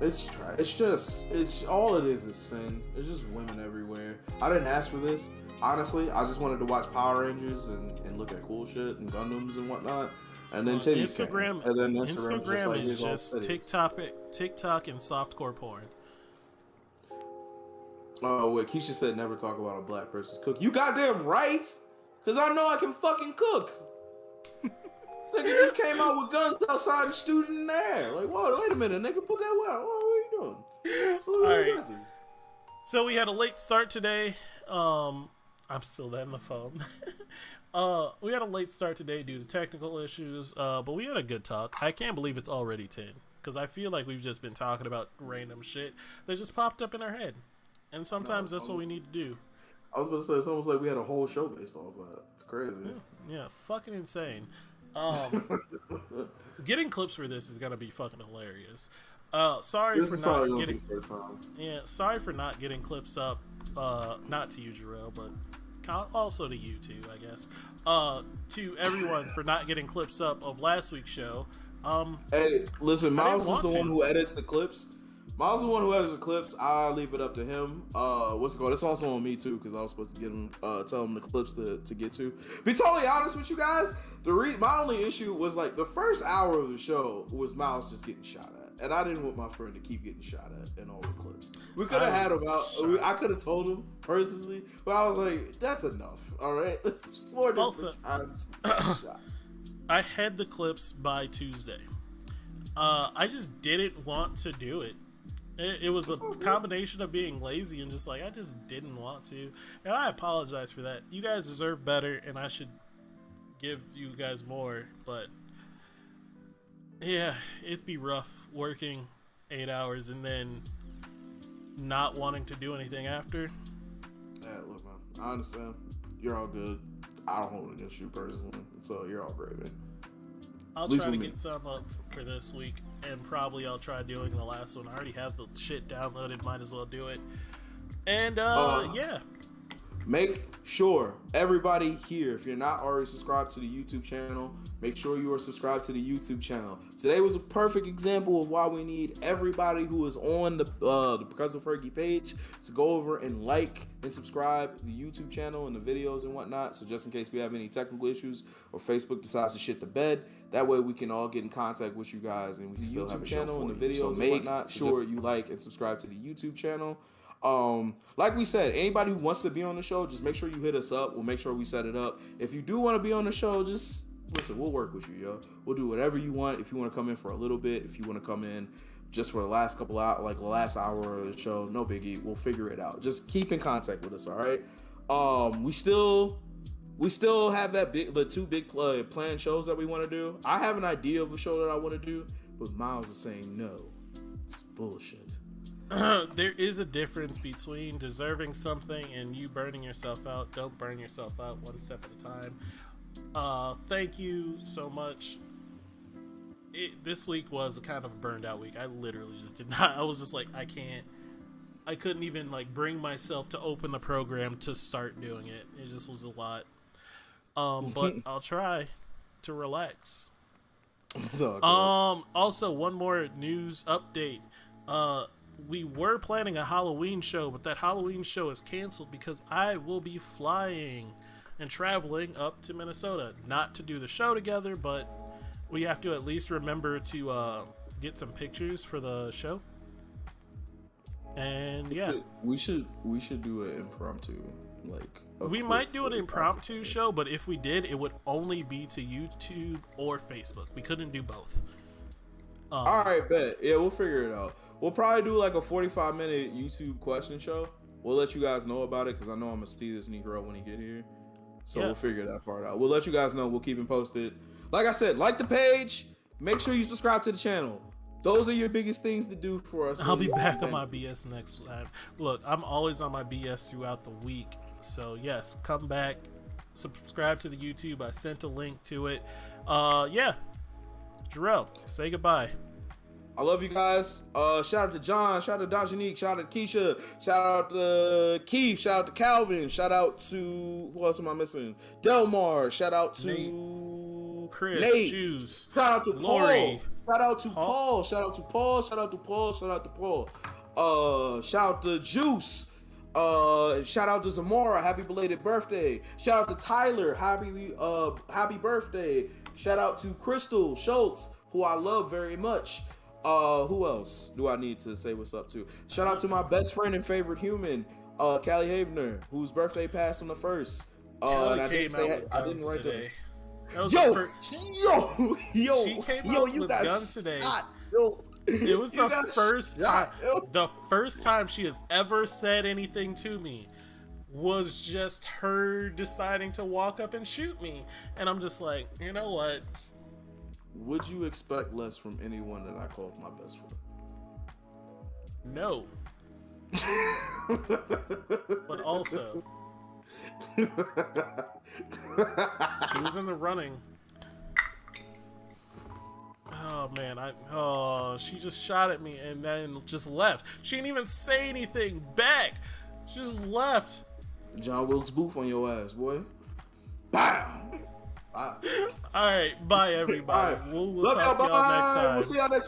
It's trash. It's all it is sin. It's just women everywhere. I didn't ask for this. Honestly, I just wanted to watch Power Rangers and look at cool shit and Gundams and whatnot. And then Instagram is just TikTok and softcore porn. Oh, wait, Keisha said never talk about a black person's cook. You goddamn right! Because I know I can fucking cook. This nigga just came out with guns outside the student in there. Like, whoa, wait a minute, nigga, put that out. What are you doing? All right. So we had a late start today. I'm still on the phone. We had a late start today due to technical issues, but we had a good talk. I can't believe it's already 10, because I feel like we've just been talking about random shit that just popped up in our head. And sometimes that's what we need to do. I was about to say, it's almost like we had a whole show based off that. It's crazy. Yeah, fucking insane. Getting clips for this is going to be fucking hilarious. Sorry for not getting clips up. Not to you, Jarrell, but also to you too, I guess. To everyone for not getting clips up of last week's show. Hey, listen, Miles is the one who edits the clips. Miles is the one who edits the clips. I'll leave it up to him. What's it called? It's also on me too, because I was supposed to get him, tell him the clips to get to. Be totally honest with you guys, my only issue was like the first hour of the show was Miles just getting shot at, and I didn't want my friend to keep getting shot at in all the clips. We could have had him out. I could have told him personally, but I was like, that's enough. All right, it's 4 different times shot. I had the clips by Tuesday. I just didn't want to do it. It was a combination of being lazy and just like I just didn't want to, and I apologize for that. You guys deserve better, and I should give you guys more. But yeah, it'd be rough working 8 hours and then not wanting to do anything after. Yeah, look, man, I understand. You're all good. I don't hold it against you personally, so you're all great, man. I'll try to get some up for this week, and probably I'll try doing the last one. I already have the shit downloaded, might as well do it. And yeah. Make sure everybody here, if you're not already subscribed to the YouTube channel, make sure you are subscribed to the YouTube channel. Today was a perfect example of why we need everybody who is on the Because of Fergie page to go over and like and subscribe to the YouTube channel and the videos and whatnot. So just in case we have any technical issues or Facebook decides to shit the bed, that way we can all get in contact with you guys and we can still have a channel and the videos and whatnot. Sure you like and subscribe to the YouTube channel. Like we said, anybody who wants to be on the show, just make sure you hit us up. We'll make sure we set it up. If you do want to be on the show, just listen, we'll work with you, yo. We'll do whatever you want. If you want to come in for a little bit, if you want to come in just for the last couple hours, like the last hour of the show, no biggie. We'll figure it out. Just keep in contact with us, all right? We still have the two big planned shows that we want to do. I have an idea of a show that I want to do, but Miles is saying no. It's bullshit. There is a difference between deserving something and you burning yourself out. Don't burn yourself out, one step at a time. Thank you so much. This week was a kind of a burned out week. I literally just did not. I was just like, I couldn't even like bring myself to open the program to start doing it. It just was a lot. But I'll try to relax. Also, one more news update. We were planning a Halloween show, but that Halloween show is canceled because I will be flying and traveling up to Minnesota. Not to do the show together, but we have to at least remember to get some pictures for the show. And yeah, we should do an impromptu, like we might do an impromptu show, but if we did, it would only be to YouTube or Facebook. We couldn't do both. All right, bet. Yeah, we'll figure it out. We'll probably do like a 45-minute YouTube question show. We'll let you guys know about it because I know I'm gonna see this Negro when he get here. So We'll figure that part out. We'll let you guys know. We'll keep him posted. Like I said, like the page. Make sure you subscribe to the channel. Those are your biggest things to do for us. I'll be back on my BS next time. Look, I'm always on my BS throughout the week. So yes, come back. Subscribe to the YouTube. I sent a link to it. Yeah. Jarrell, say goodbye. I love you guys. Shout out to John. Shout out to Dajanique. Shout out to Keisha. Shout out to Keith. Shout out to Calvin. Shout out to, who else am I missing? Delmar. Shout out to Nate. Chris. Nate. Juice. Shout out to Lori. Paul. Shout out to Paul. Shout out to Paul. Shout out to Paul. Shout out to Paul. Shout out to Juice. Shout out to Zamora. Happy belated birthday. Shout out to Tyler. Happy birthday. Shout out to Crystal Schultz, who I love very much. Who else do I need to say what's up to? Shout out to my best friend and favorite human, Callie Havener, whose birthday passed on the 1st. And I didn't write today. Yo, she came out with guns today. It was the first time. The first time she has ever said anything to me was just her deciding to walk up and shoot me, and I'm just like, you know what? Would you expect less from anyone that I called my best friend? No. But also, she was in the running. Oh man, she just shot at me and then just left. She didn't even say anything back. She just left. John Wilkes Booth on your ass, boy. Bam! All right, bye everybody. Right. We'll talk to y'all next time. We'll see y'all next week.